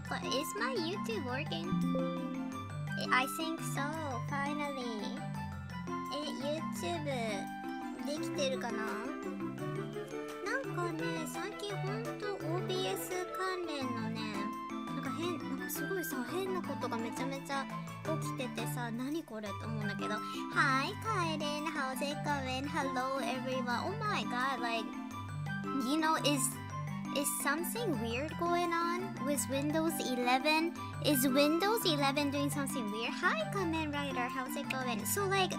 Is my YouTube working? I think so, finally. YouTube できてるかな？なんかね、最近ほんと OBS 関連のね、なんかすごいさ、変なことがめちゃめちゃ起きててさ、何これと思うんだけど Hi Kaeden, how's it going? Hello everyone. Oh my god, like, you know, is something weird going on with Windows 11? Is Windows 11 doing something weird? Hi Kamen Rider, how's it going? So like,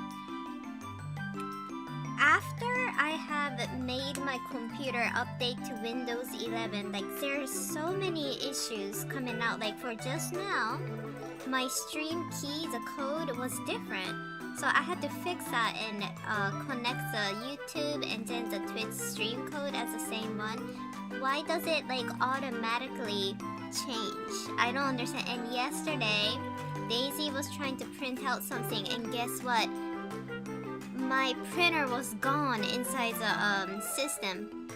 after I have made my computer update to Windows 11, like there's so many issues coming out. Like for just now, my stream key, the code was different. So I had to fix that and connect the YouTube and then the Twitch stream code as the same one. Why does it like automatically change? I don't understand. And yesterday, Daisy was trying to print out something and guess what? My printer was gone inside the system,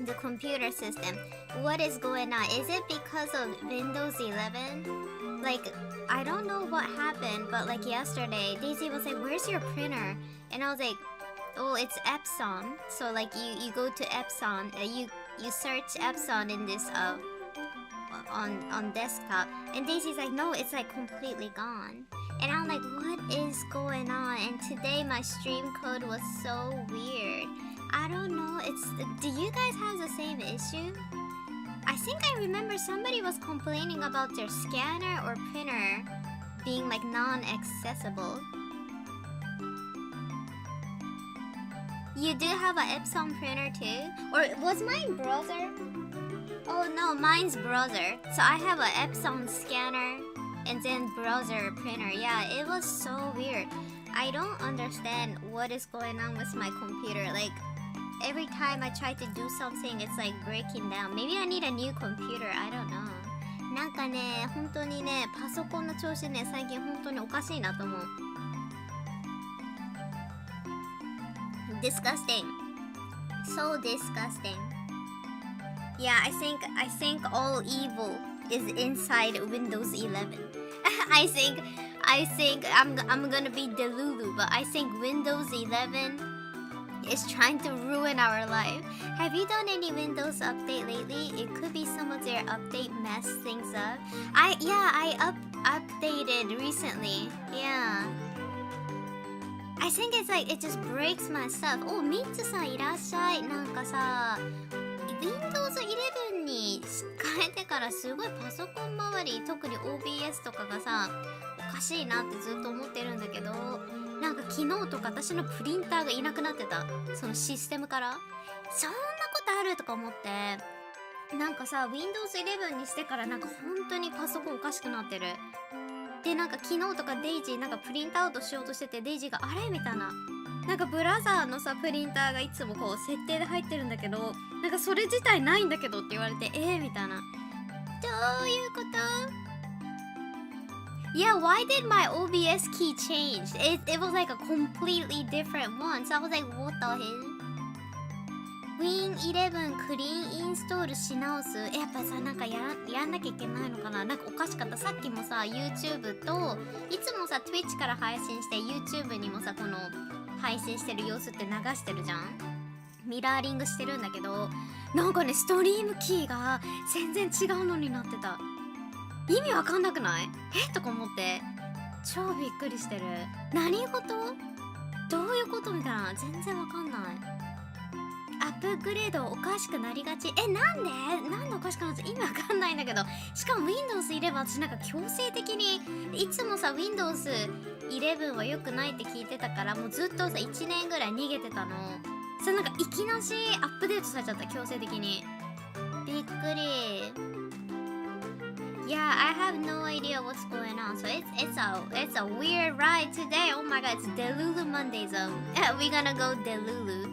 the computer system. What is going on? Is it because of Windows 11? Like, I don't know what happened, but like yesterday, Daisy was like, where's your printer? And I was like, oh, it's Epson. So like you go to Epson, you search Epson in this on desktop, and Daisy's like, no, it's like completely gone. And I'm like, what is going on? And today my stream code was so weird. I don't know. Do you guys have the same issue? I think I remember somebody was complaining about their scanner or printer being like non-accessible. You do have an Epson printer too? Or was mine browser? Oh no, mine's browser. So I have an Epson scanner and then browser printer. Yeah, it was so weird. I don't understand what is going on with my computer. Like, every time I try to do something, it's like breaking down. Maybe I need a new computer. I don't know. なんかね、本当にね、パソコンの調子ね、最近本当におかしいなと思う。Disgusting. So disgusting. Yeah, I think all evil is inside Windows 11. I think I'm gonna be Delulu, but I think Windows 11 is trying to ruin our life. Have you done any Windows update lately? It could be some of their update mess things up. I updated recently. Yeah. I think it's like it just breaks my stuff. Oh, ミッツさんいらっしゃい。なんかさ、Windows 11に変えてからすごいパソコン周り、特に OBS とかがさ、おかしいなってずっと思ってるんだけど、なんか昨日とか私のプリンターがいなくなってた。そのシステムから。そんなことあるとか思って、なんかさ、Windows 11にしてからなんか本当にパソコンおかしくなってる。で、なんか昨日とかデイジーなんかプリントアウトしようとしてて、デイジーがあれみたいな。なんかブラザーのさ、プリンターがいつもこう設定で入ってるんだけど、なんかそれ自体ないんだけどって言われて、みたいな。どういうこと？ Yeah, why did my OBS key change? It was like a completely different one. So I was like, what the hell? Win11 クリーンインストールし直す。やっぱさ、なんかやんなきゃいけないのかな。なんかおかしかった。さっきもさ、YouTube と、いつもさ、Twitch から配信して、YouTube にもさ、この、配信してる様子って流してるじゃん。ミラーリングしてるんだけど、なんかね、ストリームキーが全然違うのになってた。意味わかんなくない？とか思って、超びっくりしてる。何事？どういうことみたいな。全然わかんない。アップグレードおかしくなりがち。なんでおかしくなるの？意味わかんないんだけど。しかも Windows 11私なんか強制的に、いつもさ Windows 11は良くないって聞いてたから、もうずっとさ1年ぐらい逃げてたの。それなんかいきなしアップデートされちゃった、強制的に。びっくり。Yeah, I have no idea what's going on. So it's a weird ride today. Oh my god, it's Delulu Monday zone. We're gonna go Delulu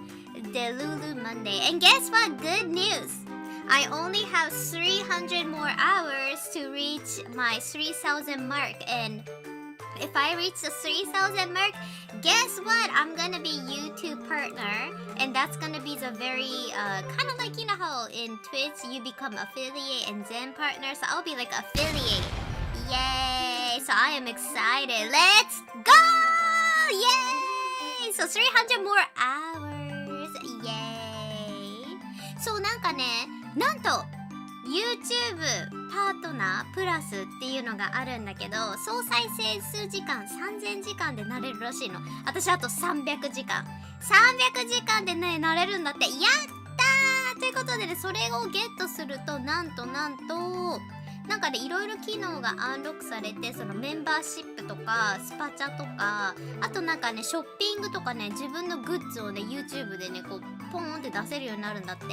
Monday. And guess what? Good news! I only have 300 more hours to reach my 3,000 mark. And if I reach the 3,000 mark, guess what? I'm gonna be YouTube partner, and that's gonna be the very kind of like you know how in Twitch you become affiliate and Zen partner, so I'll be like affiliate. Yay! So I am excited. Let's go! Yay! So 300 more hours. Yay! そうなんかね、なんと YouTube パートナープラスっていうのがあるんだけど、総再生数時間3000時間でなれるらしいの。私あと300時間でねなれるんだって。やったーということでね、それをゲットするとなんとなんかねいろいろ機能がアンロックされて、そのメンバーシップとかスパチャとか、あとなんかねショッピングとかね、自分のグッズをね YouTube でねこうポーンって出せるようになるんだって。い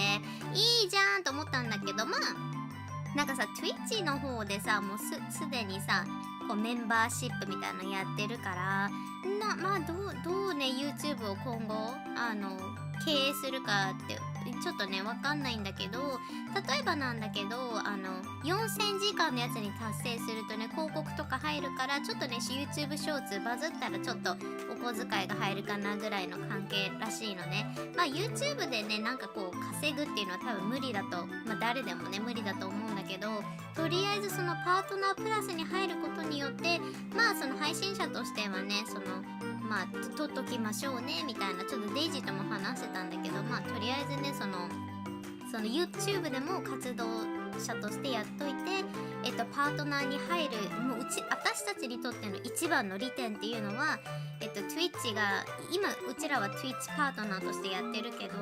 いじゃんと思ったんだけど、まあなんかさ Twitch の方でさもうすでにさこうメンバーシップみたいなのやってるから、まあどうね YouTube を今後経営するかってちょっとねわかんないんだけど、例えばなんだけど4000時間のやつに達成するとね広告とか入るから、ちょっとね YouTube ショーツバズったらちょっとお小遣いが入るかなぐらいの関係らしいのね。まあ YouTube でねなんかこう稼ぐっていうのは多分無理だと、まあ誰でもね無理だと思うんだけど、とりあえずそのパートナープラスに入ることによって、まあその配信者としてはねそのまあ取っときましょうねみたいな、ちょっとデイジーとも話してたんだけど、まあとりあえずねその YouTube でも活動者としてやっといて、パートナーに入る、もう私たちにとっての一番の利点っていうのは、Twitch が今うちらは Twitch パートナーとしてやってるけど、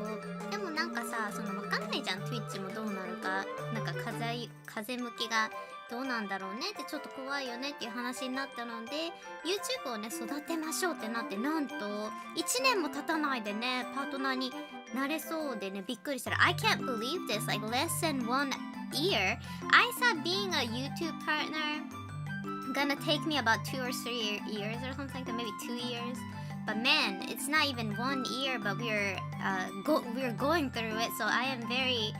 でもなんかさその分かんないじゃん Twitch もどうなるか、なんか風向きがどうなんだろうねってちょっと怖いよねっていう話になったので、 YouTube をね育てましょうってなって、なんと1年も経たないでねパートナーになれそうでね、びっくりしたら I can't believe this, like less than 1 year I thought being a YouTube partner gonna take me about 2 or 3 years or something like that, maybe 2 years, but man it's not even 1 year, but we're going through it, so I am very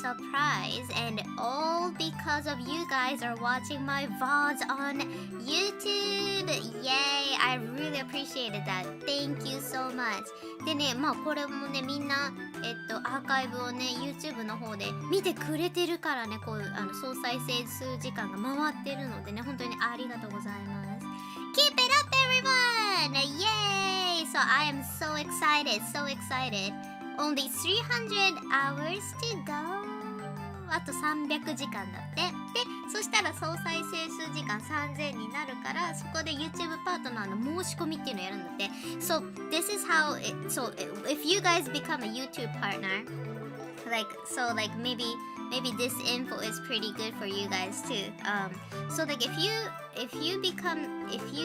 surprised, and all because of you guys are watching my VODs on YouTube. Yay! I really appreciated that. Thank you so much. でね、まあこれもねみんなアーカイブをね YouTube の方で見てくれてるからね、こう総再生数時間が回ってるのでね、本当にありがとうございます。Keep it up, everyone! Yay! So I am so excited.Only 300 hours to go. あと300時間だって。で、そしたら総再生数時間3000になるから、そこで YouTube パートナーの申し込みっていうのをやるんだって。So this is how so if you guys become a YouTube partner, like maybe this info is pretty good for you guys too. So like if you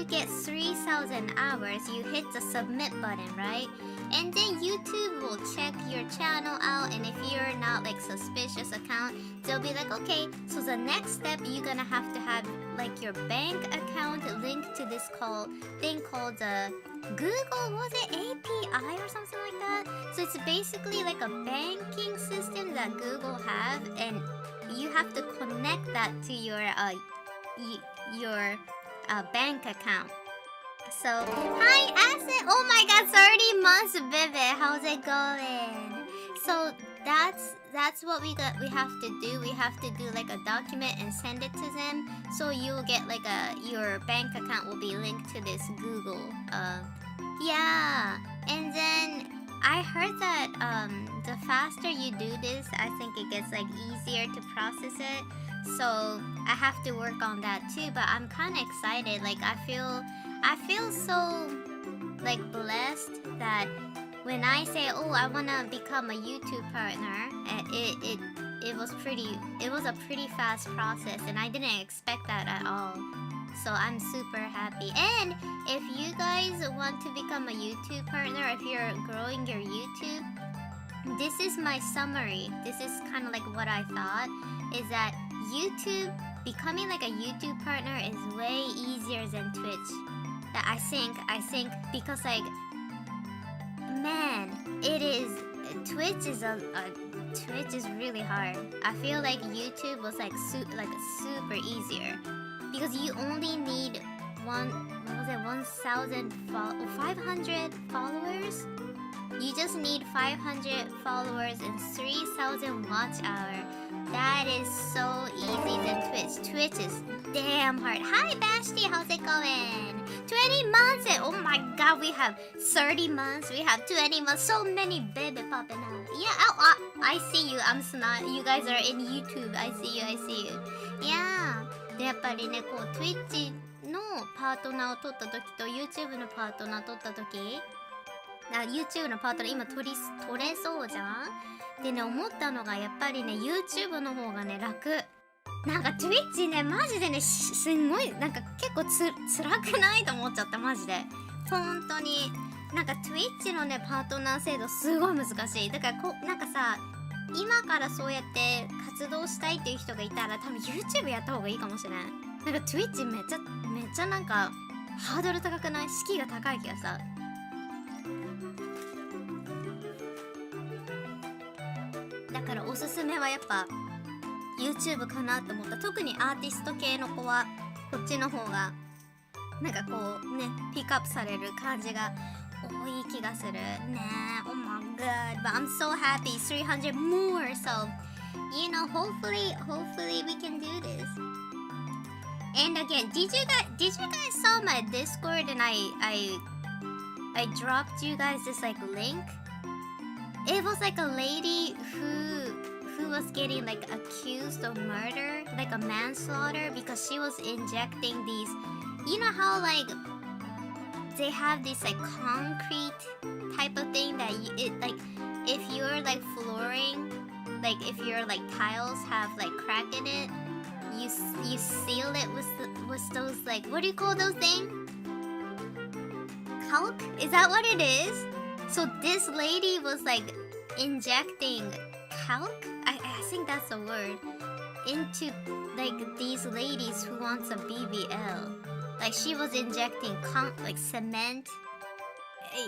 get 3,000 hours, you hit the submit button, right? And then YouTube will check your channel out, and if you're not like suspicious account, they'll be like, okay, so the next step you're gonna have to have like your bank account linked to this thing called Google, was it API or something like that? So it's basically like a banking system that Google have, and you have to connect that to your bank account.So, hi Asset! Oh my god, 30 months, Vivid! How's it going? So, that's what we have to do. We have to do like a document and send it to them. So you'll get like your bank account will be linked to this Google. Yeah. And then I heard that the faster you do this, I think it gets like easier to process it. So I have to work on that too. But I'm kind of excited. Like I feel so like blessed that when I say, oh, I want to become a YouTube partner, it was a pretty fast process, and I didn't expect that at all. So I'm super happy. And if you guys want to become a YouTube partner, if you're growing your YouTube, this is my summary. This is kind of like what I thought, is that becoming like a YouTube partner is way easier than Twitch. That I think because like, man, Twitch is really hard. I feel like YouTube was like super easier because you only need 500 followers. You just need 500 followers and 3,000 watch hour. That is so easy than Twitch. Twitch is damn hard. Hi Bashti, how's it going? 20 months and oh my god, we have 30 months, we have 20 months, so many baby popping out. Yeah, I see you. I'm not. You guys are in YouTube. I see you, I see you. Yeah. でやっぱりね、こう Twitch のパートナーを取った時と YouTube のパートナー取った時、YouTube のパートナー今取れそうじゃん。でね、思ったのがやっぱりね YouTube の方がね楽。なんか Twitch ねマジでねすんごいなんか結構辛くないと思っちゃったマジで。本当になんか Twitch のねパートナー制度すごい難しい。だからなんかさ今からそうやって活動したいっていう人がいたら多分 YouTube やった方がいいかもしれない。なんか Twitch めっちゃなんかハードル高くない？敷居が高い気がさ。だからおすすめはやっぱ YouTube かなと思った。特にアーティスト系の子はこっちの方がなんかこうねピックアップされる感じが多い気がするね。Oh my god, but I'm so happy 300 more, so you know hopefully we can do this. And again, did you guys saw my Discord and I dropped you guys this like link? It was like a lady who was getting like accused of murder, like a manslaughter, because she was injecting these, you know how like they have this like concrete type of thing that like if you're like flooring, like if your like tiles have like crack in it, you seal it with those like, what do you call those things? Calc? Is that what it is? So this lady was like injecting calc, I think that's the word, into like these ladies who wants a BBL. Like she was injecting like cement,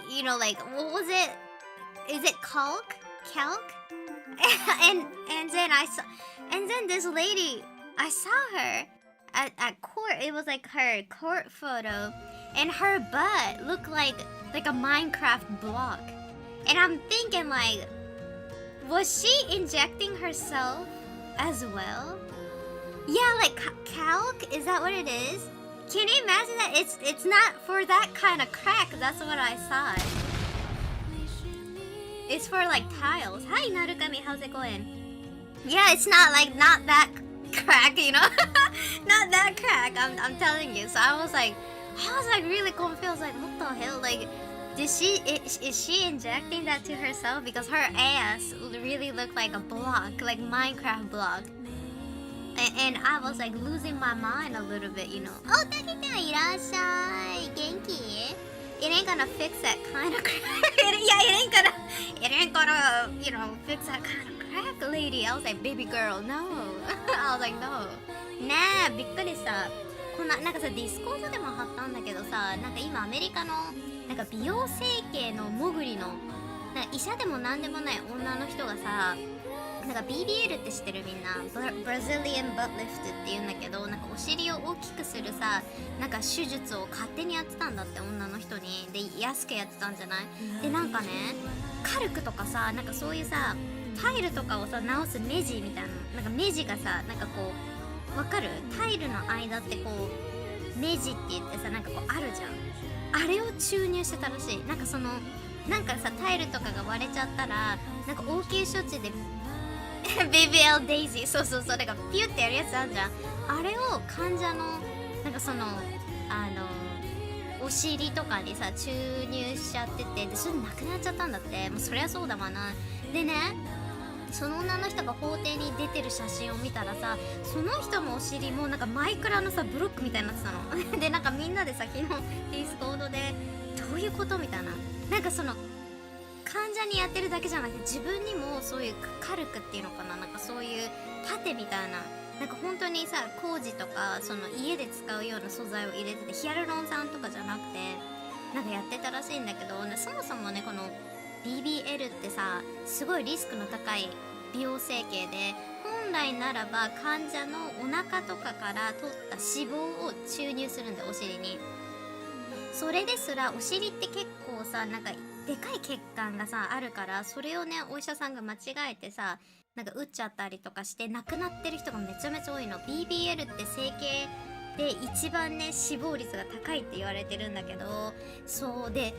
you know, like what was it? Is it calc? and then this lady, I saw her at court. It was like her court photo, and her butt looked like a Minecraft block. And I'm thinking like, was she injecting herself as well? Yeah, like calc, is that what it is? Can you imagine that? It's not for that kind of crack. That's what I saw. It's for like tiles. Hi Narukami, how's it going? Yeah, it's not that crack, you know? Not that crack, I'm telling you. So I was like really confused. I was like, what the hell? Like, is she injecting that to herself? Because her ass really looked like a block, like Minecraft block. And I was like losing my mind a little bit, you know. Oh, Taki-chan, irashai. Genki? It ain't gonna fix that kind of crack. It ain't gonna, you know, fix that kind of crack, lady. I was like, baby girl, no. I was like, no. ねえ、びっくりした。こんな、なんかさ、ディスコードでも貼ったんだけどさ、なんか今アメリカの、なんか美容整形の潜りの、なんか医者でもなんでもない女の人がさ、なんか BBL って知ってるみんな Brazilian butt lift って言うんだけど、なんかお尻を大きくするさ、なんか手術を勝手にやってたんだって女の人に。で、安くやってたんじゃない？で、なんかね、カルクとかさ、なんかそういうさ、タイルとかをさ、直す目地みたいな、なんか目地がさ、なんかこう、わかる？タイルの間ってこう、目地って言ってさ、なんかこうあるじゃん。あれを注入してたらしい。なんかその、なんかさ、タイルとかが割れちゃったら、なんか応急処置でBBL デイジー、そうそうそう、だからピュってやるやつあるじゃん。あれを患者のなんかそのお尻とかにさ注入しちゃってて、でそれなくなっちゃったんだって。もうそりゃそうだわな。でね、その女の人が法廷に出てる写真を見たらさ、その人のお尻もなんかマイクラのさブロックみたいになってたので、なんかみんなでさ昨日ディスコードでどういうことみたいな、なんかその患者にやってるだけじゃなくて自分にもそういうカルクっていうのかな、なんかそういう盾みたいな、なんか本当にさ工事とかその家で使うような素材を入れてて、ヒアルロン酸とかじゃなくてなんかやってたらしいんだけど、そもそもねこの BBL ってさすごいリスクの高い美容整形で、本来ならば患者のお腹とかから取った脂肪を注入するんだよ、お尻に。それですらお尻って結構さ、なんかでかい血管がさあるから、それをねお医者さんが間違えてさ、なんか打っちゃったりとかして亡くなってる人がめちゃめちゃ多いの。 BBL って整形で一番ね死亡率が高いって言われてるんだけど、そうで、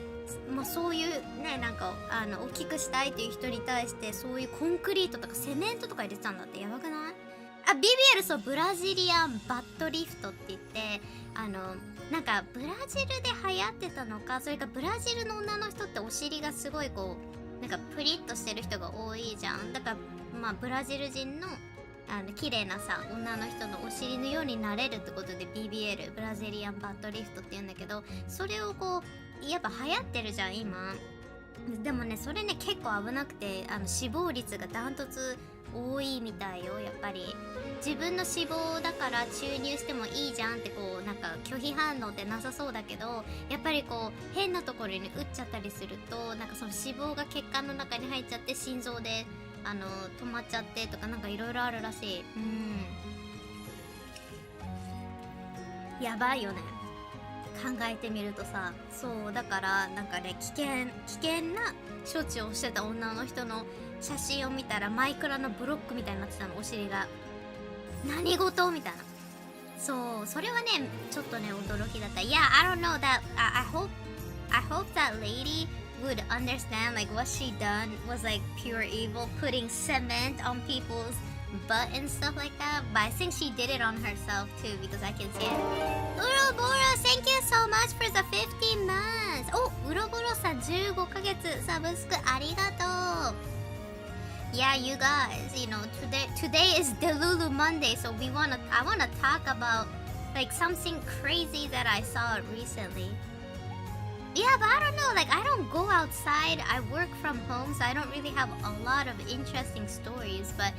まあ、そういうね、なんか大きくしたいっていう人に対してそういうコンクリートとかセメントとか入れてたんだって。やばくない？あ、BBL、そう、ブラジリアンバットリフトって言って、なんかブラジルで流行ってたのか、それかブラジルの女の人ってお尻がすごいこうなんかプリッとしてる人が多いじゃん。だからまあブラジル人の綺麗なさ女の人のお尻のようになれるってことで BBL ブラジリアンバットリフトって言うんだけど、それをこうやっぱ流行ってるじゃん今。でもねそれね結構危なくて、死亡率がダントツ多いみたいよ。やっぱり自分の脂肪だから注入してもいいじゃんってこうなんか拒否反応ってなさそうだけど、やっぱりこう変なところに打っちゃったりすると、なんかその脂肪が血管の中に入っちゃって心臓で止まっちゃってとか、なんかいろいろあるらしい。やばいよね考えてみるとさ。そうだからなんかね危険な処置をしてた女の人の写真を見たらマイクラのブロックみたいになってたの、お尻が。何事みたいな。そう、それはねちょっとね驚きだった。Yeah, I don't know that. I hope that lady would understand like what she done was like pure evil, putting cement on people's butt and stuff like that. But I think she did it on herself too because I can see it. Uroboro, thank you so much for the 15 months. お、ウロボロさん15ヶ月サブスクありがとう。Yeah, you guys, you know, today is Delulu Monday, so I wanna talk about like something crazy that I saw recently. Yeah, but I don't know, like I don't go outside. I work from home, so I don't really have a lot of interesting stories. But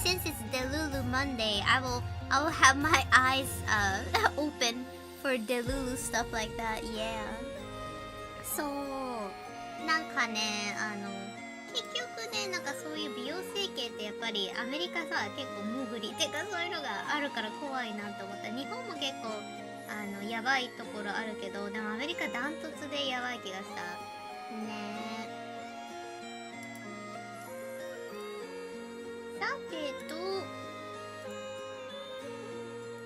since it's Delulu Monday, I will have my eyes open for Delulu stuff like that. Yeah. そうなんかね結局ねなんかそういう美容整形ってやっぱりアメリカさ結構潜りてかそういうのがあるから怖いなって思った。日本も結構やばいところあるけど、でもアメリカダントツでやばい気がしたね。さてとち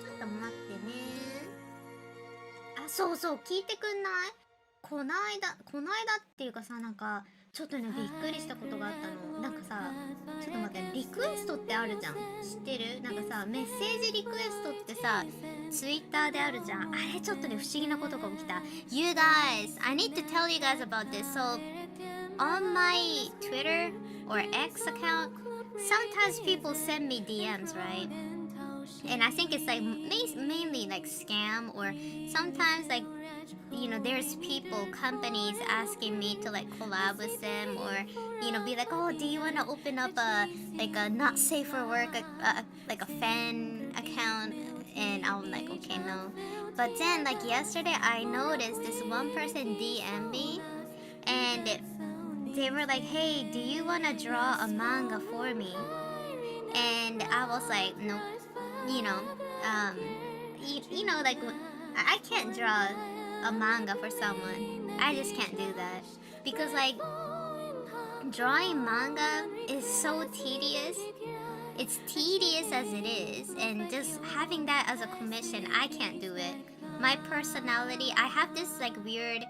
ょっと待ってね。あ、そうそう聞いてくんない？こないだっていうかさ、なんかちょっとねびっくりしたことがあったの。なんかさちょっと待って、リクエストってあるじゃん、知ってる？なんかさメッセージリクエストってさツイッターであるじゃん。あれちょっとね不思議なことが起きた。 You guys, I need to tell you guys about this. So on my Twitter or X account, sometimes people send me DMs, right? And I think it's like mainly like scam, or sometimes like there's companies asking me to like collab with them, or be like, oh, do you want to open up a not safe for work like a fan account? And I'm like, okay, no. But then like yesterday I noticed this one person DM me, and they were like, hey, do you want to draw a manga for me? And I was like, no, like I can't draw a manga for someone. I just can't do that because like drawing manga is so tedious. It's tedious as it is, and just having that as a commission, I can't do it. My personality, I have this weird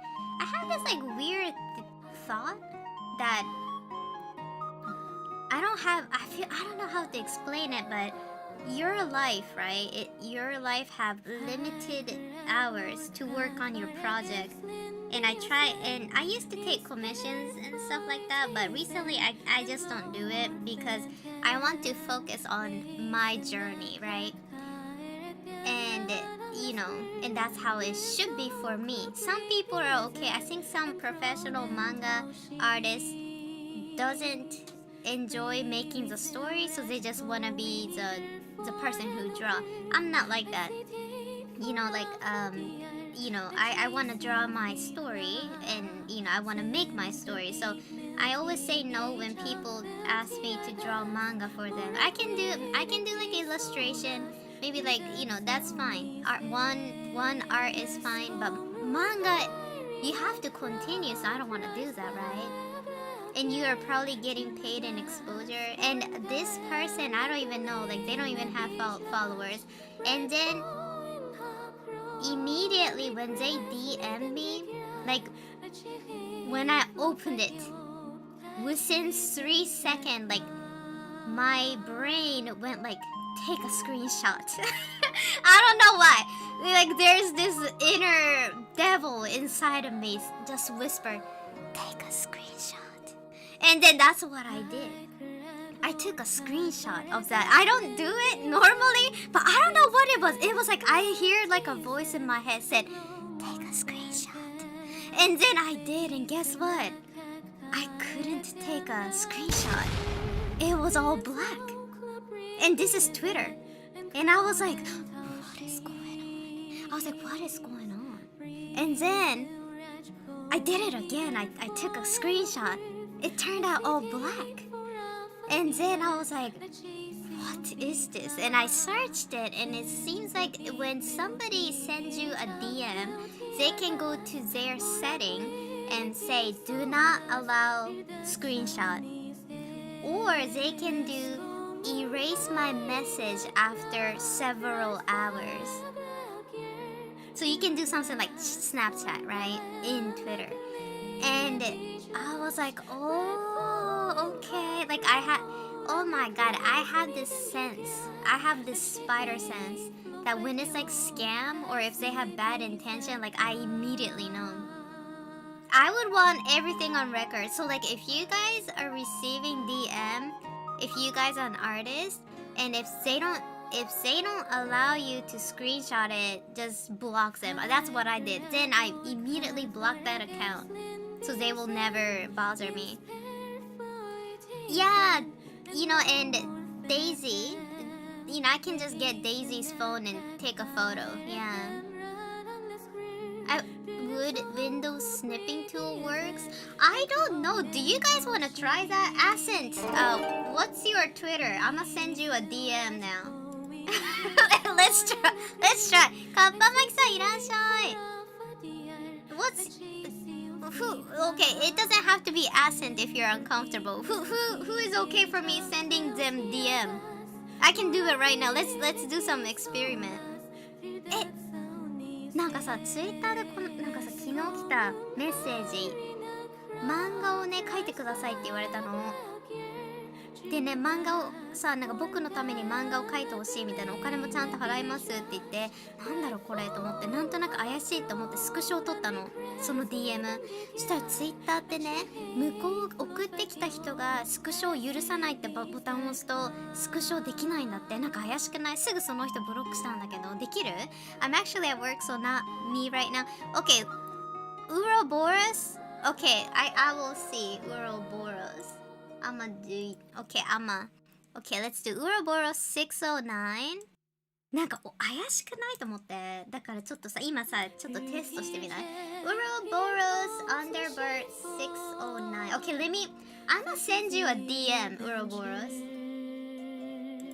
thought that I don't know how to explain it, but your life, right? Your life have limited hours to work on your project. And I used to take commissions and stuff like that, but recently I just don't do it because I want to focus on my journey, right? And and that's how it should be for me. Some people are okay. I think some professional manga artists doesn't enjoy making the story, so they just want to be the person who draw. I'm not like that. I want to draw my story, and I want to make my story. So I always say no when people ask me to draw manga for them. I can do like illustration, maybe like, that's fine. One art is fine, but manga, you have to continue, so I don't want to do that, right? And you are probably getting paid in exposure. And this person, I don't even know, like they don't even have followers. And then immediately when they DM me, like when I opened it, within 3 seconds, like my brain went like, take a screenshot. I don't know why. Like there's this inner devil inside of me just whisper, take a screenshot. And then that's what I did. I took a screenshot of that. I don't do it normally, but I don't know what it was. It was like I hear like a voice in my head said, take a screenshot. And then I did, and guess what? I couldn't take a screenshot. It was all black. And this is Twitter. And I was like, what is going on? I was like, what is going on? And then I did it again. I took a screenshot. It turned out all black. And then I was like, what is this? And I searched it, and it seems like when somebody sends you a DM, they can go to their setting and say, do not allow screenshot. Or they can do erase my message after several hours. So you can do something like Snapchat, right? In Twitter. And I was like, oh, okay. Like oh my god, I have this sense. I have this spider sense that when it's like scam or if they have bad intention, like I immediately know. I would want everything on record. So like if you guys are receiving DM, if you guys are an artist, and if they don't allow you to screenshot it, just block them. That's what I did. Then I immediately blocked that account, so they will never bother me. Yeah, and Daisy, I can just get Daisy's phone and take a photo. Yeah. Would Windows snipping tool works? I don't know. Do you guys want to try that? Ascent, what's your Twitter? I'ma send you a DM now. Let's try. Kappamaki-san, irashai. Okay, it doesn't have to be Ascent if you're uncomfortable. Who is okay for me sending them DM? I can do it right now. Let's do some experiment. なんかさ、ツイッターでなんかさ、昨日来たメッセージ、漫画をね描いてくださいって言われたの。でね、漫画をさ、なんか僕のために漫画を描いてほしいみたいな、お金もちゃんと払いますって言って、なんだろうこれと思って、なんとなく怪しいと思ってスクショを撮ったの、その DM。そしたらツイッターってね、向こう送ってきた人がスクショを許さないってボタンを押すとスクショできないんだって。なんか怪しくない？すぐその人ブロックしたんだけど、できる？ I'm actually at work, so not me right now. Okay, Uroboros? Okay, I will see Uroboros. I'ma do... Okay, let's do Uroboros 609. なんか怪しくないと思って。だからちょっとさ、今さ、ちょっとテストしてみない？ Uroboros Underbird 609. Okay, I'ma send you a DM, Uroboros.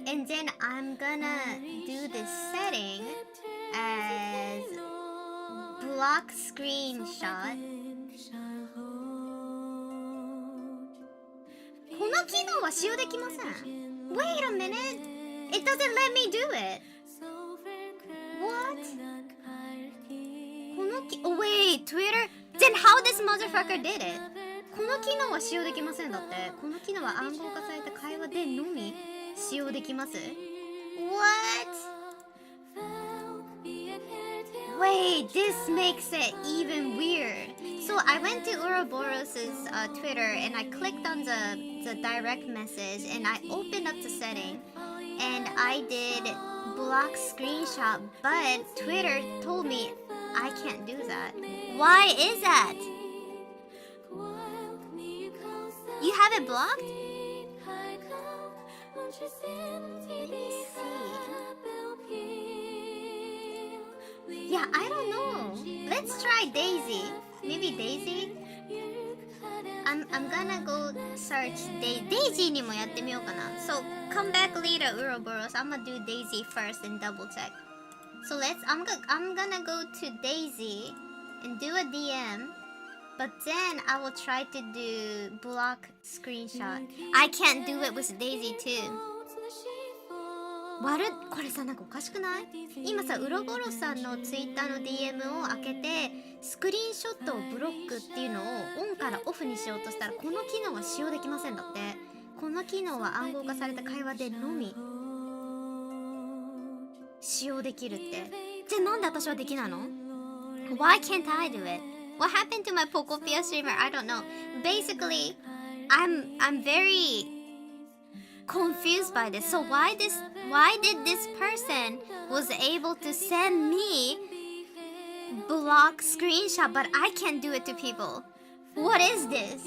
And then I'm gonna do this setting as block screenshot. この機能は使用できません。Wait a minute! It doesn't let me do it! What? このwait, Twitter? Then how this motherfucker did it? この機能は使用できませんだって。この機能は暗号化された会話でのみ使用できます。What? Wait, this makes it even weird. So I went to Uroboros's Twitter and I clicked on the direct message and I opened up the setting and I did block screenshot, but Twitter told me I can't do that. Why is that? You have it blocked? Let me see. Yeah, I don't know. Let's try Daisy. Maybe Daisy? I'm I'm gonna go search Daisy にもやってみようかな。So come back later, Uroboros. I'm gonna do Daisy first and double check. So I'm gonna go to Daisy and do a DM, but then I will try to do block screenshot. I can't do it with Daisy too. これさ、なんかおかしくない？今さ、ウロボロさんのツイッターの DM を開けてスクリーンショットをブロックっていうのをオンからオフにしようとしたら、この機能は使用できませんだって。この機能は暗号化された会話でのみ使用できるって。じゃあなんで私はできないの？ Why can't I do it? What happened to my Pokopia streamer? I don't know. Basically, I'm very confused by this. So why did this person was able to send me block screenshot, but I can't do it to people? What is this?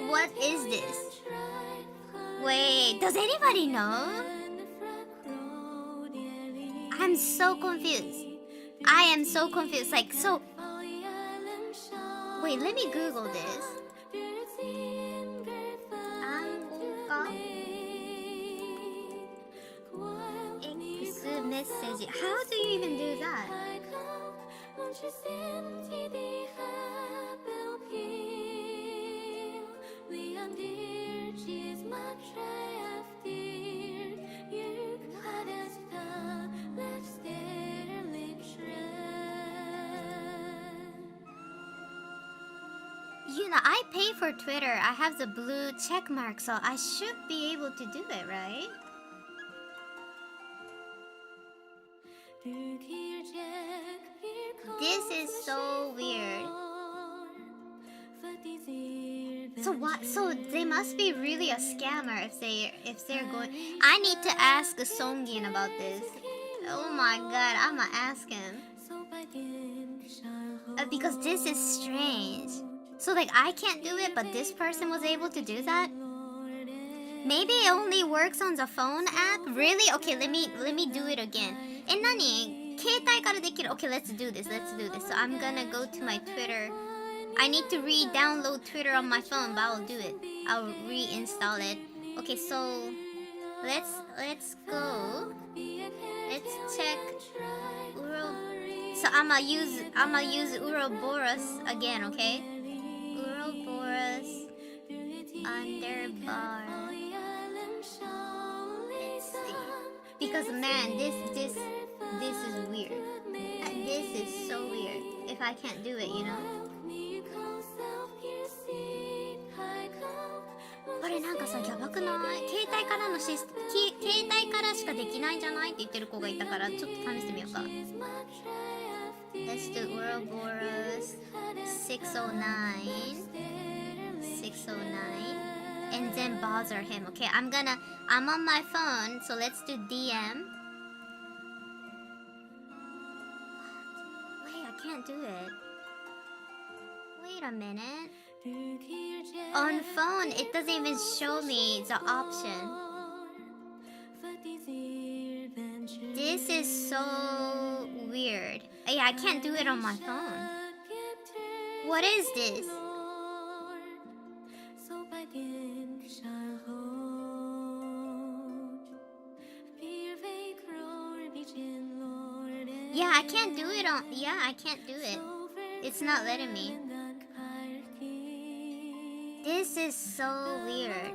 What is this? Wait, does anybody know? I'm so confused. I am so confused. Like, so wait, let me Google this. 暗号化 X メッセージ How do you even do that? You know, I pay for Twitter. I have the blue check mark, so I should be able to do it, right? This is so weird. So what? So they must be really a scammer if they're going. I need to ask Songin about this. Oh my god, I'ma ask him. Because this is strange. So like I can't do it, but this person was able to do that? Maybe it only works on the phone app? Really? Okay, let me do it again. 何？携帯からできる? Okay, let's do this. So I'm gonna go to my Twitter. I need to re-download Twitter on my phone, but I'll do it. I'll reinstall it. Okay, so let's go. Let's check So I'ma use Uroboros again, okay? Uroboros underbar. Let's see. Because man, this is weird. This is so weird. If I can't do it, you know? これなんかさ、やばくない？携帯からしかできないんじゃないって言ってる子がいたから、ちょっと試してみようか。Let's do Ouroboros 609 and then bother him. Okay, I'm on my phone, so let's do DM. Wait, I can't do it. Wait a minute. On phone, it doesn't even show me the option. This is so weird. Yeah, I can't do it on my phone. What is this? Yeah, I can't do it on... Yeah, I can't do it. It's not letting me. This is so weird.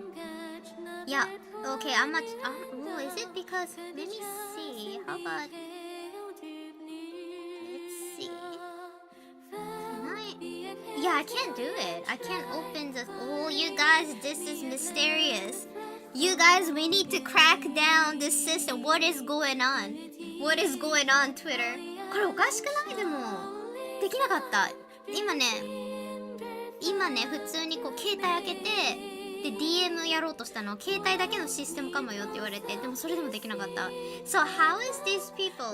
Yeah, okay, I'm not... Oh, is it because... Let me see. How about... Let's see. Can I... Yeah, I can't do it. I can't open the... Oh, you guys, this is mysterious. You guys, we need to crack down this system. What is going on? What is going on, Twitter? これおかしくない？でもできなかった。今ね普通にこう携帯開けてで DM やろうとしたの。携帯だけのシステムかもよって言われて、でもそれでもできなかった。So how are these people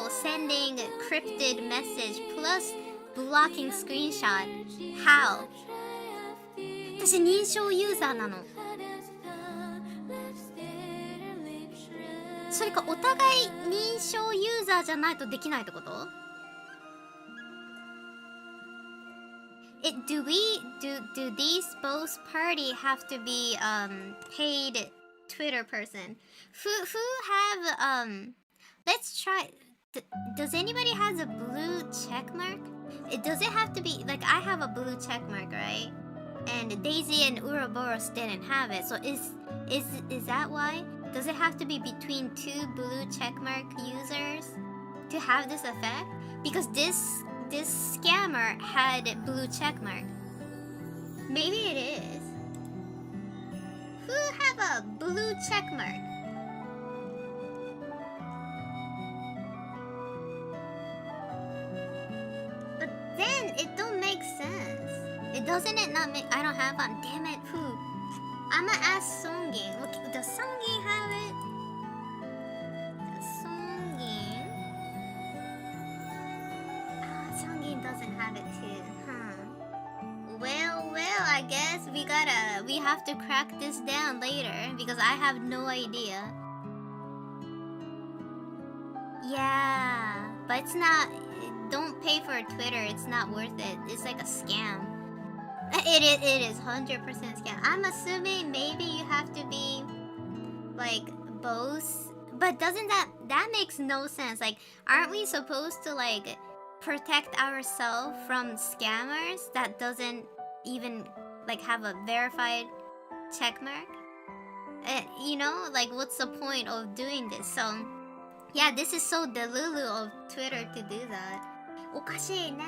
sending encrypted message plus blocking screenshot? How? 私認証ユーザーなの。それかお互い認証ユーザーじゃないとできないってこと？ Do these both party have to be paid Twitter person? Who have let's try. Does anybody has a blue check mark? Does it have to be like I have a blue check mark, right? And Daisy and Ouroboros didn't have it. So is that why? Does it have to be between two blue checkmark users to have this effect? Because this scammer had blue checkmark. Maybe it is. Who have a blue checkmark? But then it don't make sense. Doesn't it not make? I don't have one. Damn it, who? I'ma ask Songi. Does Songi have it? Songi. Songi doesn't have it too, huh? Well, I guess we have to crack this down later because I have no idea. Yeah, but it's not. Don't pay for Twitter. It's not worth it. It's like a scam. It is 100% scam. I'm assuming maybe you have to be like both, but doesn't that makes no sense? Like, aren't we supposed to like protect ourselves from scammers that doesn't even like have a verified checkmark? You know, like what's the point of doing this? So yeah, this is so delulu of Twitter to do that. おかしいね。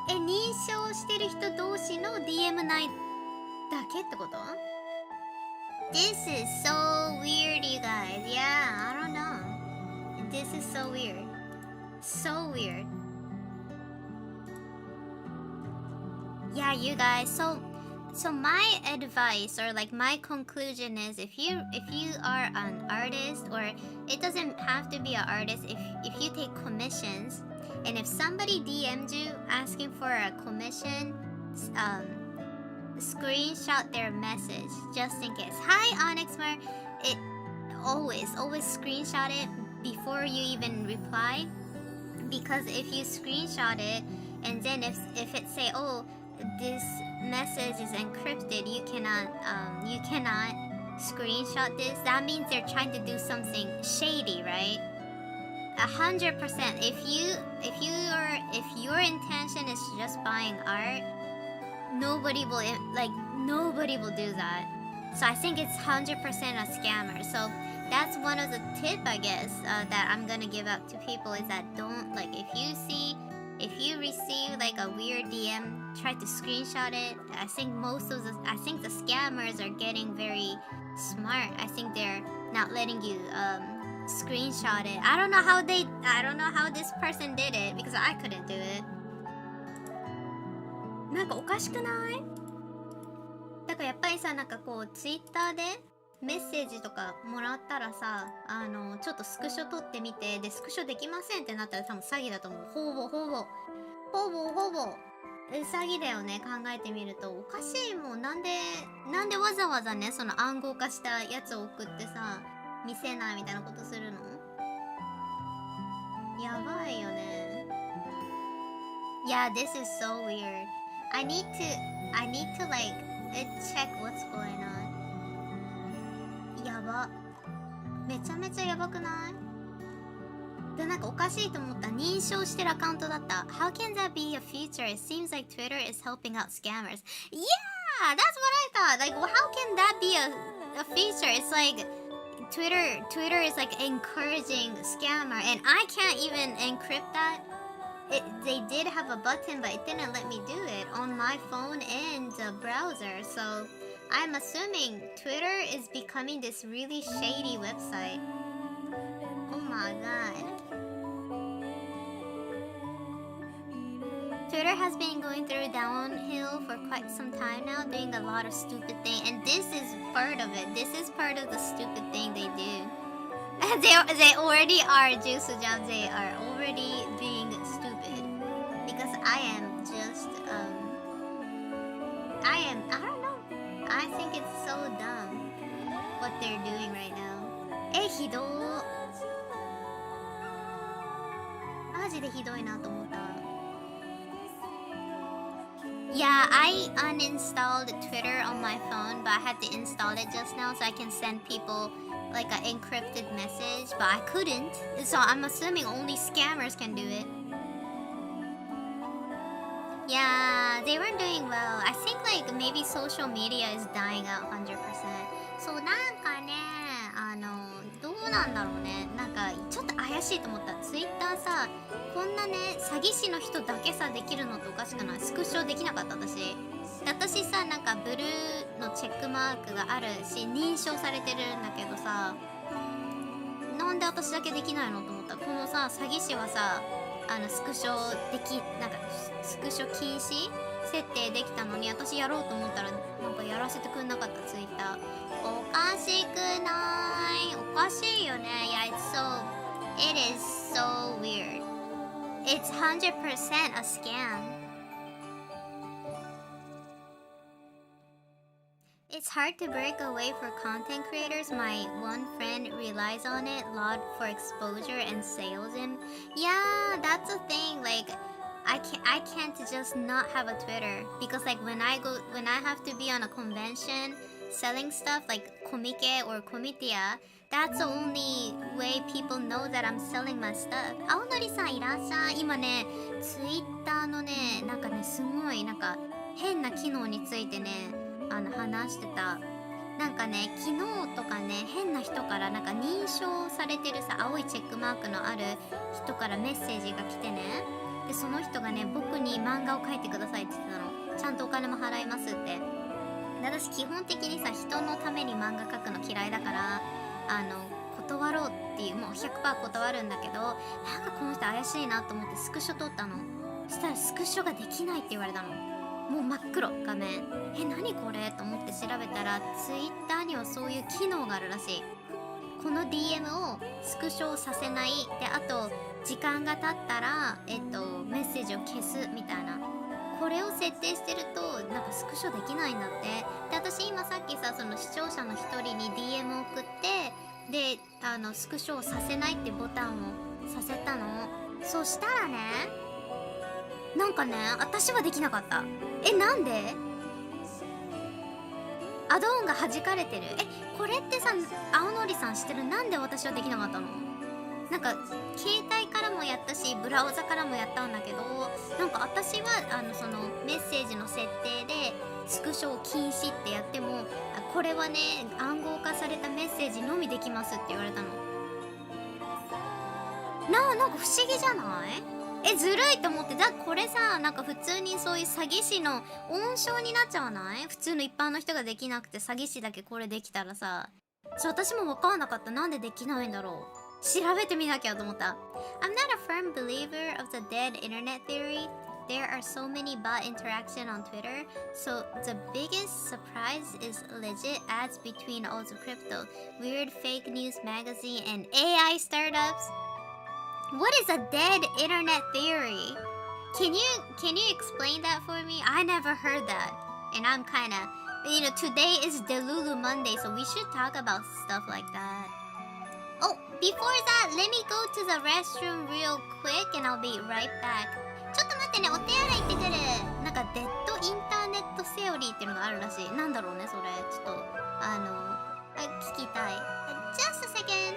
認証してる人同士の DM ないだけってこと？ This is so weird, you guys. Yeah, I don't know. This is so weird. So weird. Yeah, you guys. So my advice or like my conclusion is if you are an artist, or it doesn't have to be an artist, if you take commissions. And if somebody DM'd you asking for a commission, screenshot their message just in case. Hi, Onyxmar. It always screenshot it before you even reply, because if you screenshot it and then if it say, oh, this message is encrypted, you cannot screenshot this. That means they're trying to do something shady, right? 100%. If your intention is just buying art, nobody will do that. So I think it's 100% a scammer. So that's one of the tip, I guess, that I'm gonna give out to people is that don't like if you receive like a weird DM, try to screenshot it. I think the scammers are getting very smart. I think they're not letting you screenshot it. I don't know how this person did it because I couldn't do it. なんかおかしくない？だからやっぱりさ、なんかこうツイッターでメッセージとかもらったらさ、ちょっとスクショ撮ってみて、でスクショできませんってなったら多分詐欺だと思う。ほぼ詐欺だよね。考えてみるとおかしいもん。なんでわざわざね、その暗号化したやつを送ってさ、見せないみたいなことするの？やばいよね。Yeah, this is so weird. I need to like check what's going on. やば。めちゃめちゃやばくない？で、なんかおかしいと思った。認証してるアカウントだった。How can that be a feature? It seems like Twitter is helping out scammers. Yeah, that's what I thought. Like, well, how can that be a feature? It's like Twitter is like encouraging scammer, and I can't even encrypt that. They did have a button, but it didn't let me do it on my phone and the browser. So I'm assuming Twitter is becoming this really shady website. Oh my god. Twitter has been going through downhill for quite some time now, doing a lot of stupid things, and this is part of it. This is part of the stupid thing they do. They already are, Jusujam. They are already being stupid. Because I don't know. I think it's so dumb what they're doing right now. ひどー。マジでひどいなと思った。Yeah, I uninstalled Twitter on my phone, but I had to install it just now so I can send people like an encrypted message, but I couldn't. So I'm assuming only scammers can do it. Yeah, they weren't doing well. I think like maybe social media is dying out 100%. そうなんかね、どうなんだろうね。なんかちょっと怪しいと思った。ツイッターさ、こんなね、詐欺師の人だけさできるのっておかしくない？スクショできなかった私。私さ、なんかブルーのチェックマークがあるし、認証されてるんだけどさ、なんで私だけできないのと思った。このさ、詐欺師はさ、スクショなんかスクショ禁止設定できたのに、私やろうと思ったらなんかやらせてくんなかった。ツイッターおかしくない？おかしいよね。いや、it is so weird. It's 100% a scam. It's hard to break away for content creators. My one friend relies on it a lot for exposure and sales. And yeah, that's a thing. Like, I can't just not have a Twitter because like when I have to be on a convention selling stuff like komike or komitia, that's the only way people know that I'm selling my stuff. 青のりさんいらっしゃい。今ね、Twitter のね、なんかね、すごいなんか変な機能についてね。話してた。なんかね、昨日とかね、変な人からなんか認証されてるさ、青いチェックマークのある人からメッセージが来てね、でその人がね、僕に漫画を描いてくださいって言ってたの。ちゃんとお金も払いますって。で、私基本的にさ、人のために漫画描くの嫌いだから、断ろうっていう、もう 100% 断るんだけど、なんかこの人怪しいなと思ってスクショ撮ったの。そしたらスクショができないって言われたの。もう真っ黒画面。何これと思って調べたら、ツイッターにはそういう機能があるらしい。この DM をスクショさせないで、あと時間が経ったらメッセージを消すみたいな、これを設定してるとなんかスクショできないんだって。で、私今さっきさ、その視聴者の一人に DM を送って、でスクショをさせないってボタンをさせたの。そしたらね、なんかね、私はできなかった。なんで？アドオンが弾かれてる。これってさ、青のりさん知ってる？なんで私はできなかったの？なんか携帯からもやったし、ブラウザからもやったんだけど、なんか私はそのメッセージの設定でスクショを禁止ってやっても、これはね、暗号化されたメッセージのみできますって言われたの。なんか不思議じゃない？ずるいと思って。これさ、なんか普通にそういう詐欺師の温床になっちゃわない？普通の一般の人ができなくて、詐欺師だけこれできたらさ。私も分かんなかった。なんでできないんだろう。調べてみなきゃと思った。I'm not a firm believer of the dead internet theory. There are so many bot interaction on Twitter, so the biggest surprise is legit ads between all the crypto, weird fake news magazine, and AI startups.What is a dead internet theory? Can you explain that for me? I never heard that. And I'm kinda, today is Delulu Monday, so we should talk about stuff like that. Oh, before that, let me go to the restroom real quick and I'll be right back. ちょっと待ってね、お手洗い行ってくる。なんかデッドインターネットセオリーっていうのがあるらしい。なんだろうね、それ。ちょっと、聞きたい。Just a second.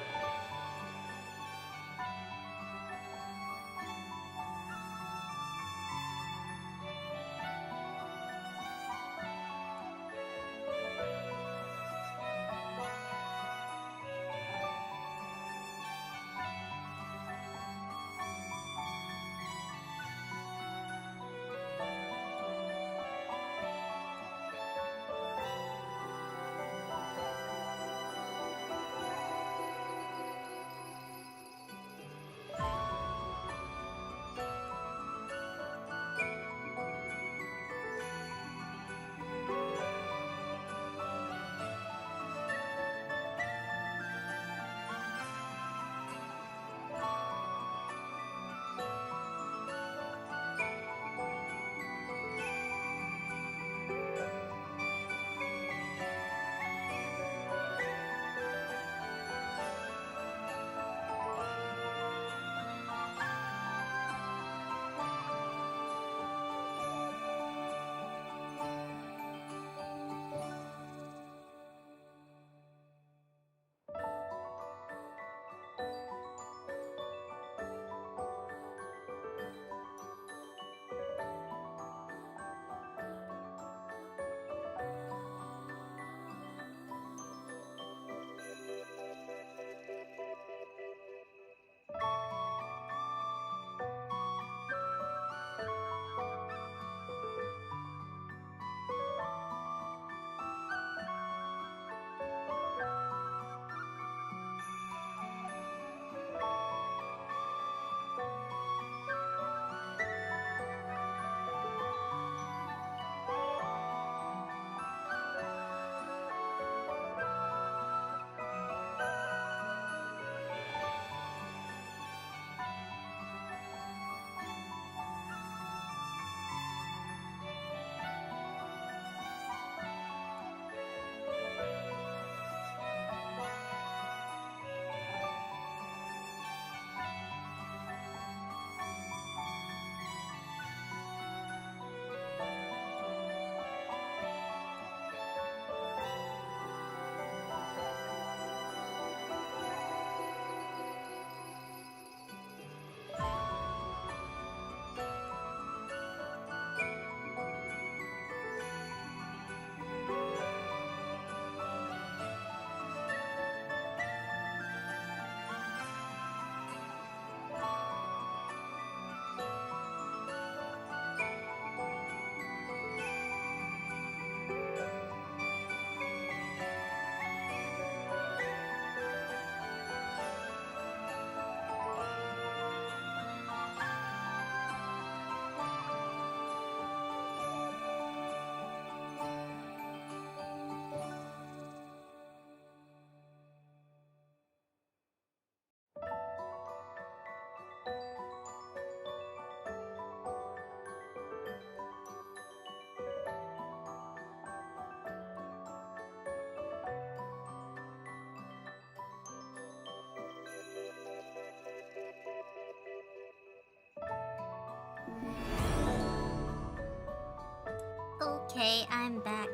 Hey, I'm back.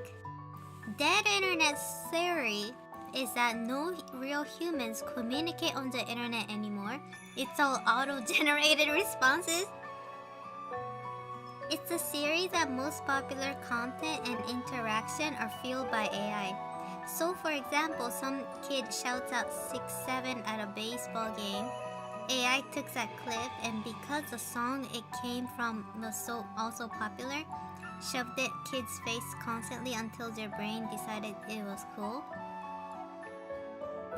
Dead internet theory is that no real humans communicate on the internet anymore. It's all auto-generated responses. It's a theory that most popular content and interaction are fueled by AI. So for example, some kid shouts out 6-7 at a baseball game. AI took that clip and because the song it came from was so also popular, shoved it kids' face constantly until their brain decided it was cool.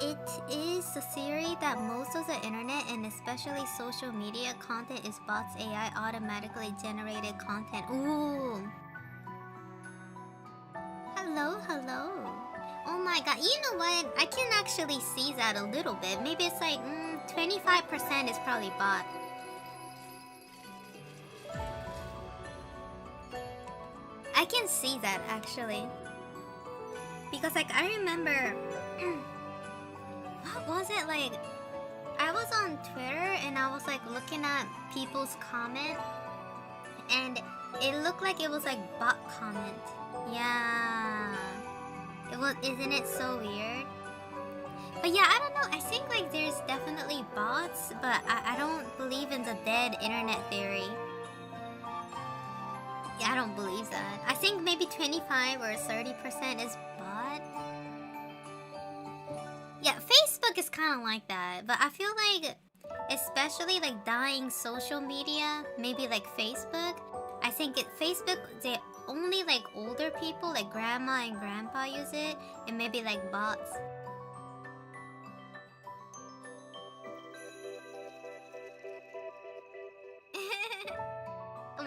It is the theory that most of the internet and especially social media content is bots AI automatically generated content. Ooh. Hello. Oh my god, you know what? I can actually see that a little bit. Maybe it's like 25% is probably bot. I can see that actually. Because like I remember what was it like? I was on Twitter and I was like looking at people's comment and it looked like it was like bot comment. Yeah. It was, isn't it so weird? But yeah, I don't know. I think like there's definitely bots, but I don't believe in the dead internet theory. Yeah, I don't believe that. I think maybe 25 or 30% is bot. Yeah, Facebook is kind of like that, but I feel like, especially like dying social media, maybe like Facebook. I think Facebook, they only like older people, like grandma and grandpa use it, and maybe like bots.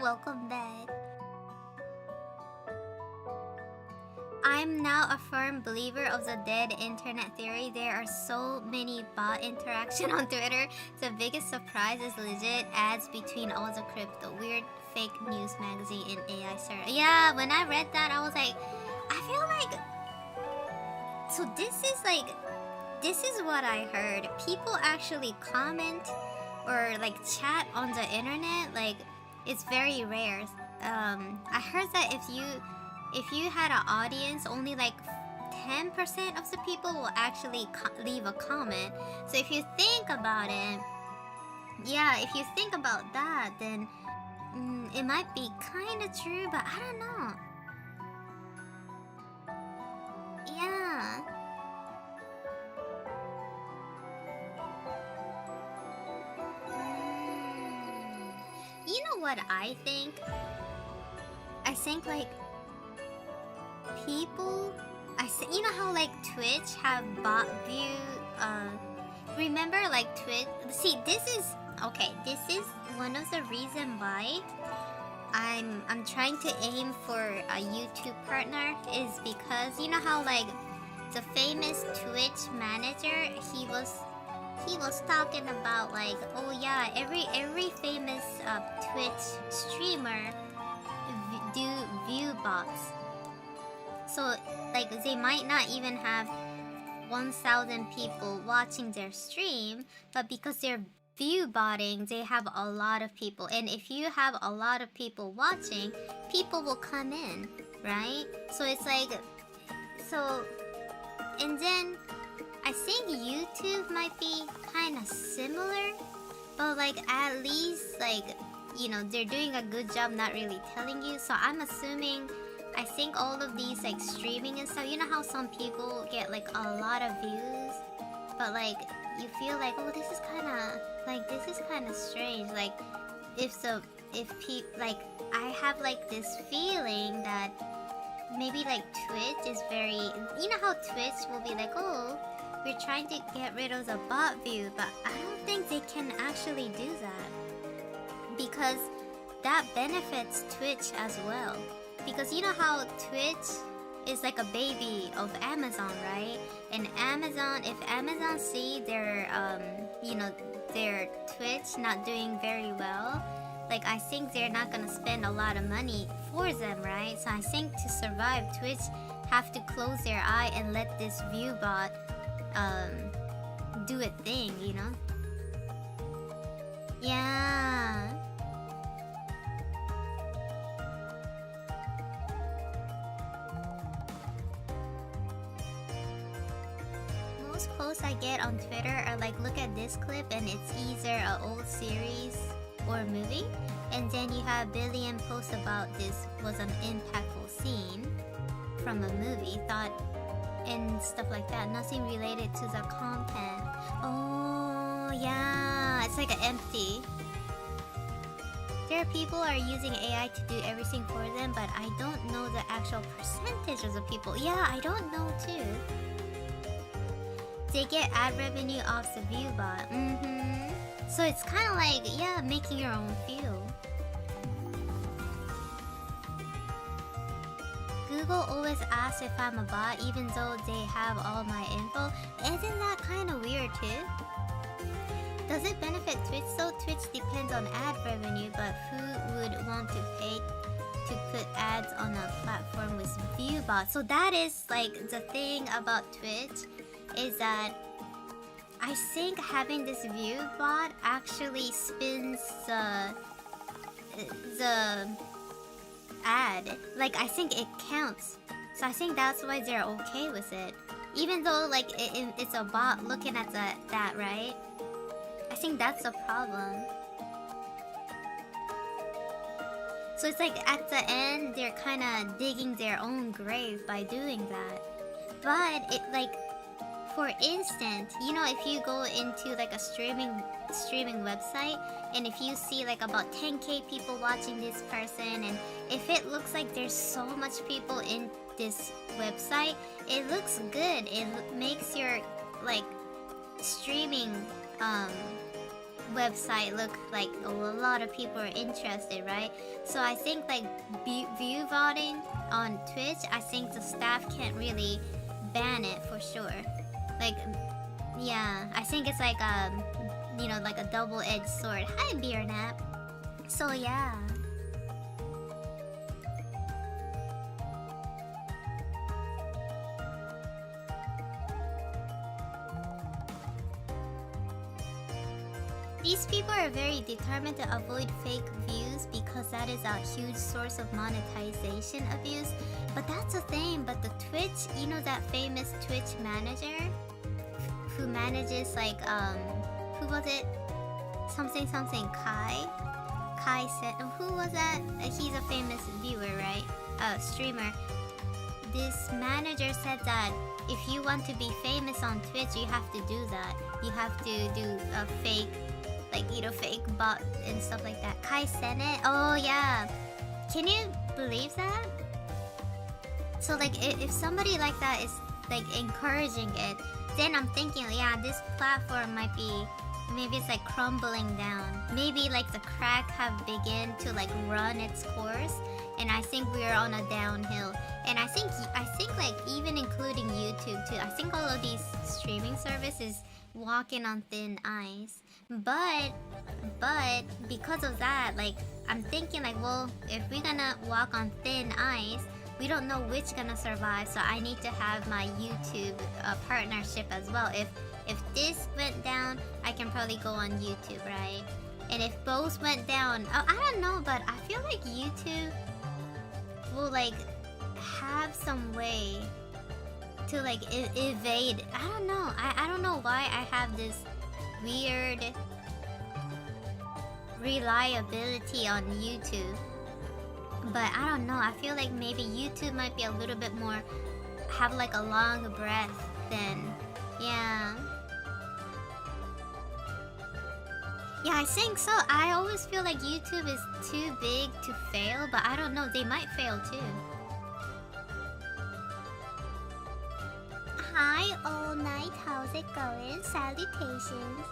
Welcome back. I'm now a firm believer of the dead internet theory. There are so many bot interaction on Twitter. The biggest surprise is legit ads between all the crypto, weird fake news magazine and AI search. Yeah, when I read that, I was like, I feel like... So this is what I heard. People actually comment or like chat on the internet, like it's very rare. I heard that if you had an audience, only like 10% of the people will actually leave a comment. So if you think about it, yeah, if you think about that, then it might be kind of true, but I don't know. Yeah. You know what I think? I think like people, you know how like Twitch have bot view, remember like Twitch, see this is one of the reason why I'm trying to aim for a YouTube partner is because you know how like the famous Twitch manager, he was talking about like, oh yeah, every famous Twitch streamer do view bots. So like they might not even have 1,000 people watching their stream, but because they're view botting, they have a lot of people. And if you have a lot of people watching, people will come in, right? So it's like, so, and then I think YouTube might be kind of similar, but like at least like, you know, they're doing a good job not really telling you. So I'm assuming, I think all of these like streaming and stuff, you know how some people get like a lot of views, but like you feel like, oh, this is kind of strange. Like like I have like this feeling that maybe like Twitch is very, you know how Twitch will be like, oh, we're trying to get rid of the bot view, but I don't think they can actually do that because that benefits Twitch as well. Because you know how Twitch is like a baby of Amazon, right? And Amazon, if Amazon see their you know, their Twitch not doing very well, like I think they're not gonna spend a lot of money for them, right? So I think to survive, Twitch have to close their eye and let this view bot do a thing, you know? Yeah. most posts I get on Twitter are like, look at this clip, and it's either an old series or a movie, and then you have billion posts about this was an impactful scene from a movie, thought, and stuff like that. Nothing related to the content. Oh yeah, it's like an empty. There are people who are using AI to do everything for them, but I don't know the actual percentage of the people. Yeah, I don't know too. They get ad revenue off the view bot. So it's kind of like, yeah, making your own feel. Google always asks if I'm a bot even though they have all my info. Isn't that kind of weird too? Does it benefit Twitch though? Twitch depends on ad revenue, but who would want to pay to put ads on a platform with view bots? So that is like the thing about Twitch, is that I think having this view bot actually spins the ad. Like, I think it counts. So I think that's why they're okay with it. Even though like it's a bot looking at that, right? I think that's the problem. So it's like at the end they're kind of digging their own grave by doing that. But it, like, for instance, you know, if you go into like a streaming website, and if you see like about 10k people watching this person, and if it looks like there's so much people in this website, it looks good. It makes your like streaming website look like a lot of people are interested, right? So I think like view voting on Twitch, I think the staff can't really ban it for sure. Like, yeah, I think it's like you know, like a double-edged sword. Hi, Beer Nap. So yeah. These people are very determined to avoid fake views because that is a huge source of monetization of views. But that's the thing, but the Twitch, you know that famous Twitch manager who manages like, who was it? Something Kai said, who was that? He's a famous viewer, right? Streamer. This manager said that if you want to be famous on Twitch, you have to do that. You have to do a fake, like, you know, fake bot and stuff like that. Kai said it? Oh yeah. Can you believe that? So like, if somebody like that is like encouraging it, then I'm thinking, yeah, this platform might be, maybe it's like crumbling down. Maybe like the crack have begun to like run its course, and I think we're on a downhill. And I think like even including YouTube too, I think all of these streaming services walking on thin ice. But because of that, like, I'm thinking like, well, if we're gonna walk on thin ice, we don't know which gonna survive. So I need to have my YouTube partnership as well. If this went down, I can probably go on YouTube, right? And if both went down, oh, I don't know, but I feel like YouTube will like have some way to like evade. I don't know. I don't know why I have this weird reliability on YouTube. But I don't know. I feel like maybe YouTube might be a little bit more, have like a long breath than, yeah. Yeah, I think so. I always feel like YouTube is too big to fail, but I don't know. They might fail too. Hi, All Night. How's it going? Salutations.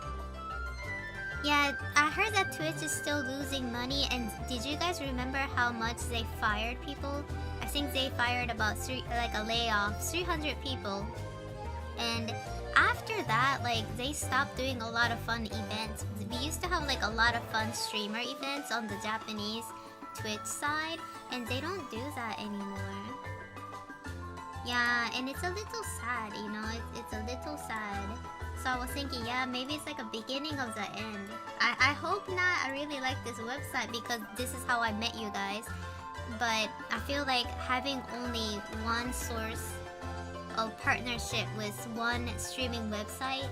Yeah, I heard that Twitch is still losing money, and did you guys remember how much they fired people? I think they fired about a layoff, 300 people. And after that, like, they stopped doing a lot of fun events. We used to have like a lot of fun streamer events on the Japanese Twitch side, and they don't do that anymore. Yeah, and it's a little sad, you know, it's a little sad. So I was thinking, yeah, maybe it's like a beginning of the end. I hope not. I really like this website because this is how I met you guys. But I feel like having only one source a partnership with one streaming website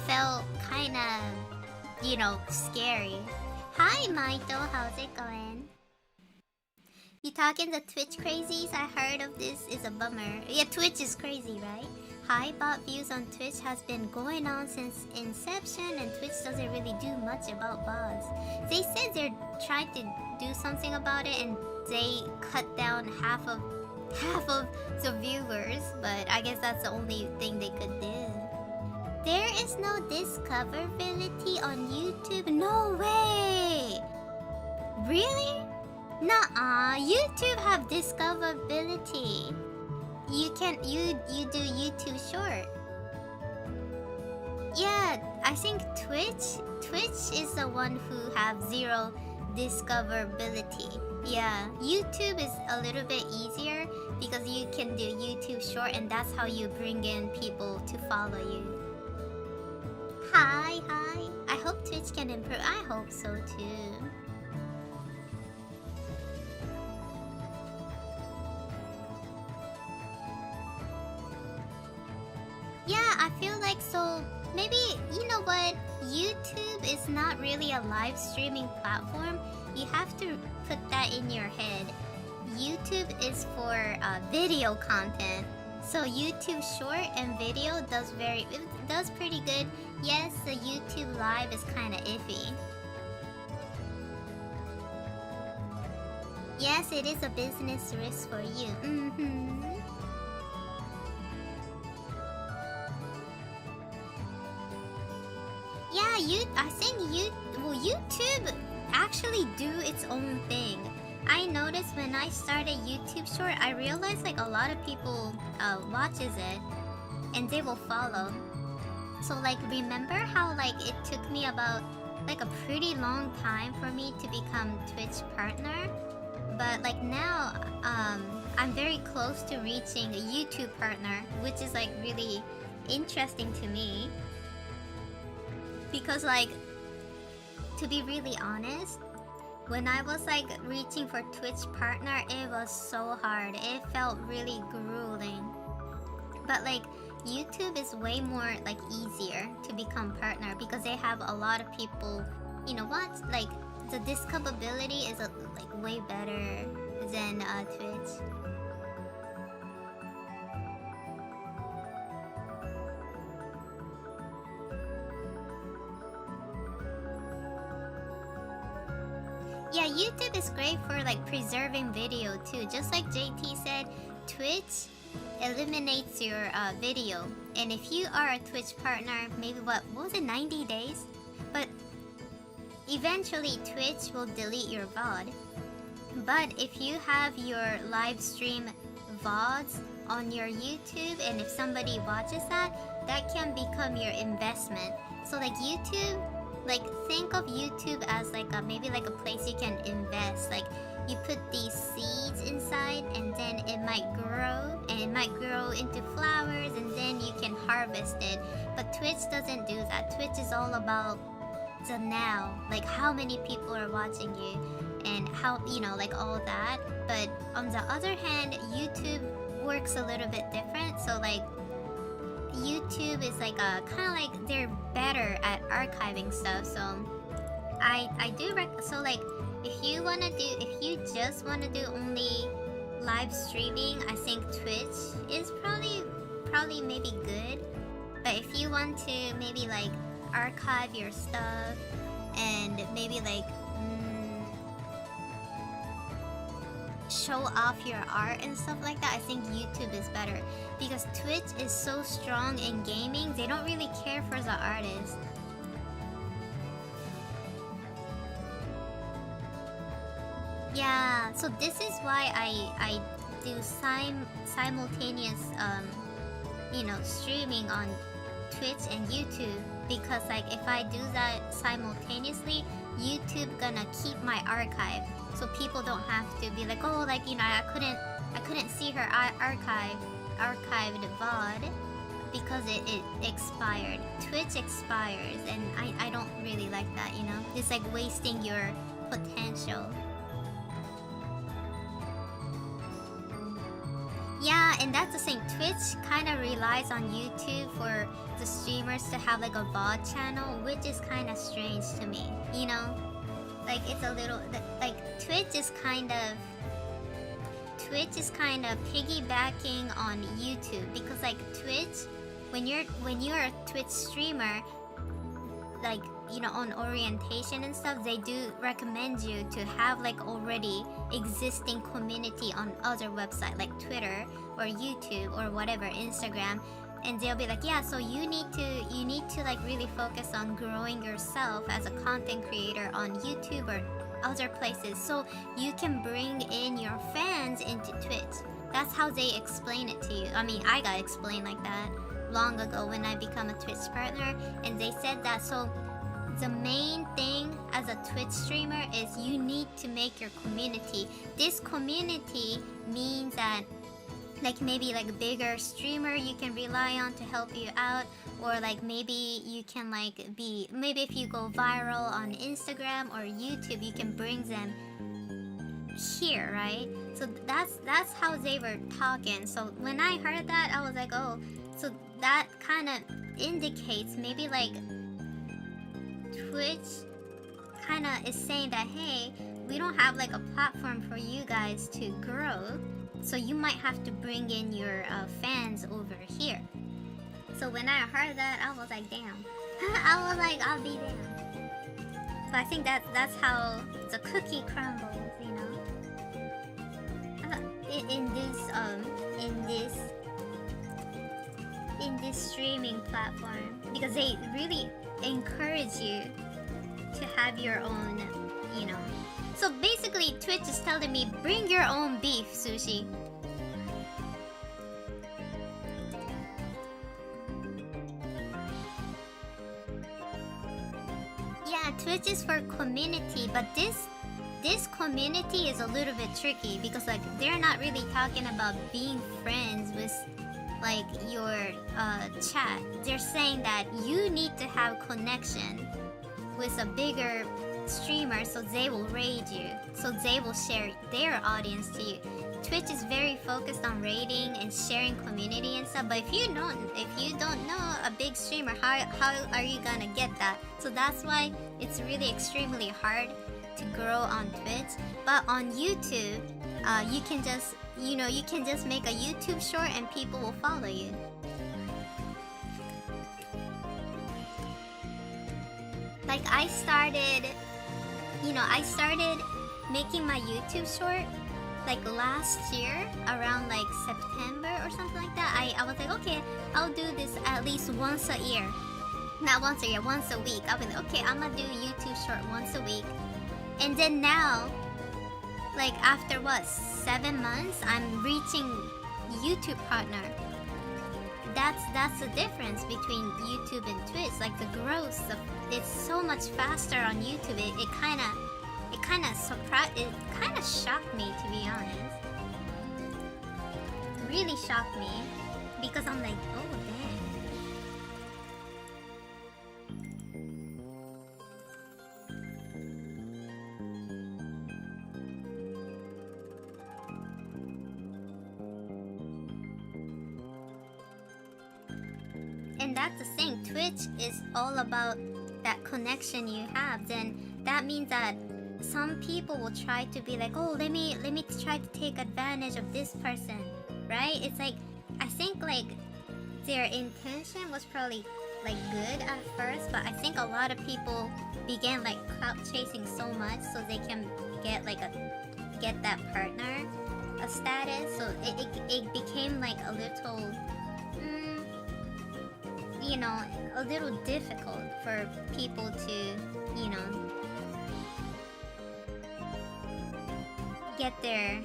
felt kind of, scary. Hi, Maito. How's it going? You talking to Twitch crazies? I heard of this. Is a bummer. Yeah, Twitch is crazy, right? High bot views on Twitch has been going on since inception, and Twitch doesn't really do much about bots. They said they're trying to do something about it, and they cut down half of the viewers, but I guess that's the only thing they could do. There is no discoverability on YouTube? No way! Really? Nuh-uh, YouTube have discoverability. You do YouTube short. Yeah, I think Twitch is the one who have zero discoverability. Yeah, YouTube is a little bit easier because you can do YouTube short, and that's how you bring in people to follow you. Hi. I hope Twitch can improve. I hope so too. Yeah, I feel like so maybe, you know what, YouTube is not really a live streaming platform. You have to put that in your head. YouTube is for video content. So YouTube short and video does pretty good. Yes, the YouTube live is kind of iffy. Yes, it is a business risk for you. Yeah, I think YouTube actually do its own thing. I noticed when I started YouTube short, I realized like a lot of people watches it and they will follow. So like, remember how like it took me about like a pretty long time for me to become Twitch partner? But like now, I'm very close to reaching a YouTube partner, which is like really interesting to me. Because like, to be really honest, when I was like reaching for Twitch partner, it was so hard. It felt really grueling. But like, YouTube is way more like easier to become partner because they have a lot of people, you know what? Like, the discoverability is like way better than Twitch. Yeah, YouTube is great for like preserving video too. Just like JT said, Twitch eliminates your video. And if you are a Twitch partner, maybe what was it, 90 days? But eventually Twitch will delete your VOD. But if you have your live stream VODs on your YouTube, and if somebody watches that, that can become your investment. So like YouTube, like think of YouTube as like maybe like a place you can invest. Like you put these seeds inside and then it might grow, and it might grow into flowers, and then you can harvest it. But Twitch doesn't do that. Twitch is all about the now, like how many people are watching you and how, you know, like all that. But on the other hand, YouTube works a little bit different. So like YouTube is like kind of like they're better at archiving stuff. So I do so like if you just want to do only live streaming, I think Twitch is probably maybe good. But if you want to maybe like archive your stuff and maybe like show off your art and stuff like that, I think YouTube is better. Because Twitch is so strong in gaming, they don't really care for the artist. Yeah, so this is why I do simultaneous streaming on Twitch and YouTube, because like if I do that simultaneously, YouTube gonna keep my archive, so people don't have to be like, oh, like, you know, I couldn't see her archived VOD because it expired. Twitch expires, and I don't really like that, you know. It's like wasting your potential. Yeah, and that's the thing. Twitch kind of relies on YouTube for the streamers to have like a VOD channel, which is kind of strange to me, you know? Like it's a little like Twitch is kind of piggybacking on YouTube, because like Twitch, when you're a Twitch streamer, like, you know, on orientation and stuff, they do recommend you to have like already existing community on other website like Twitter or YouTube or whatever, Instagram, and they'll be like, yeah, so you need to like really focus on growing yourself as a content creator on YouTube or other places, so you can bring in your fans into Twitch. That's how they explain it to you. I mean, I got explained like that long ago when I become a Twitch partner, and they said that, so the main thing as a Twitch streamer is you need to make your community. This community means that like maybe like a bigger streamer you can rely on to help you out, or like maybe you can like maybe if you go viral on Instagram or YouTube, you can bring them here, right? So that's how they were talking. So when I heard that, I was like, oh, so that kind of indicates maybe like Twitch kind of is saying that, hey, we don't have like a platform for you guys to grow, so you might have to bring in your fans over here. So when I heard that, I was like, damn. I was like, I'll be damn. So I think that's how the cookie crumbles, you know. In this streaming platform, because they really encourage you to have your own, you know. So basically, Twitch is telling me, bring your own beef, Sushi. Yeah, Twitch is for community, but this community is a little bit tricky, because like they're not really talking about being friends with like your chat. They're saying that you need to have connection with a bigger streamer, so they will raid you, so they will share their audience to you. Twitch is very focused on raiding and sharing community and stuff, but if you don't know a big streamer, how are you gonna get that? So that's why it's really extremely hard to grow on Twitch. But on YouTube, you can just make a YouTube short and people will follow you. Like I started making my YouTube short like last year around like September or something like that. I was like, okay, I'll do this at least once a year. Not once a year, once a week. I was like, okay, I'm gonna do YouTube short once a week. And then now, like after what, 7 months, I'm reaching YouTube partner. That's the difference between YouTube and Twitch. Like the growth, it's so much faster on YouTube. It kind of shocked me, to be honest. It really shocked me, because I'm like, oh dang. And that's the thing, Twitch is all about that connection you have. Then that means that some people will try to be like, oh, let me try to take advantage of this person, right? It's like, I think like their intention was probably like good at first, but I think a lot of people began like clout chasing so much so they can get that partner a status. So it became like a little a little difficult for people to, get their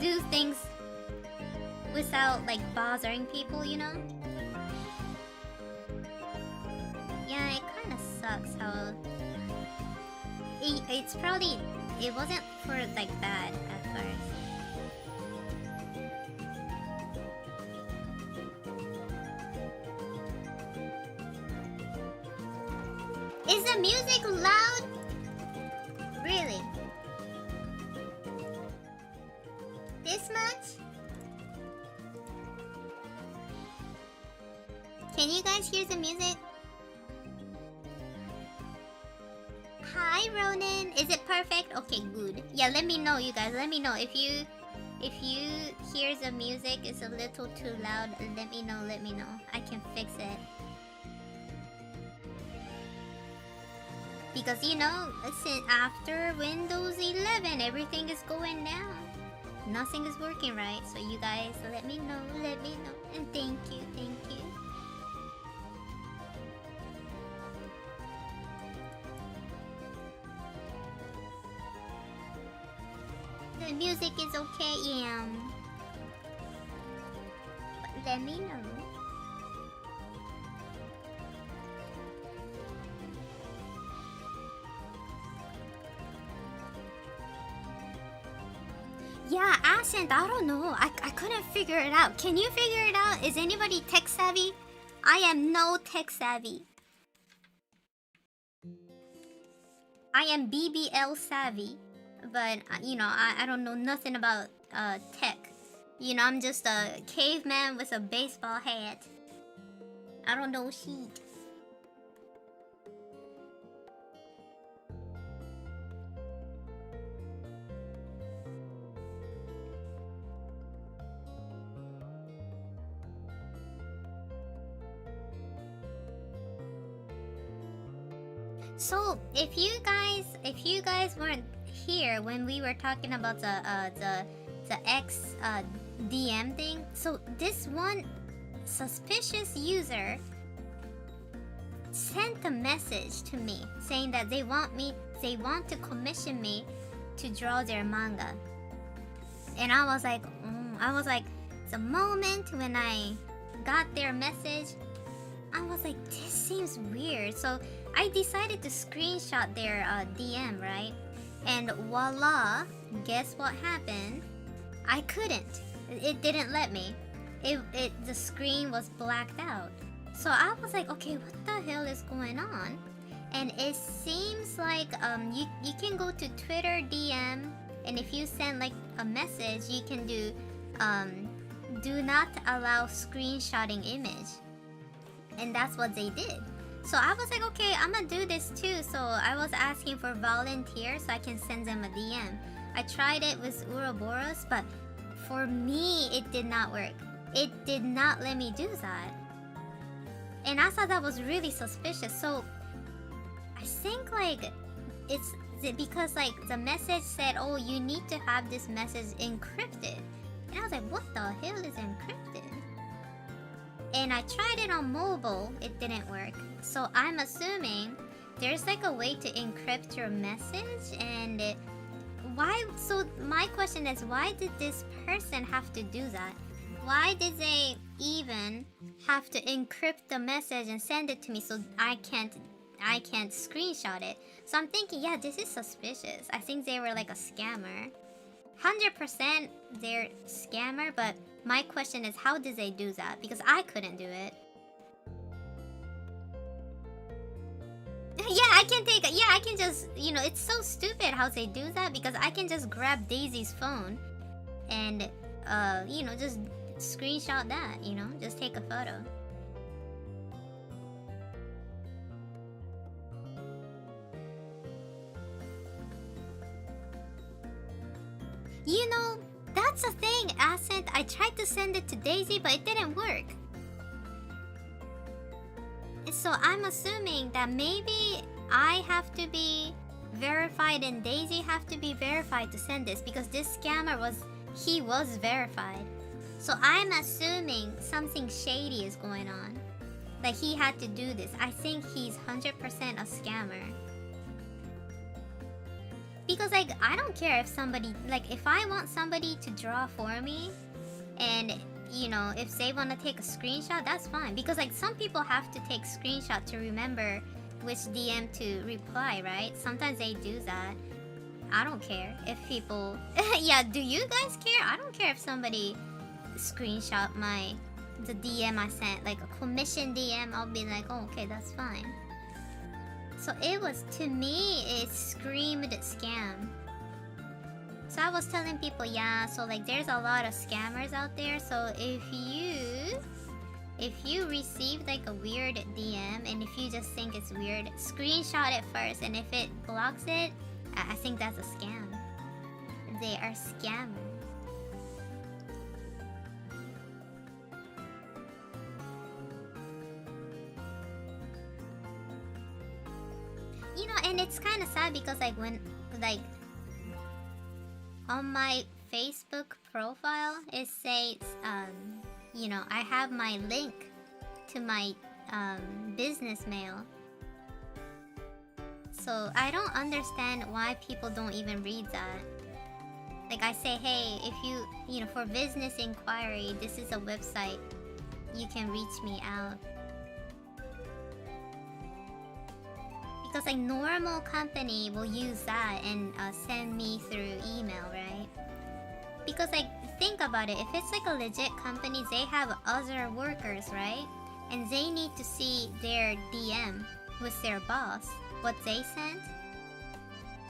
do things without like bothering people, Yeah, it kind of sucks how it wasn't for like bad at first. Is the music loud? Really? This much? Can you guys hear the music? Hi Ronan, is it perfect? Okay, good. Yeah, let me know, you guys. Let me know if you hear the music is a little too loud. Let me know. Let me know. I can fix it. Because you know, since after Windows 11, everything is going down. Nothing is working right. So you guys, let me know. Let me know. And thank you. Thank you. The music is okay, yeah. But let me know. Yeah, Ascent, I don't know. I couldn't figure it out. Can you figure it out? Is anybody tech savvy? I am no tech savvy. I am BBL savvy. But, you know, I don't know nothing about tech. You know, I'm just a caveman with a baseball hat. I don't know shit. So, if you guys weren't here when we were talking about the X DM thing, so this one suspicious user sent a message to me saying that they want to commission me to draw their manga. And I was like, the moment when I got their message, I was like, this seems weird. So I decided to screenshot their DM, right? And voila, guess what happened? I couldn't. It didn't let me. The screen was blacked out. So I was like, okay, what the hell is going on? And it seems like you can go to Twitter DM, and if you send like a message, you can do not allow screenshotting image. And that's what they did. So I was like, okay, I'm gonna do this too. So I was asking for volunteers so I can send them a DM. I tried it with Ouroboros, but for me, it did not work. It did not let me do that. And I thought that was really suspicious. So I think like it's because like the message said, oh, you need to have this message encrypted. And I was like, what the hell is encrypted? And I tried it on mobile, it didn't work. So I'm assuming there's like a way to encrypt your message, and why? So my question is, why did this person have to do that? Why did they even have to encrypt the message and send it to me so I can't screenshot it? So I'm thinking, yeah, this is suspicious. I think they were like a scammer. 100% they're scammer, but my question is, how did they do that? Because I couldn't do it. I can just, you know, it's so stupid how they do that, because I can just grab Daisy's phone and, you know, just screenshot that, you know, just take a photo. You know, that's the thing, Ascent. I tried to send it to Daisy, but it didn't work. So I'm assuming that maybe I have to be verified and Daisy have to be verified to send this, because this scammer was verified. So I'm assuming something shady is going on. Like he had to do this. I think he's 100% a scammer. Because like, I don't care if somebody, like if I want somebody to draw for me, and you know, if they want to take a screenshot, that's fine. Because like some people have to take screenshot to remember which DM to reply, right? Sometimes they do that. I don't care if people yeah, do you guys care? I don't care if somebody screenshot the DM I sent, like a commission DM. I'll be like, oh, okay, that's fine. So it was, to me, it screamed scam. So I was telling people, yeah, so like there's a lot of scammers out there. So if you if you receive like a weird DM and if you just think it's weird, screenshot it first, and if it blocks it, I think that's a scam. They are scammers. You know, and it's kind of sad because like when like on my Facebook profile it says you know, I have my link to my business mail. So I don't understand why people don't even read that. Like I say, hey, if you know, for business inquiry, this is a website, you can reach me out. Because like normal company will use that and send me through email, right? Because like think about it, if it's like a legit company, they have other workers, right? And they need to see their DM with their boss, what they sent.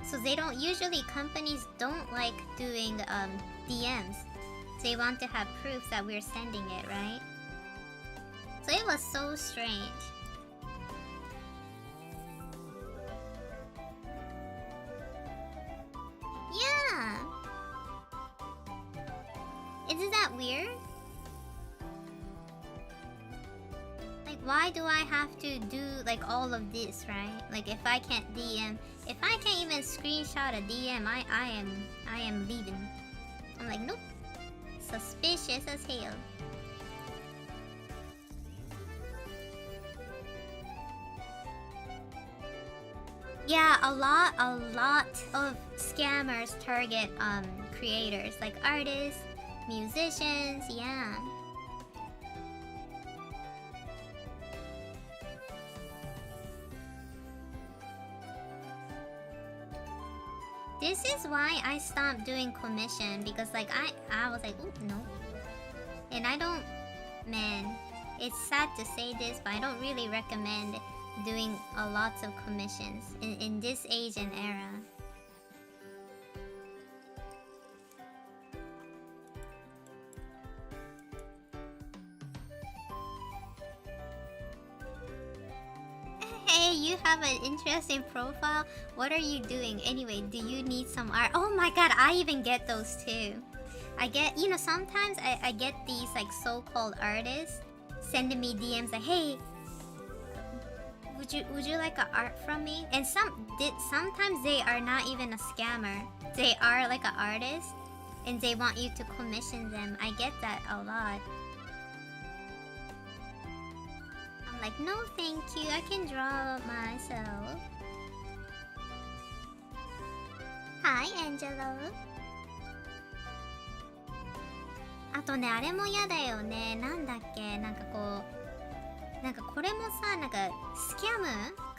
So they don't, usually companies don't like doing DMs. They want to have proof that we're sending it, right? So it was so strange. Yeah. Isn't that weird? Like, why do I have to do like all of this, right? Like, if I can't DM, if I can't even screenshot a DM, I am leaving. I'm like, nope. Suspicious as hell. Yeah, a lot of scammers target creators, like artists, musicians, yeah. This is why I stopped doing commission, because like I was like, oh no. And I don't, man, it's sad to say this, but I don't really recommend doing a lots of commissions in this age and era. Hey, you have an interesting profile. What are you doing? Anyway, do you need some art? Oh my god, I even get those too. I get, you know, sometimes I get these like so-called artists sending me DMs like, hey, would you like an art from me? And sometimes they are not even a scammer. They are like an artist and they want you to commission them. I get that a lot. I'm like, no thank you, I can draw myself. Hi Angelo. あとね、あれも嫌だよね。なんだっけ、なんかこう、なんかこれもさ、なんかスキャム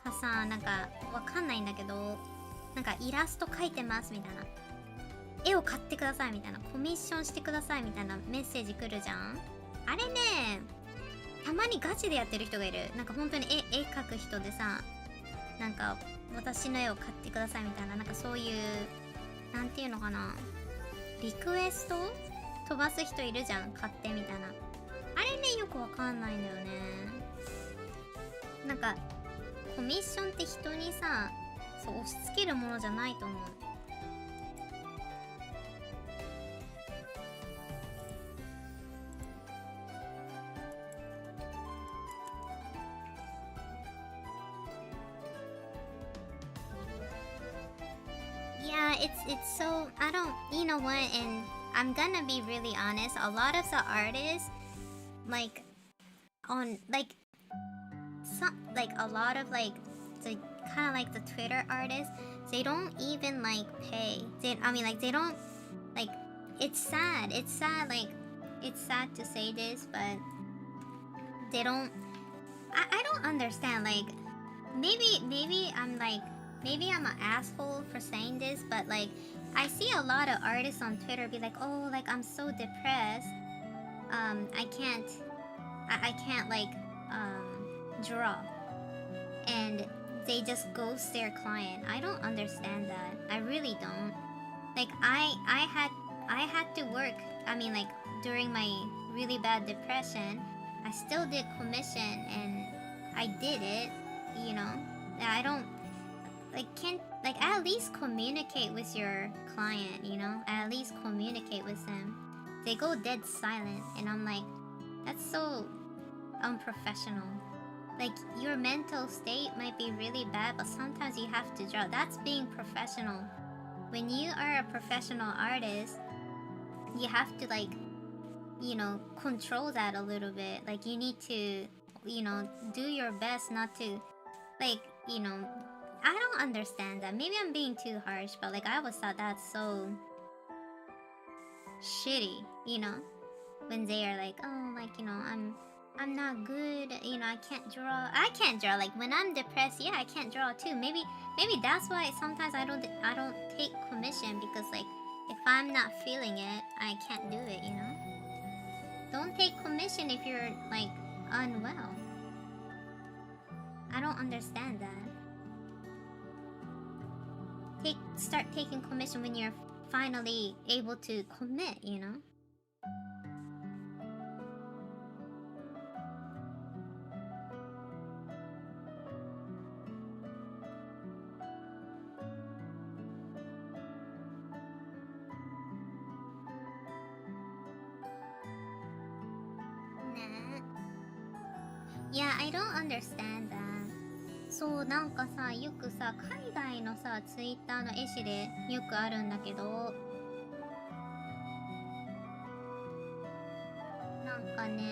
かさ、なんかわかんないんだけど、なんかイラスト描いてますみたいな、絵を買ってくださいみたいな、コミッションしてくださいみたいなメッセージ来るじゃん。あれね、たまにガチでやってる人がいる。なんか本当に絵描く人でさ、なんか私の絵を買ってくださいみたいな、なんかそういう、なんていうのかな、リクエスト飛ばす人いるじゃん、買ってみたいな。あれね、よくわかんないんだよね。なんかコミッションって人にさ、そう押し付けるものじゃないと思う。Yeah, it's so, I don't, you know what, and I'm gonna be really honest, a lot of the artists, like, on, like, some, like, a lot of, like, the, kind of like the Twitter artists, they don't even, like, pay. I mean, like, they don't, like, it's sad, like, it's sad to say this, but they don't, I don't understand, like, maybe I'm, like, maybe I'm an asshole for saying this, but like I see a lot of artists on Twitter be like, oh, like I'm so depressed, I can't like draw, and they just ghost their client. I don't understand that. I really don't. Like I had to work, I mean, like during my really bad depression, I still did commission and I did it, you know. I don't can't at least communicate with your client, you know. At least communicate with them. They go dead silent and I'm like, that's so unprofessional. Like, your mental state might be really bad, but sometimes you have to draw. That's being professional. When you are a professional artist, you have to, like, you know, control that a little bit. Like, you need to, you know, do your best not to, like, you know, I don't understand that. Maybe I'm being too harsh, but like, I always thought that's so shitty, you know, when they are like, oh, like, you know, I'm not good, you know, I can't draw. Like, when I'm depressed, yeah, I can't draw too. Maybe that's why sometimes I don't take commission, because like, if I'm not feeling it, I can't do it, you know. Don't take commission if you're like unwell. I don't understand that. Start taking commission when you're finally able to commit, you know. Yeah, I don't understand that. そう、なんかさ、よくさ、海外のさ、ツイッターの絵師でよくあるんだけど、なんかね、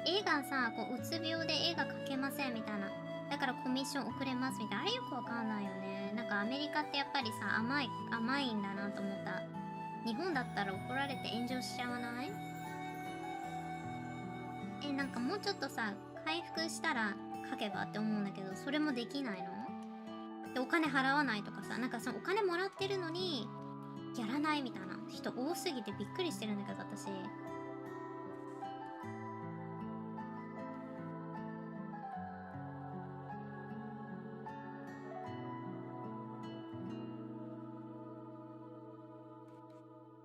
絵がさ、こう、うつ病で絵が描けませんみたいな。だからコミッション遅れますみたいな。あれよくわかんないよね。なんかアメリカってやっぱりさ、甘いんだなと思った。日本だったら怒られて炎上しちゃわない？なんかもうちょっとさ、回復したら書けばって思うんだけど、それもできないの？で、お金払わないとかさ、なんかそのお金もらってるのにやらないみたいな人多すぎてびっくりしてるんだけど、私。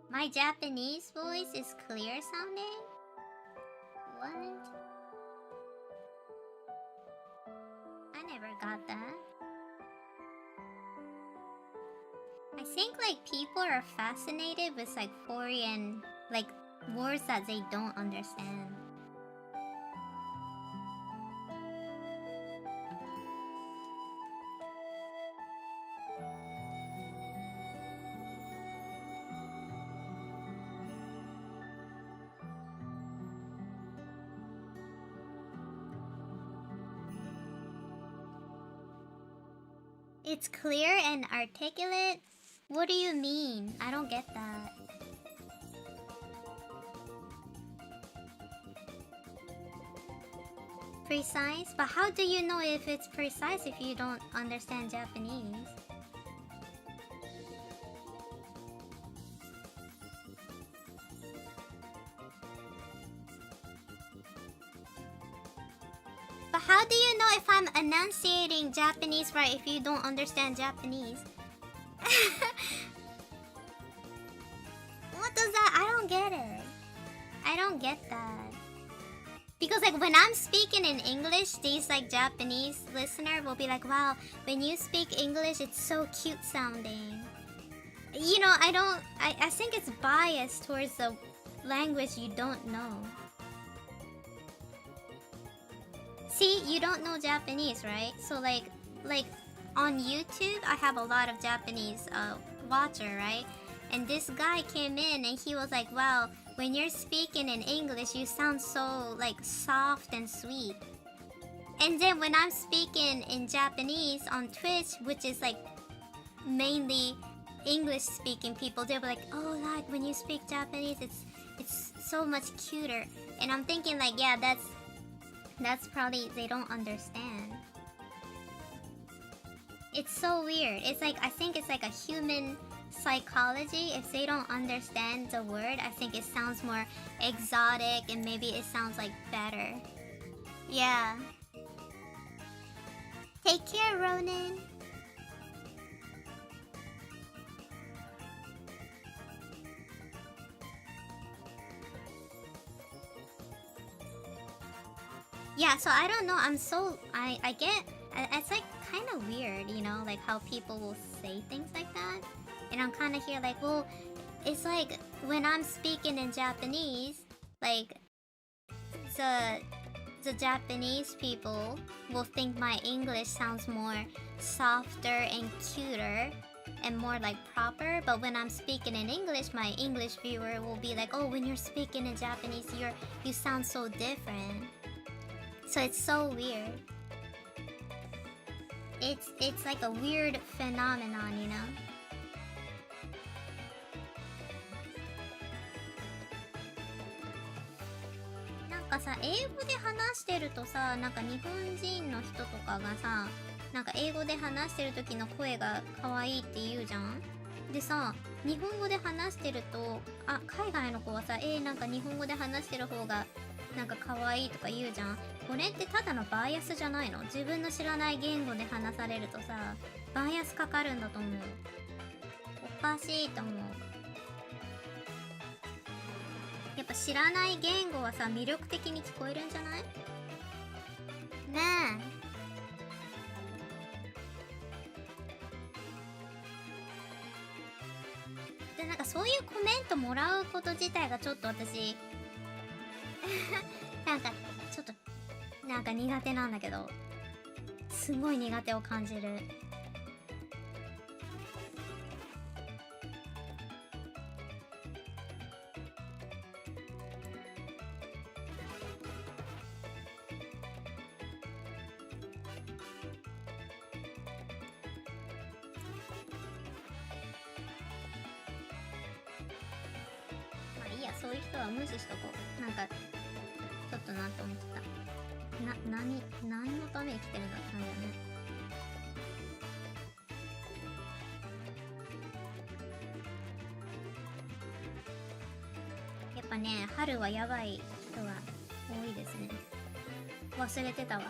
My Japanese voice is clear sounding? What? I never got that. I think like people are fascinated with like foreign like words that they don't understand. It's clear and articulate? What do you mean? I don't get that. Precise? But how do you know if it's precise if you don't understand Japanese? But how do you know if I'm enunciating Japanese right if you don't understand Japanese? What does that? I don't get it. I don't get that. Because like when I'm speaking in English, these like Japanese listener will be like, wow, when you speak English, it's so cute sounding. You know, I think it's biased towards the language you don't know. See, you don't know Japanese, right? So like on YouTube, I have a lot of Japanese watcher, right? And this guy came in and he was like, wow, when you're speaking in English, you sound so like soft and sweet. And then when I'm speaking in Japanese on Twitch, which is like mainly English speaking people, they'll be like, oh, like when you speak Japanese, it's so much cuter. And I'm thinking like, yeah, that's probably they don't understand. It's so weird. It's like, I think it's like a human psychology. If they don't understand the word, I think it sounds more exotic and maybe it sounds like better. Yeah. Take care, Ronan. Yeah, so I don't know. I get it's like kind of weird, you know, like how people will say things like that. And I'm kind of here like, well, it's like when I'm speaking in Japanese, like the Japanese people will think my English sounds more softer and cuter and more like proper, but when I'm speaking in English, my English viewer will be like, oh, when you're speaking in Japanese, you sound so different. So it's so weird. It's like a weird phenomenon, you know? なんかさ、英語で話してるとさ、なんか日本人の人とかがさ、なんか英語で話してる時の声が可愛いって言うじゃん。でさ、日本語で話してると、海外の子はさ、なんか日本語で話してる方がなんか可愛いとか言うじゃん。これってただのバイアスじゃないの？自分の知らない言語で話されるとさ、バイアスかかるんだと思う。おかしいと思う。やっぱ知らない言語はさ、魅力的に聞こえるんじゃない？ねえ。で、なんかそういうコメントもらうこと自体がちょっと私なんかちょっとなんか苦手なんだけど、すごい苦手を感じる。まあいいや、そういう人は無視しとこう。なんかちょっとなと思ってた。何のために来てるんだって感じだね。やっぱね、春はやばい人が多いですね。忘れてたわ。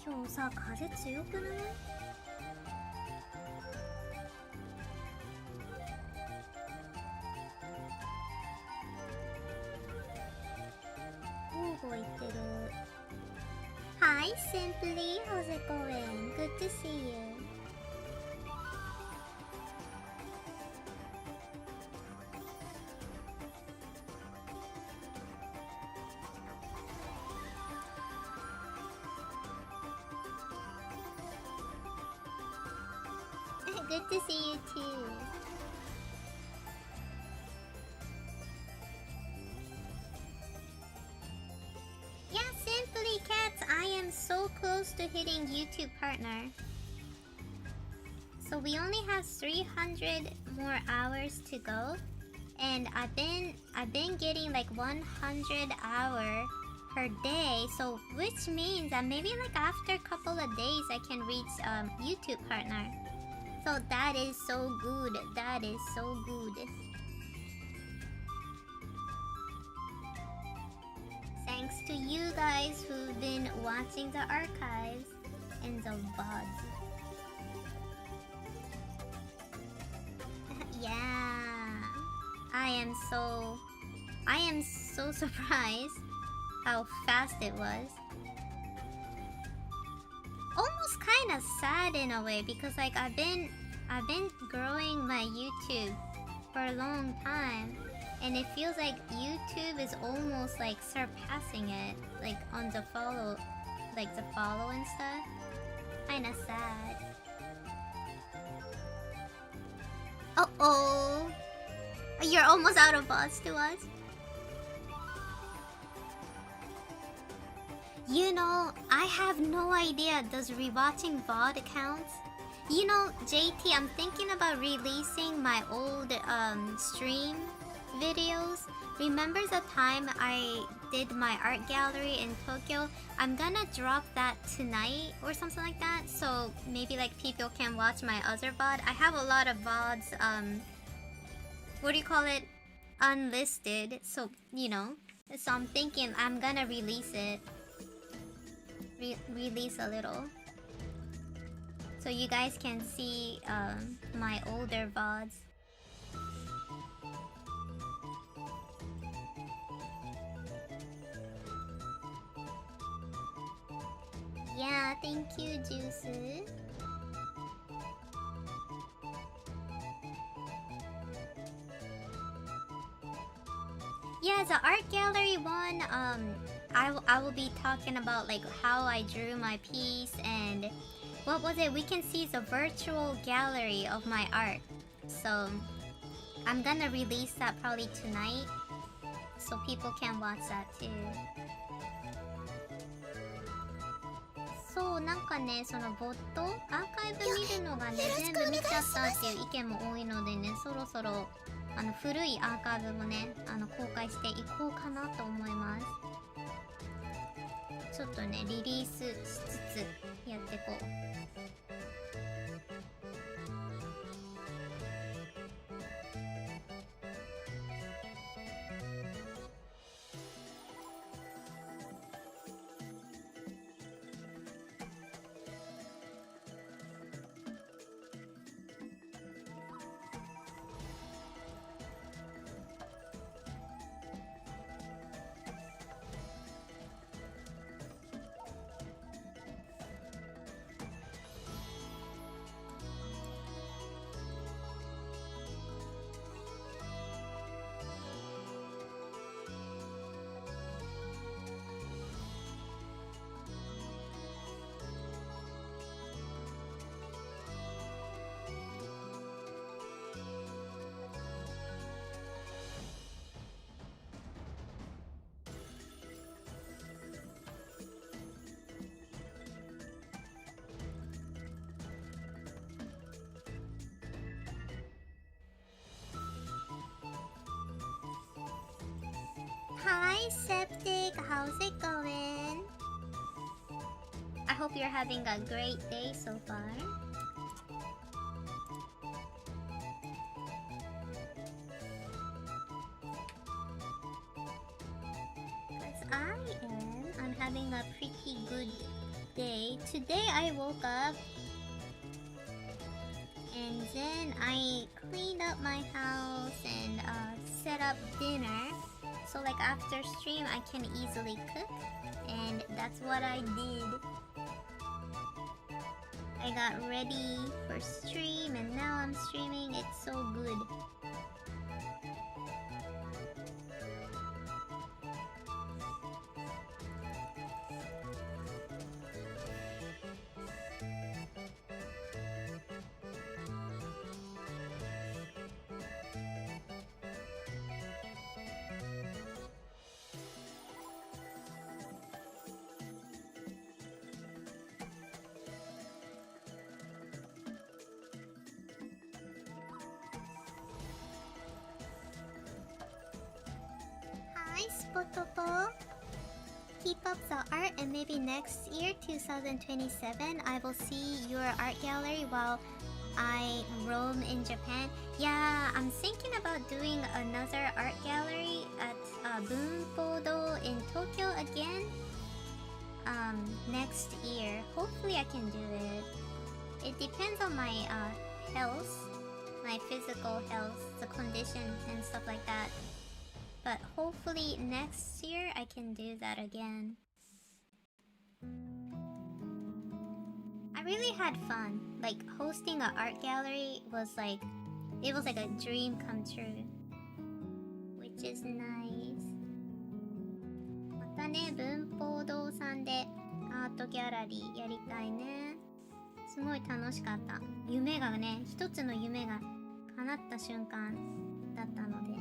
今日さ、風強くない？交互言ってる。Hi Simply, how's it going? Good to see you. Good to see you too. Yeah, Simply Cats, I am so close to hitting YouTube partner. So we only have 300 more hours to go, and I've been getting like 100 hour per day. So which means that maybe like after a couple of days I can reach YouTube partner. So that is so good. That is so good. Thanks to you guys who've been watching the archives and the VODs. Yeah. I am so surprised how fast it was. Almost kind of sad in a way, because like I've been growing my YouTube for a long time, and it feels like YouTube is almost like surpassing it, like on the follow and stuff. Kinda sad. Uh-oh. You're almost out of bots to us. You know, I have no idea. Does rewatching VOD count? You know, JT, I'm thinking about releasing my old stream videos. Remember the time I did my art gallery in Tokyo? I'm gonna drop that tonight or something like that. So maybe like people can watch my other VOD. I have a lot of VODs, what do you call it? Unlisted. So, you know. So I'm thinking I'm gonna release it. Release a little, so you guys can see my older VODs. Yeah, thank you, Juices. Yeah, the art gallery one, I will be talking about like how I drew my piece, and what was it? We can see the virtual gallery of my art. So I'm gonna release that probably tonight, so people can watch that too. そう、なんかね、そのボットアーカイブ見るのがね、全部見ちゃったっていう意見も多いのでね、そろそろ古いアーカイブもね、公開していこうかなと思います。ちょっとね、リリースしつつやっていこう。Hi Septic, how's it going? I hope you're having a great day so far. Because I'm having a pretty good day. Today I woke up and then I cleaned up my house and set up dinner. So like after stream I can easily cook, and that's what I did. I got ready for stream and now I'm streaming. It's so good. Hi, Spotopo. Keep up the art, and maybe next year, 2027, I will see your art gallery while I roam in Japan. Yeah, I'm thinking about doing another art gallery at Bunpodo in Tokyo again next year. Hopefully I can do it. It depends on my health, my physical health, the condition and stuff like that. But hopefully next year I can do that again. I really had fun. Like hosting an art gallery was like, it was like a dream come true. Which is nice. またね、文法堂さんでアートギャラリーやりたいね。すごい楽しかった。夢がね、一つの夢が叶った瞬間だったので。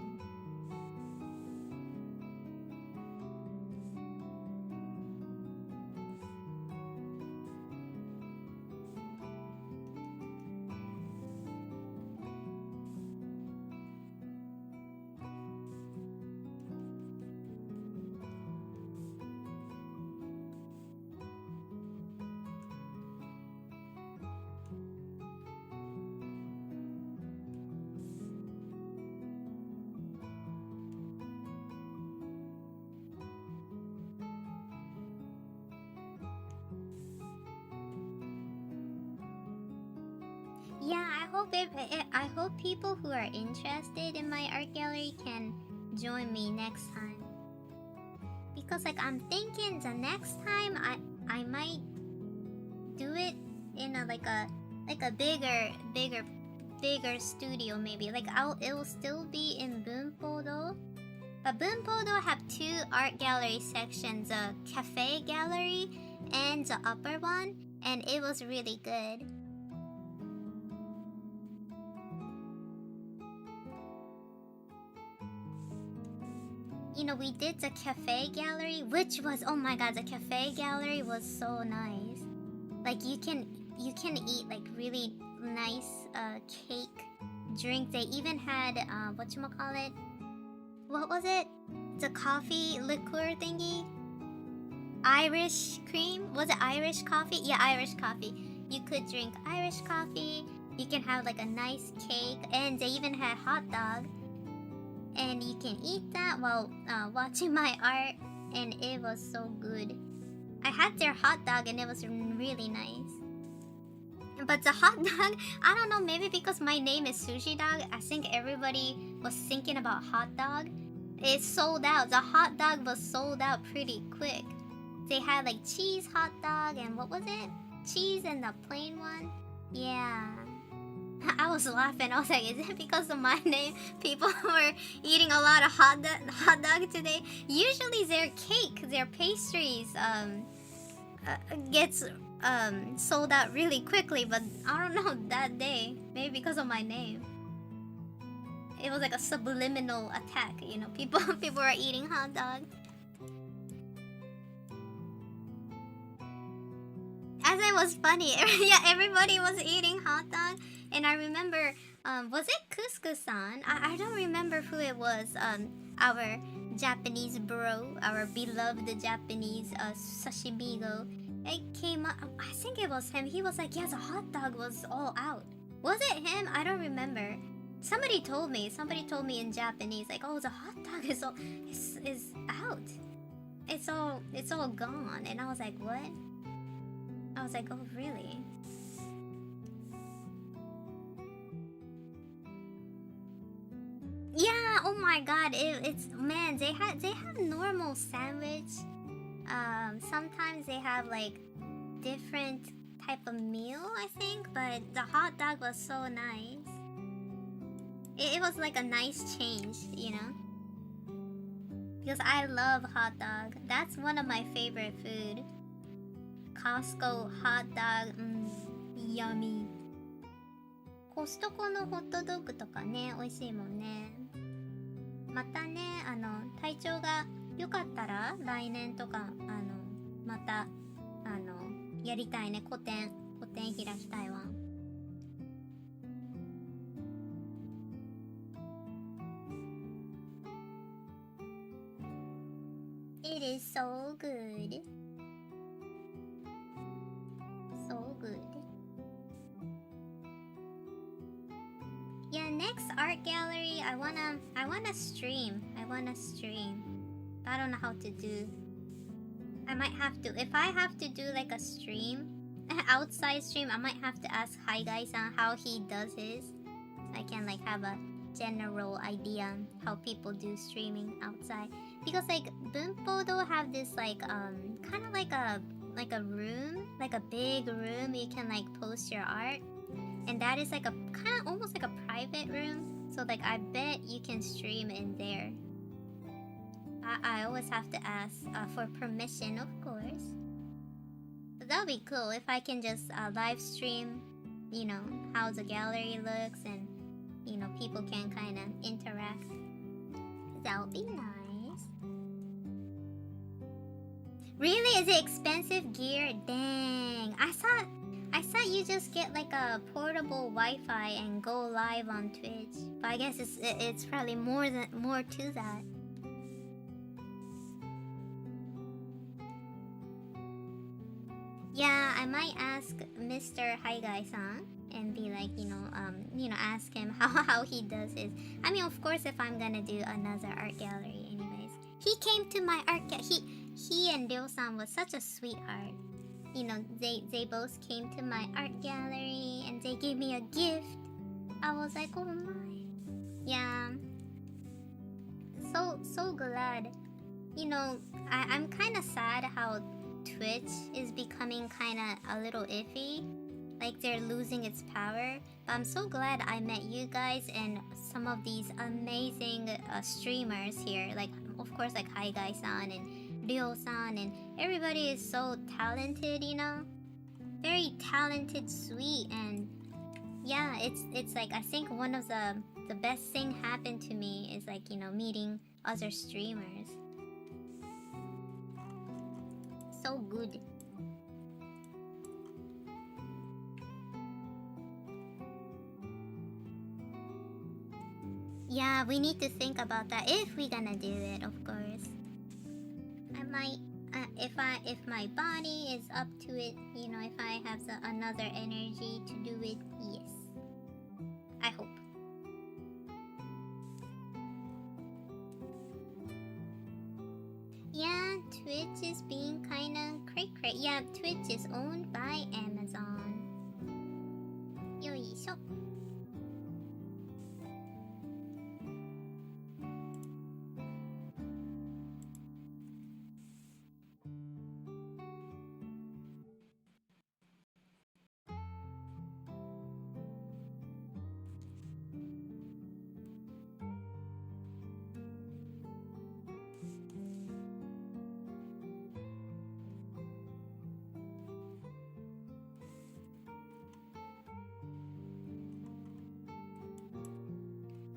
Yeah, I hope people who are interested in my art gallery can join me next time. Because like I'm thinking the next time I might do it in a bigger studio maybe. Like it will still be in Bunpodo. But Bunpodo have two art gallery sections, a cafe gallery and the upper one, and it was really good. You know, we did the cafe gallery, which was, oh my god, the cafe gallery was so nice. Like you can eat like really nice cake, drink. They even had whatchamacallit? What was it? The coffee liqueur thingy? Irish cream? Was it Irish coffee? Yeah, Irish coffee. You could drink Irish coffee. You can have like a nice cake, and they even had hot dog. And you can eat that while watching my art, and it was so good. I had their hot dog and it was really nice. But the hot dog, I don't know, maybe because my name is Sushi Dog, I think everybody was thinking about hot dog. It sold out. The hot dog was sold out pretty quick. They had like cheese hot dog and what was it? Cheese and the plain one? Yeah. I was laughing. I was like, is it because of my name? People were eating a lot of hot dog today. Usually their cake, their pastries gets sold out really quickly, but I don't know that day. Maybe because of my name. It was like a subliminal attack, you know. People are eating hot dog. As it was funny, yeah, everybody was eating hot dog. And I remember, was it Couscous-san? I don't remember who it was. Our Japanese bro, our beloved Japanese sashimigo. It came up, I think it was him. He was like, yeah, the hot dog was all out. Was it him? I don't remember. Somebody told me in Japanese, like, oh, the hot dog is out. It's all gone. And I was like, what? I was like, oh really? Yeah, oh my god, it's man, they have normal sandwich. Sometimes they have like different type of meal, I think, but the hot dog was so nice. It was like a nice change, you know? Because I love hot dog. That's one of my favorite food. Costco hot dog, yummy. コストコのホットドッグとかね、美味しいもんね。またね、体調が良かったら来年とかまたやりたいね。個展開きたいわ。It is so good. So good. Yeah, next art gallery, I wanna stream. But I don't know how to do. I might have to. If I have to do like a stream, outside stream, I might have to ask Hi Guy-san how he does his. So I can like have a general idea how people do streaming outside. Because like Bunpo-do have this like kind of like a room, like a big room you can like post your art. And that is like a kind of almost like a private room. So like I bet you can stream in there. I always have to ask for permission, of course. But that would be cool if I can just live stream, you know, how the gallery looks and, you know, people can kind of interact. That would be nice. Really? Is it expensive gear? Dang. I thought you just get like a portable Wi-Fi and go live on Twitch. But I guess it's probably more to that. Yeah, I might ask Mr. Hi Guy-san and be like, you know, ask him how he does his. I mean, of course, if I'm gonna do another art gallery, anyways. He came to my art gallery. He and Ryo-san was such a sweetheart. You know, they both came to my art gallery and they gave me a gift. I was like, oh my. Yeah. So glad. You know, I'm kind of sad how Twitch is becoming kind of a little iffy. Like they're losing its power. But I'm so glad I met you guys and some of these amazing streamers here. Like, of course, like Hi Guy-san and Ryo-san, and everybody is so talented, you know? Very talented, sweet, and yeah, it's like I think one of the best thing happened to me is like, you know, meeting other streamers. So good. Yeah, we need to think about that if we're gonna do it, of course. I might, if my body is up to it, you know, if I have another energy to do it, yes. I hope. Yeah, Twitch is being kinda cray-cray. Yeah, Twitch is owned by Amazon. Yoisho.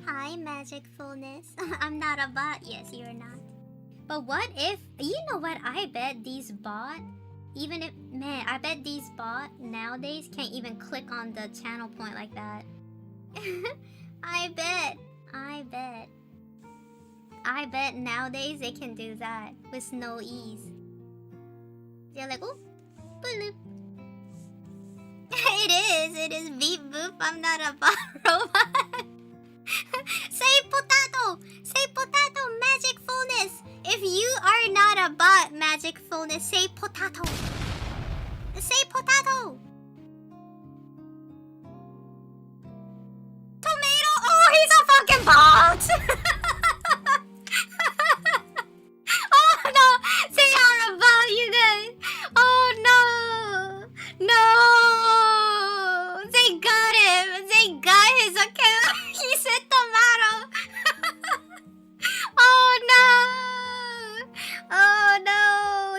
Hi, Magicfulness. I'm not a bot. Yes, you're not. But what if... You know what? I bet these bot... Even if... Man, I bet these bot nowadays can't even click on the channel point like that. I bet nowadays they can do that with no ease. They're like, oh, bloop. It is beep boop. I'm not a bot robot. Say potato, Magicfulness. If you are not a bot, Magicfulness, say potato. Say potato. Tomato. Oh, he's a fucking bot. Oh no. Say are a bot, you guys. Oh no. No. They got him. They got his account. He said tomato. Oh no. Oh no.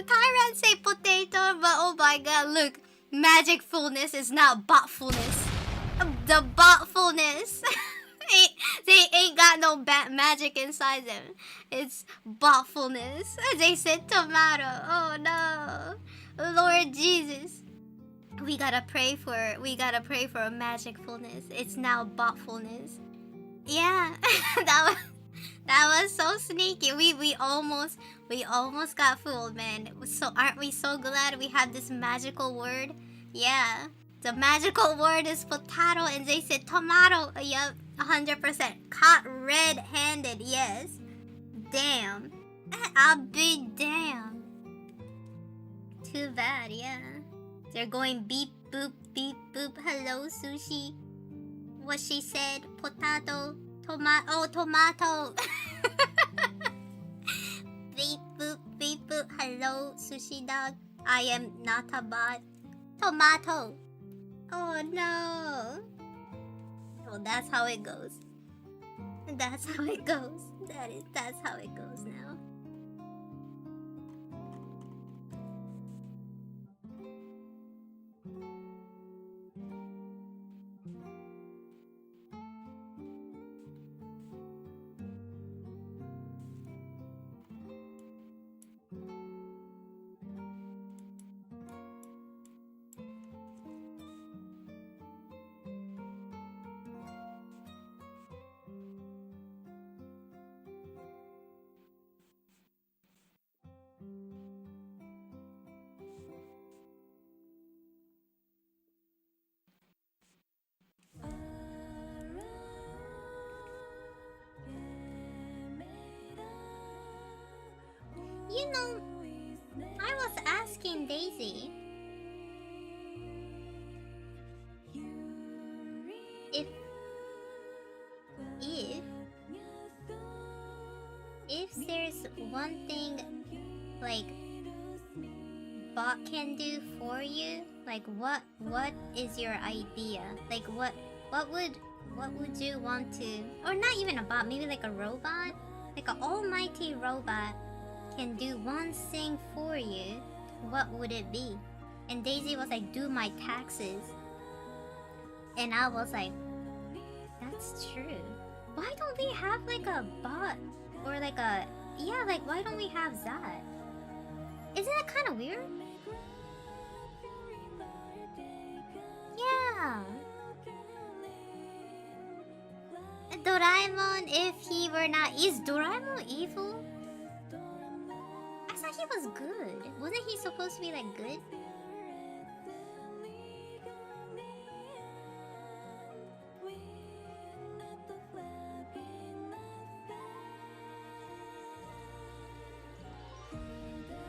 Tyrant say potato, but oh my god, look. Magicfulness is not botfulness. The botfulness. They ain't got no magic inside them. It's botfulness. They said tomato. Oh no. Lord Jesus. We gotta pray for a magicfulness. It's now botfulness. Yeah. That was so sneaky. We almost got fooled, man. So aren't we so glad we had this magical word? Yeah. The magical word is potato and they said tomato. Yep, 100%. Caught red-handed, yes. Damn. I'll be damn. Too bad, yeah. They're going beep boop beep boop. Hello, sushi. What she said, potato. Tomato. Beep boop. Hello, sushi dog. I am not a bot. Tomato. Oh no. Oh, that's how it goes. That's how it goes. That's how it goes now. You know, I was asking Daisy if there's one thing like bot can do for you, like what is your idea? Like what would you want to, or not even a bot, maybe like a robot, like an almighty robot can do one thing for you, what would it be? And Daisy was like, do my taxes. And I was like, that's true. Why don't we have like a bot or like a, yeah, like why don't we have that? Isn't that kind of weird? Yeah. Doraemon, if he were not, is Doraemon evil? I thought he was good. Wasn't he supposed to be like good?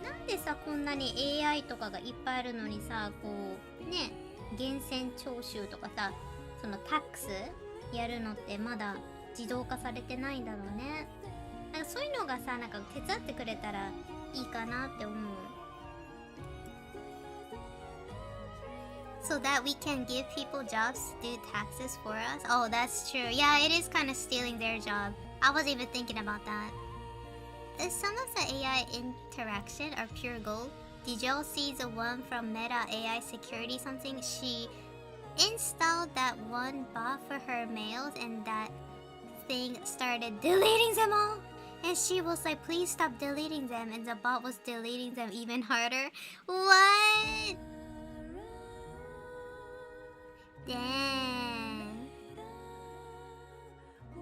なんでさ、こんなに AI とかがいっぱいあるのにさ、こうね、源泉徴収とかさ、そのタックスやるのってまだ自動化されてないんだろうね。なんかそういうのがさ、なんか手伝ってくれたらいいかなって思う。So that we can give people jobs to do taxes for us? Oh, that's true. Yeah, it is kind of stealing their job. I wasn't even thinking about that. Some of the AI interaction are pure gold. Did y'all see the one from Meta AI Security something? She installed that one bot for her mails and that thing started deleting them all. And she was like, please stop deleting them. And the bot was deleting them even harder. What? Dang.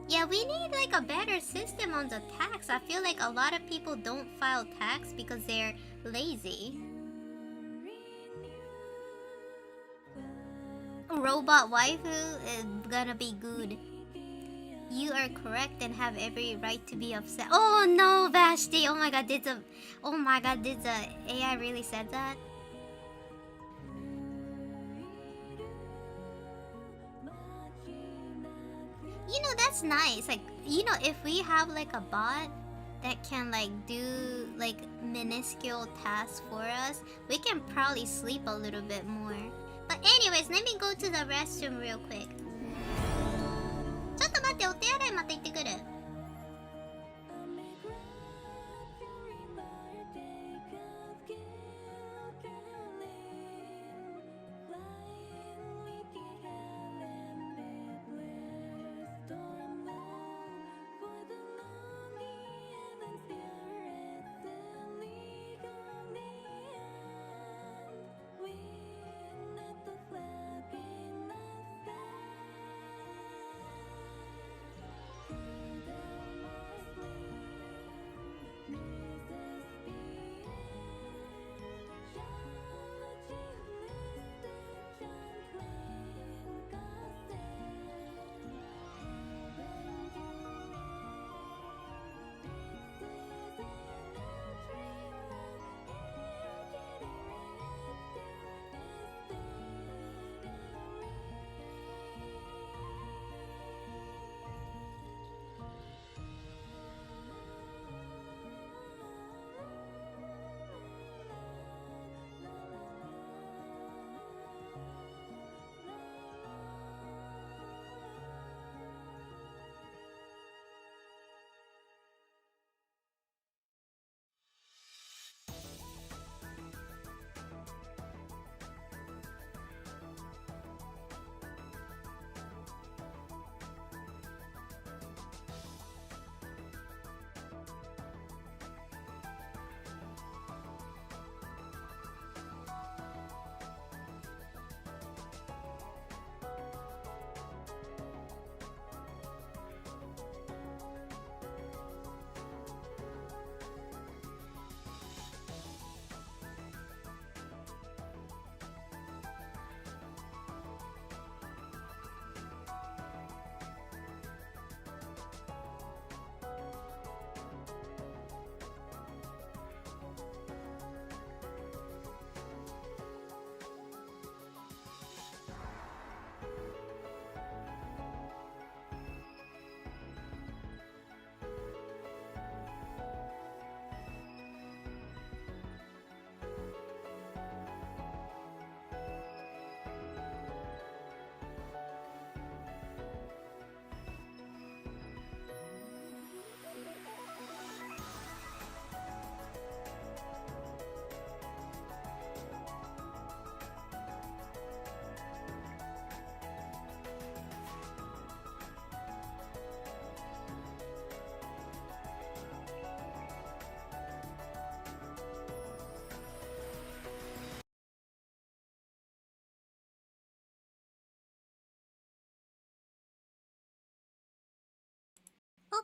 Yeah, we need like a better system on the tax. I feel like a lot of people don't file tax because they're lazy. Robot waifu is gonna be good. You are correct and have every right to be upset. Oh no, Vashti! Oh my god, did the AI really said that? You know, that's nice. Like, you know, if we have like a bot that can like do like minuscule tasks for us, we can probably sleep a little bit more. But anyways, let me go to the restroom real quick. ちょっと待って、お手洗いまた行ってくる。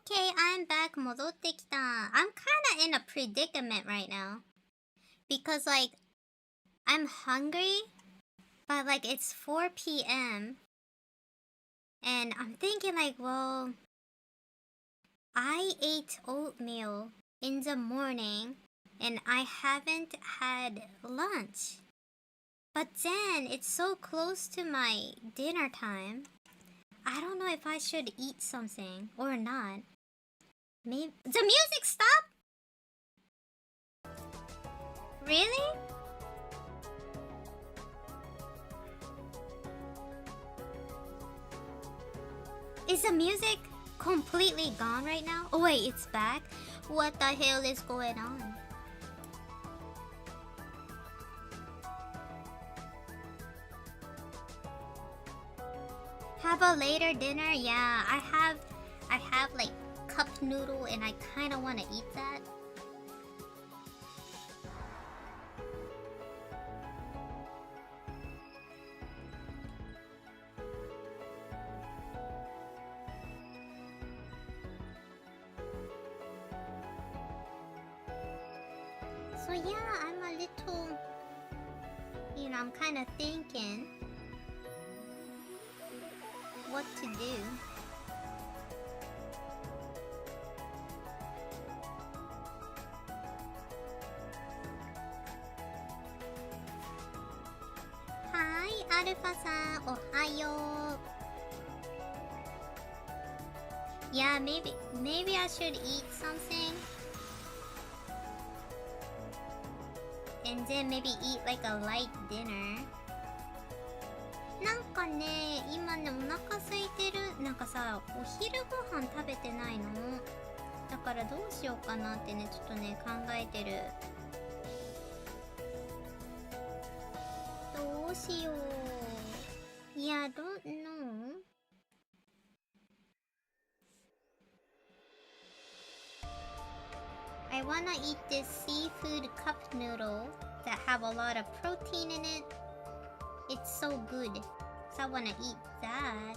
Okay, I'm back. 戻ってきた. I'm kinda in a predicament right now. Because, like, I'm hungry, but, like, it's 4 p.m. And I'm thinking, like, well, I ate oatmeal in the morning, and I haven't had lunch. But then, it's so close to my dinner time. I don't know if I should eat something or not. Maybe the music stopped? Really? Is the music completely gone right now? Oh wait, it's back? What the hell is going on? Have a later dinner? Yeah, I have like cup noodle and I kind of want to eat that. So yeah, I'm a little, I'm kind of thinking what to do. Hi, Alpha-san. Ohayo. Yeah, maybe I should eat something. And then maybe eat like a light dinner. なんかね、今ね、お腹空いてる。なんかさ、お昼ご飯食べてないの。だからどうしようかなってね、ちょっとね、考えてる。どうしよう。いや、don't know. I wanna eat this seafood cup noodle that have a lot of protein in it. It's so good. So I wanna eat that.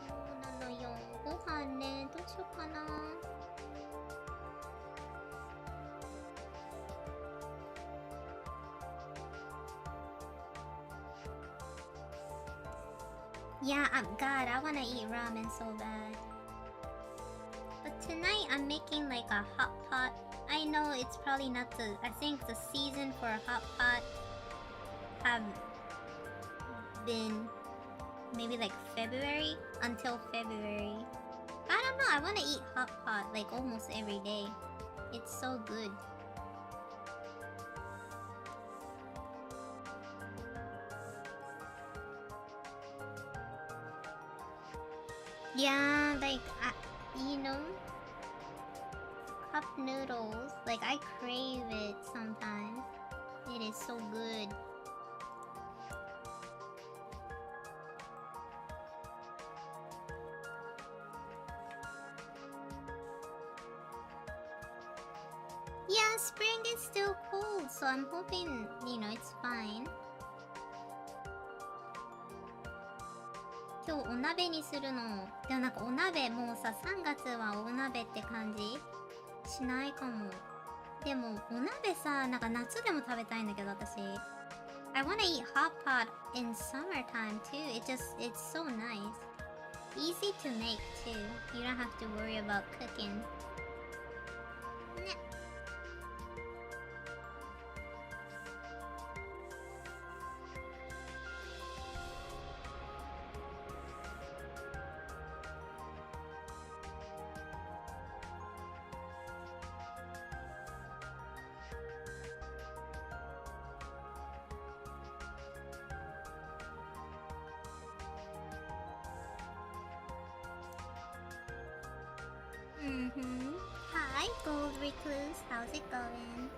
So なのよ。ご飯ね、どうしようかな。Yeah, God, I wanna eat ramen so bad. But tonight I'm making like a hot pot. I know it's probably not I think the season for a hot pot have been maybe like February until February. I don't know, I wanna eat hot pot like almost every day. It's so good. Yeah, like, cup noodles. Like, I crave it sometimes. It is so good. Yeah, spring is still cold, so I'm hoping, it's fine. 今日お鍋にするの。でもなんかお鍋もうさ、3月はお鍋って感じしないかも。でもお鍋さ、なんか夏でも食べたいんだけど私。I wanna eat hot pot in summertime too. It's so nice. Easy to make too. You don't have to worry about cooking. Hi, Gold Recluse. How's it going?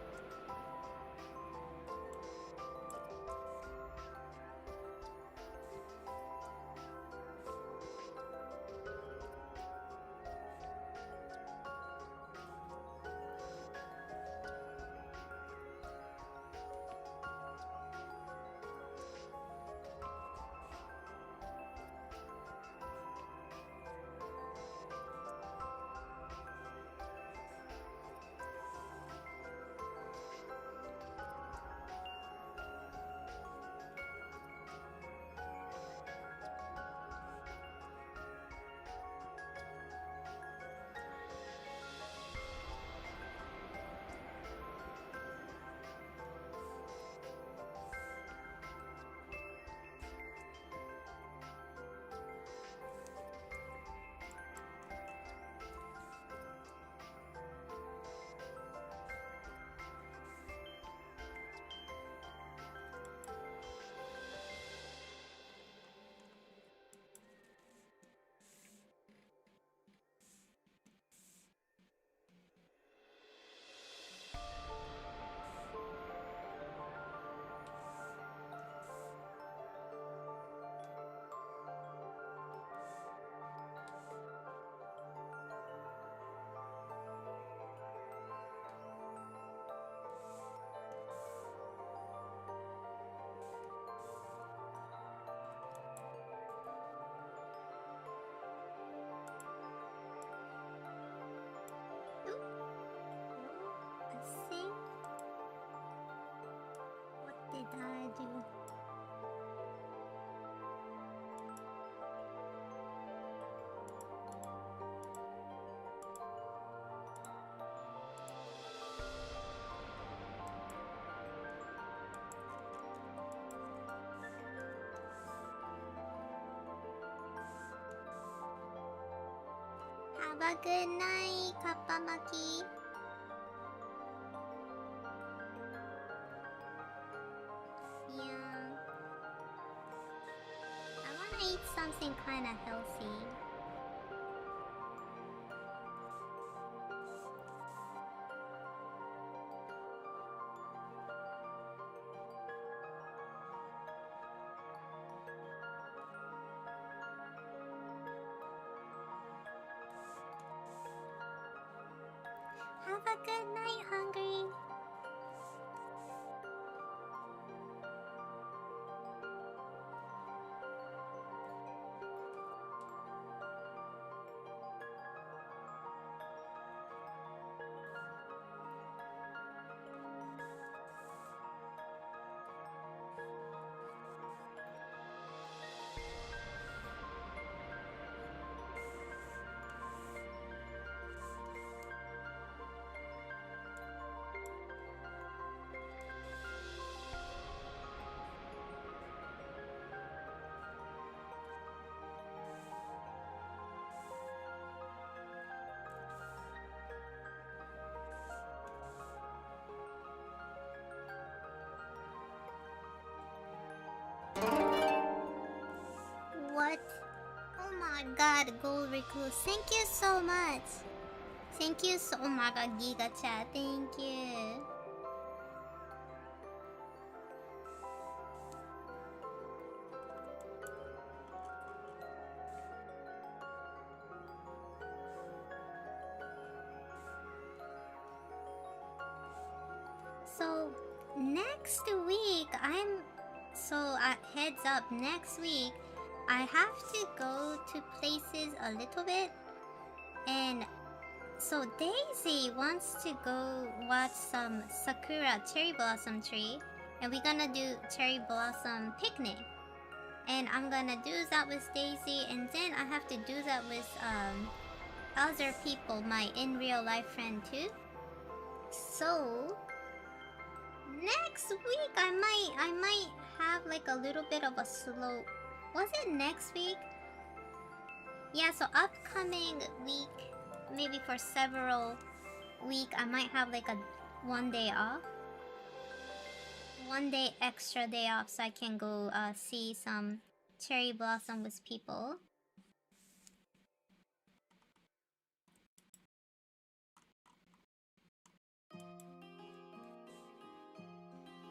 What did I do? Have a good night, カッパ巻き。Yeah. I wanna eat something kinda healthy. Have a good night, hungry. What? Oh my god, Gold Recluse. Thank you so much. Thank you so oh my god, Giga Chat. Thank you. So next week heads up, next week I have to go to places a little bit, and so Daisy wants to go watch some sakura cherry blossom tree, and we're gonna do cherry blossom picnic, and I'm gonna do that with Daisy, and then I have to do that with other people, my in real life friend too. So next week I might have like a little bit of a slow. Was it next week? Yeah, so upcoming week, maybe for several week, I might have like a 1 day off. 1 day extra day off so I can go see some cherry blossom with people.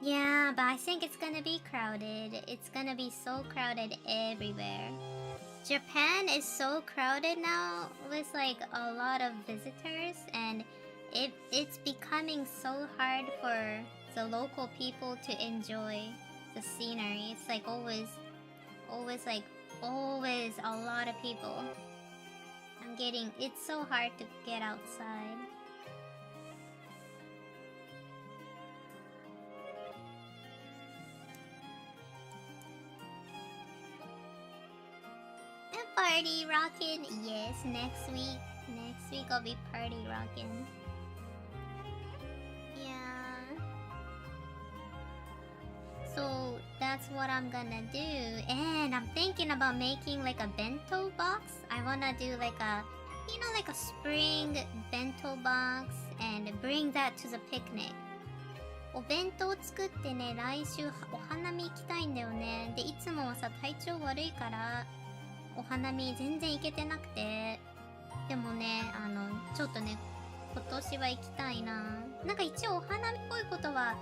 Yeah, but I think it's gonna be crowded. It's gonna be so crowded everywhere. Japan is so crowded now with like a lot of visitors, and it's becoming so hard for the local people to enjoy the scenery. It's like always a lot of people. It's so hard to get outside. Party rockin', yes, next week I'll be party rockin'. Yeah. So that's what I'm gonna do, and I'm thinking about making like a bento box. I wanna do like a spring bento box and bring that to the picnic. お弁当作ってね、来週お花見行きたいんだよね。で、いつもはさ、体調悪いからお花見全然行けてなくて、でもね、ちょっとね、今年は行きたいな。なんか一応お花見っぽいことは、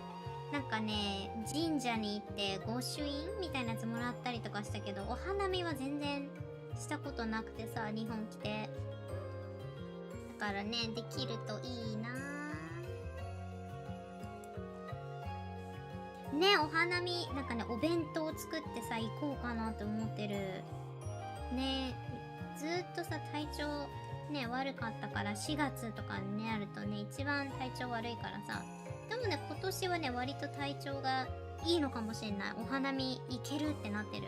なんかね、神社に行って御朱印みたいなやつもらったりとかしたけど、お花見は全然したことなくてさ、日本来て。だからね、できるといいな。ね、お花見、なんかね、お弁当作ってさ、行こうかなと思ってる。ね、ずっとさ、体調ね、悪かったから、4月とかになるとね、一番体調悪いからさ。でもね、今年はね、割と体調がいいのかもしれない。お花見行けるってなってる。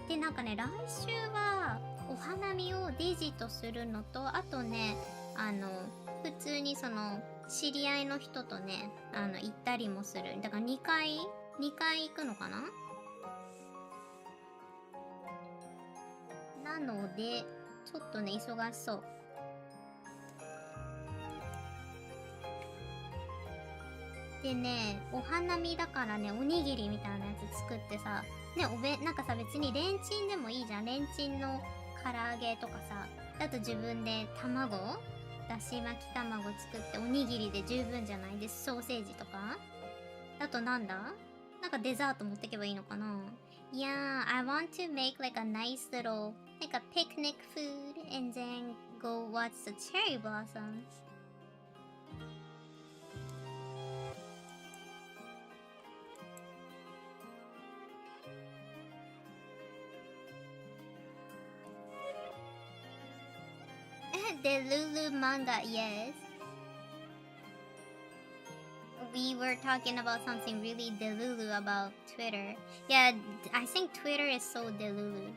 で、なんかね、来週は、お花見をデイジーとするのと、あとね、普通にその、知り合いの人とね、行ったりもする。だから2回行くのかな？なので、ちょっとね、忙しそう。でね、お花見だからね、おにぎりみたいなやつ作ってさ、ね、なんかさ、別にレンチンでもいいじゃん。レンチンの唐揚げとかさ、あと自分で卵、だし巻き卵作っておにぎりで十分じゃないです。ソーセージとか。あとなんだ、なんかデザート持ってけばいいのかな。Yeah, I want to make like a nice little, like a picnic food and then go watch the cherry blossoms. The Lulu manga, yes. We were talking about something really delulu about Twitter. Yeah, I think Twitter is so delulu.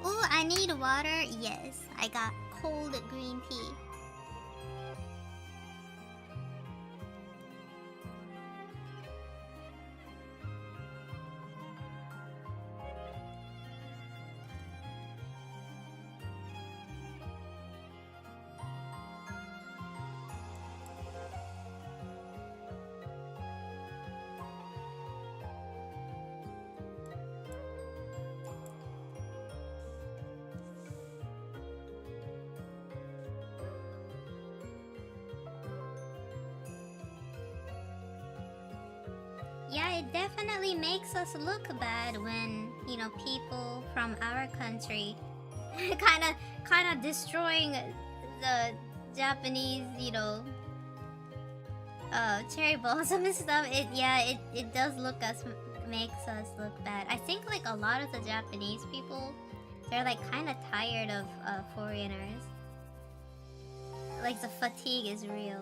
Oh, I need water. Yes, I got cold green tea. Yeah, it definitely makes us look bad when, you know, people from our country kind of destroying the Japanese, you know, cherry blossom and stuff. It does makes us look bad. I think like a lot of the Japanese people, they're like kind of tired of foreigners. Like the fatigue is real.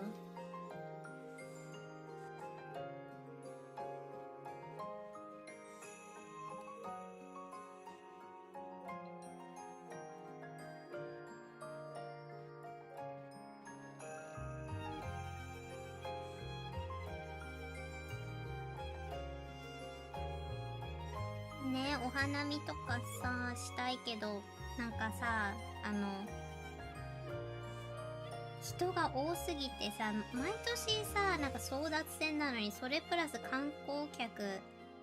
ね、お花見とかさしたいけど、なんかさ、人が多すぎてさ、毎年さ、なんか争奪戦なのに、それプラス観光客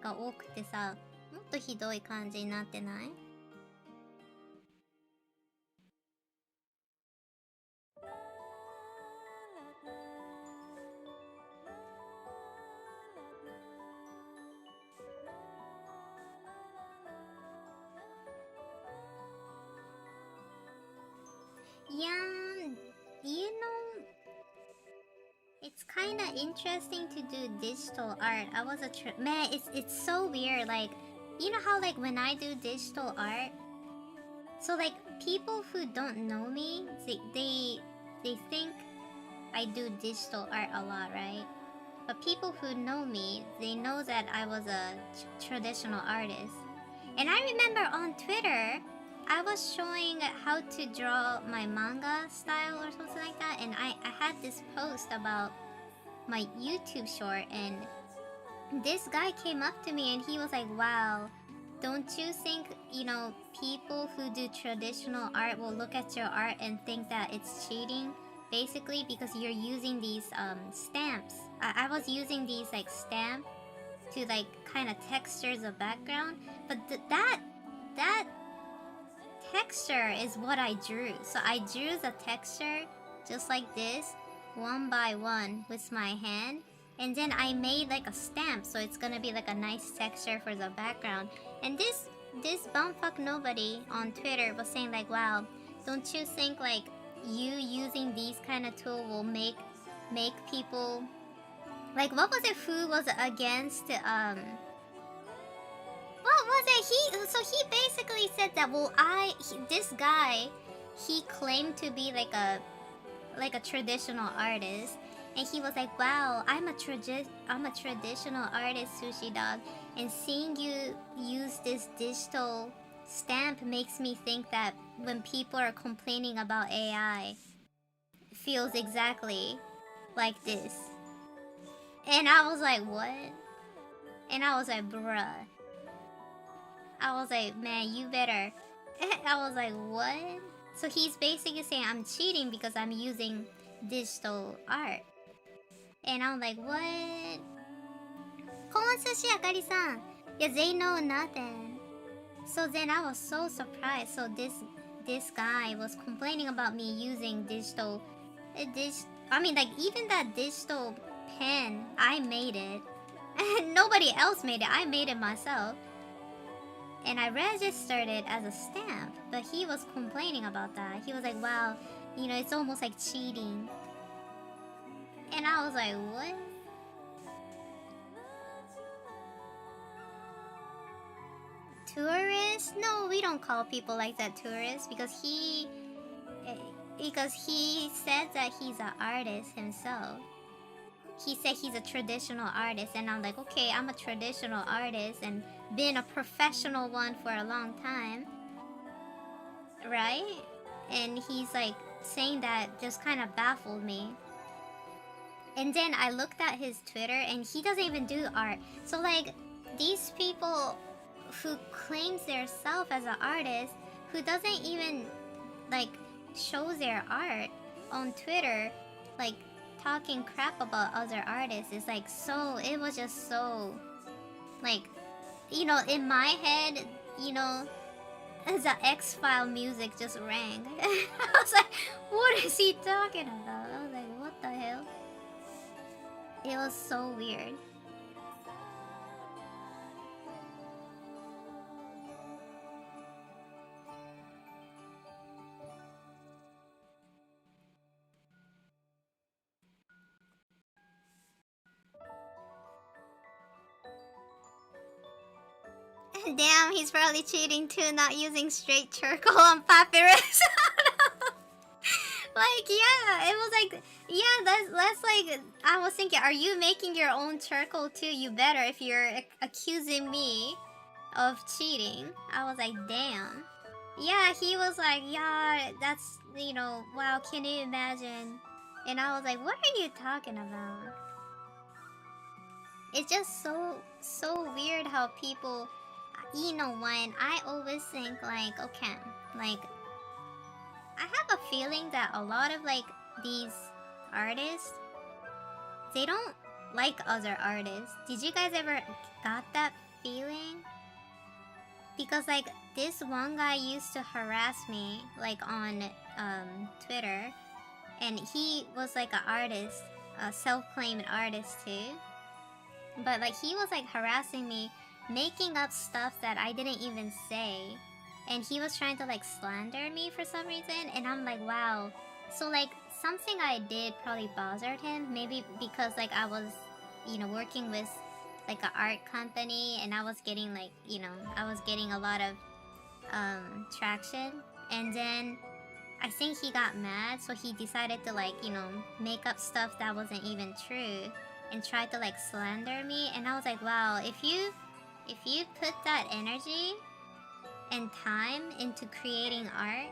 が多くてさ、もっとひどい感じになってない？Yeah, you know, it's kind of interesting to do digital art. I was man, it's so weird. Like, you know how like when I do digital art, so like people who don't know me, they think I do digital art a lot, right? But people who know me, they know that I was a traditional artist. And I remember on Twitter, I was showing how to draw my manga style or something like that, and I had this post about my YouTube short, and this guy came up to me and he was like, wow, don't you think, you know, people who do traditional art will look at your art and think that it's cheating? Basically because you're using these stamps. I was using these like stamp to like kind of texture the background, but that texture is what I drew. So I drew the texture just like this, one by one with my hand, and then I made like a stamp, so it's gonna be like a nice texture for the background. And this bumfuck nobody on Twitter was saying like, wow, don't you think like you using these kind of tool will make people like, what was it, who was against what was it? He basically said that, well, this guy, he claimed to be like a traditional artist, and he was like, wow, I'm a traditional artist, Sushi Dog, and seeing you use this digital stamp makes me think that when people are complaining about AI, it feels exactly like this. And I was like, what? And I was like, bruh. I was like, man, you better. I was like, what? So he's basically saying I'm cheating because I'm using digital art. And I'm like, what? Konsushi Akari-san. Yeah, they know nothing. So then I was so surprised. So this guy was complaining about me using digital. I mean, like, even that digital pen, I made it. Nobody else made it. I made it myself. And I registered it as a stamp. But he was complaining about that. He was like, wow, you know, it's almost like cheating. And I was like, what? Tourists? No, we don't call people like that tourists because he said that he's an artist himself. He said he's a traditional artist, and I'm like, okay, I'm a traditional artist and been a professional one for a long time, right? And he's like saying that just kind of baffled me. And then I looked at his Twitter, and he doesn't even do art. So like, these people who claims their self as an artist, who doesn't even like show their art on Twitter, like talking crap about other artists, is like, so it was just so like, you know, in my head, you know, the X-File music just rang. I was like, what is he talking about? I was like, what the hell? It was so weird. Damn, he's probably cheating too, not using straight charcoal on papyrus. Like, yeah, it was like, yeah, that's like, I was thinking, are you making your own charcoal too? You better, if you're accusing me of cheating. I was like, damn. Yeah, he was like, yeah, that's, you know, wow, can you imagine? And I was like, what are you talking about? It's just so weird how people, you know, when I always think like, okay, like, I have a feeling that a lot of like these artists, they don't like other artists. Did you guys ever got that feeling? Because like this one guy used to harass me like on Twitter, and he was like an artist, a self-claimed artist too. But like he was like harassing me, making up stuff that I didn't even say. And he was trying to like slander me for some reason. And I'm like, wow. So like something I did probably bothered him. Maybe because like I was, you know, working with like an art company. And I was getting like, you know, I was getting a lot of traction. And then I think he got mad. So he decided to like, you know, make up stuff that wasn't even true. And tried to like slander me. And I was like, wow, if you put that energy and time into creating art,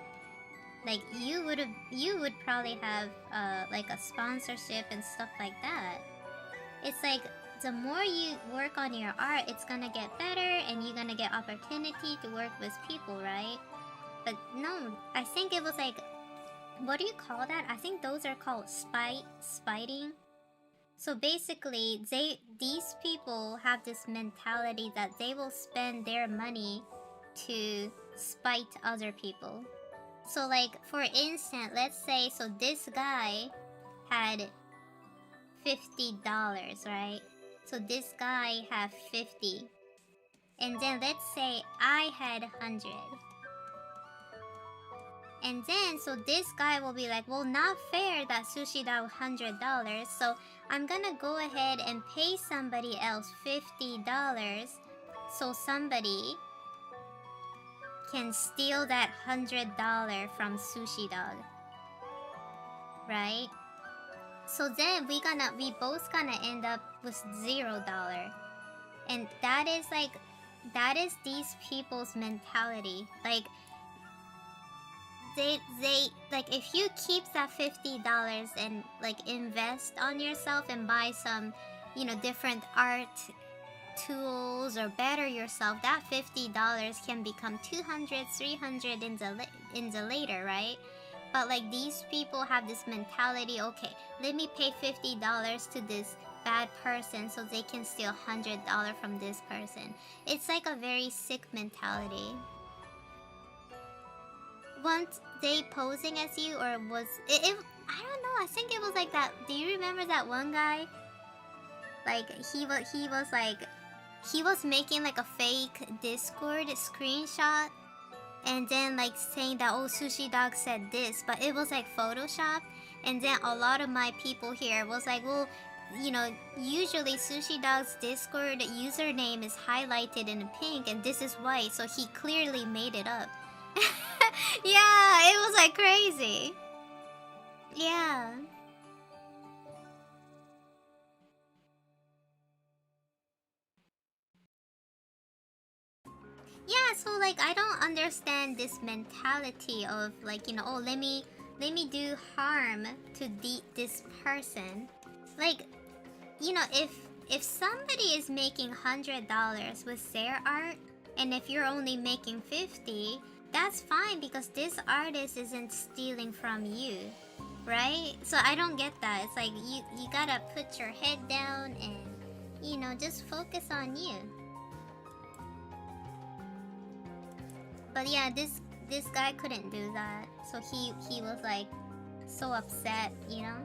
like you would probably have like a sponsorship and stuff like that. It's like the more you work on your art, it's gonna get better and you're gonna get opportunity to work with people, right? But no, I think it was like, what do you call that? I think those are called spiting. So basically, these people have this mentality that they will spend their money to spite other people. So like, for instance, let's say, so this guy had $50, right? So this guy had 50. And then let's say I had 100. And then, so this guy will be like, well, not fair that Sushi got $100, so I'm gonna go ahead and pay somebody else $50 so somebody can steal that $100 from Sushi Dog. Right? So then we both gonna end up with $0. And that is like that is these people's mentality. Like they like, if you keep that $50 and like invest on yourself and buy some, you know, different art tools or better yourself, that $50 can become 200, 300 in the later, right? But like, these people have this mentality, okay, let me pay $50 to this bad person so they can steal $100 from this person. It's like a very sick mentality. Weren't they posing as you, or was it, I don't know, I think it was like that. Do you remember that one guy? Like, he was making like a fake Discord screenshot and then like saying that, oh, Sushi Dog said this, but it was like Photoshop. And then a lot of my people here was like, well, you know, usually Sushi Dog's Discord username is highlighted in pink and this is white, so he clearly made it up. Yeah, it was like crazy. Yeah. Yeah, so like, I don't understand this mentality of like, you know, oh, let me do harm to this person. Like, you know, if somebody is making $100 with their art, and if you're only making 50, that's fine because this artist isn't stealing from you, right? So I don't get that. It's like, you gotta put your head down and, you know, just focus on you. But yeah, this guy couldn't do that, so he was like so upset, you know.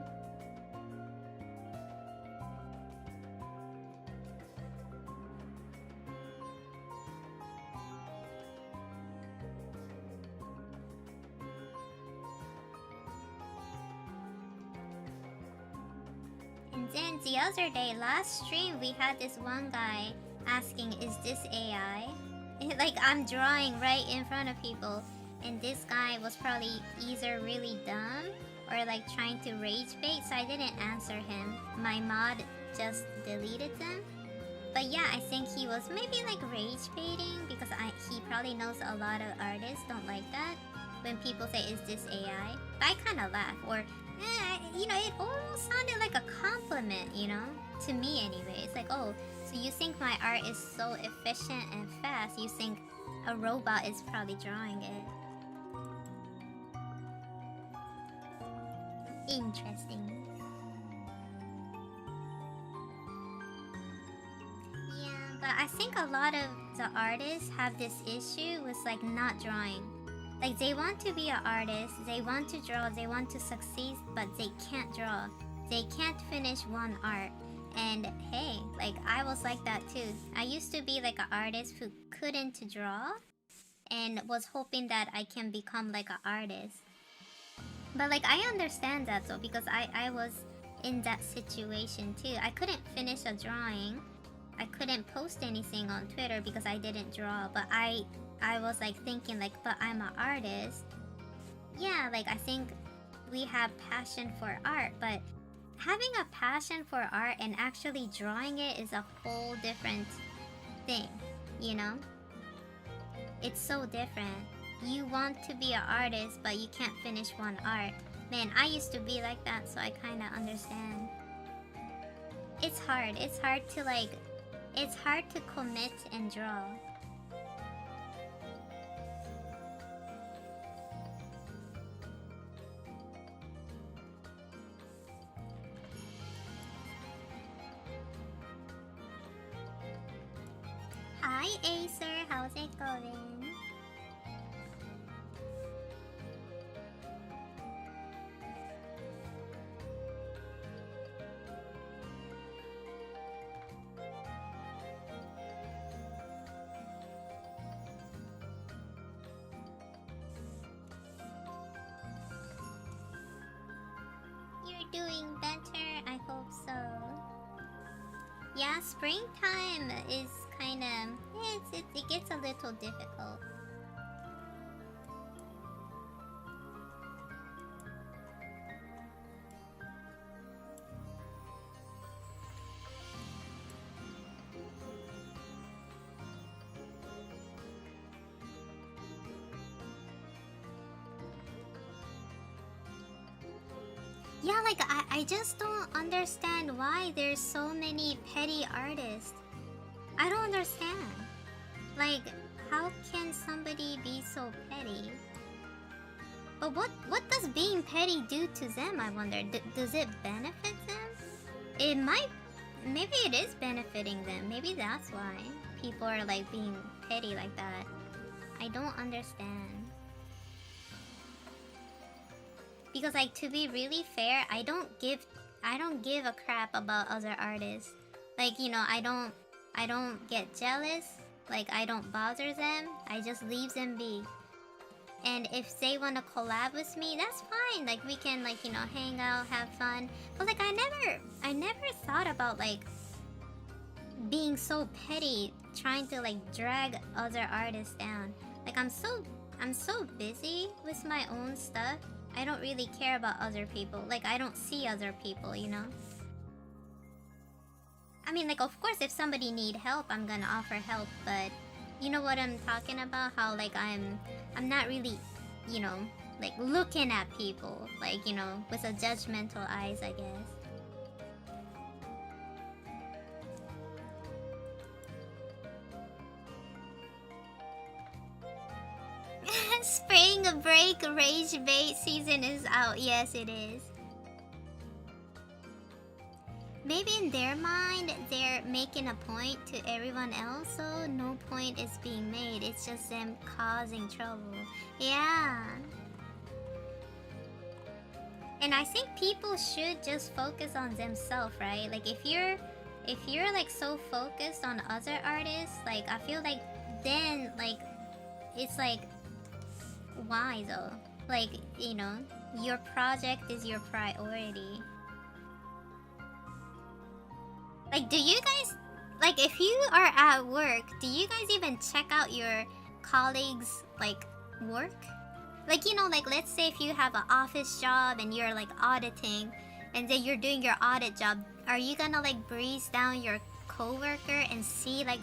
And then the other day, last stream, we had this one guy asking, is this AI? Like, I'm drawing right in front of people, and this guy was probably either really dumb or like trying to rage bait, so I didn't answer him. My mod just deleted them. But yeah, I think he was maybe like rage baiting because he probably knows a lot of artists don't like that when people say, is this AI? But I kind of laugh, or you know, it almost sounded like a compliment, you know, to me anyway. It's like, oh, so you think my art is so efficient and fast, you think a robot is probably drawing it. Interesting. Yeah, but I think a lot of the artists have this issue with like not drawing. Like, they want to be an artist, they want to draw, they want to succeed, but they can't draw. They can't finish one art. And hey, like, I was like that too. I used to be like an artist who couldn't draw and was hoping that I can become like an artist. But like, I understand that though, because I was in that situation too. I couldn't finish a drawing. I couldn't post anything on Twitter because I didn't draw, but I was like thinking like, but I'm an artist. Yeah, like, I think we have passion for art, but having a passion for art and actually drawing it is a whole different thing, you know? It's so different. You want to be an artist, but you can't finish one art. Man, I used to be like that, so I kind of understand. It's hard. It's hard to like, it's hard to commit and draw. Hi Acer, how's it going? You're doing better, I hope so. Yeah, springtime is kind of, it gets a little difficult. Yeah, like I just don't understand why there's so many petty artists. I don't understand. Like, how can somebody be so petty? But what does being petty do to them, I wonder? Does it benefit them? It might. Maybe it is benefiting them. Maybe that's why people are like being petty like that. I don't understand. Because like, to be really fair, I don't give a crap about other artists. Like, you know, I don't get jealous. Like, I don't bother them. I just leave them be. And if they want to collab with me, that's fine. Like, we can, like, you know, hang out, have fun. But like, I never thought about like being so petty, trying to like drag other artists down. Like, I'm so busy with my own stuff. I don't really care about other people. Like, I don't see other people, you know? I mean, like, of course, if somebody need help, I'm gonna offer help, but you know what I'm talking about? How, like, I'm not really, you know, like, looking at people, like, you know, with a judgmental eyes, I guess. Spring break rage bait season is out. Yes, it is. Maybe in their mind, they're making a point to everyone else, so no point is being made. It's just them causing trouble. Yeah. And I think people should just focus on themselves, right? Like, if you're like so focused on other artists, like, I feel like then, like, it's like, why though? Like, you know, your project is your priority. Like, do you guys, like, if you are at work, do you guys even check out your colleagues' like work? Like, you know, like, let's say if you have an office job and you're like auditing, and then you're doing your audit job, are you gonna like breeze down your coworker and see like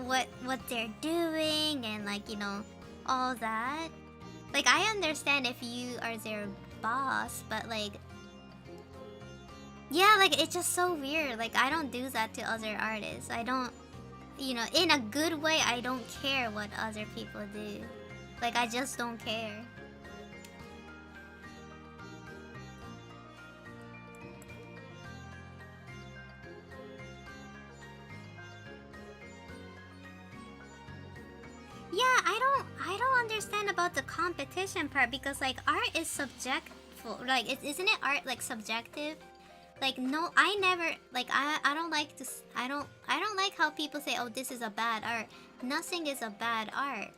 what they're doing and, like, you know, all that? Like, I understand if you are their boss, but like, yeah, like, it's just so weird. Like, I don't do that to other artists. I don't, you know, in a good way, I don't care what other people do. Like, I just don't care. Yeah, I don't understand about the competition part, because like, art is subjective. Like, isn't it art like subjective? Like, no, I never, like, I don't like to, I don't like how people say, oh, this is a bad art. Nothing is a bad art.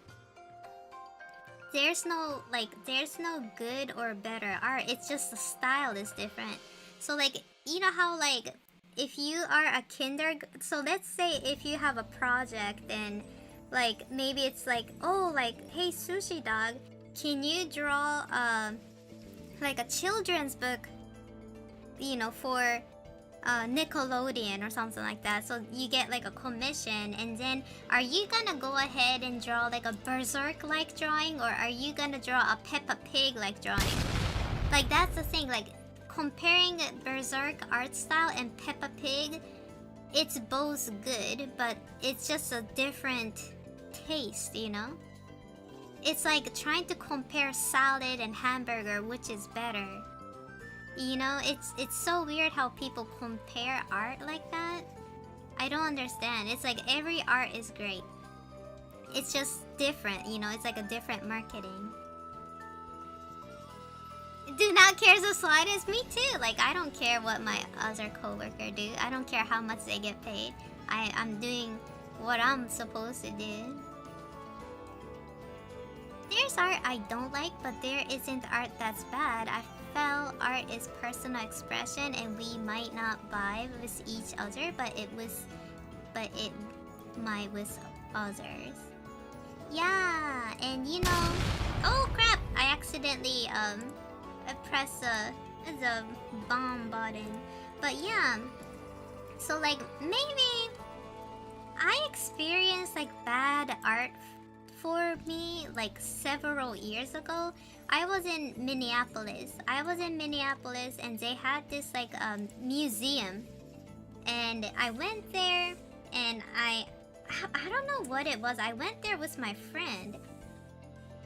There's no good or better art. It's just the style is different. So like, you know how like, if you are a so let's say if you have a project and like, maybe it's like, oh, like, hey, Sushi Dog, can you draw like a children's book, you know, for Nickelodeon or something like that. So you get like a commission, and then are you gonna go ahead and draw like a Berserk like drawing, or are you gonna draw a Peppa Pig like drawing? Like, that's the thing, like, comparing Berserk art style and Peppa Pig, it's both good, but it's just a different taste, you know? It's like trying to compare salad and hamburger, which is better. You know, it's so weird how people compare art like that. I don't understand. It's like every art is great. It's just different, you know, it's like a different marketing. Do not care the slightest. Me too. Like, I don't care what my other coworker do. I don't care how much they get paid. I'm doing what I'm supposed to do. There's art I don't like, but there isn't art that's bad. I felt art is personal expression, and we might not vibe with each other, but it might with others. Yeah, and you know, oh crap! I accidentally pressed the bomb button. But yeah, so like, maybe I experienced like bad art for me like several years ago. I was in Minneapolis. And they had this like museum, and I went there, and I don't know what it was. I went there with my friend,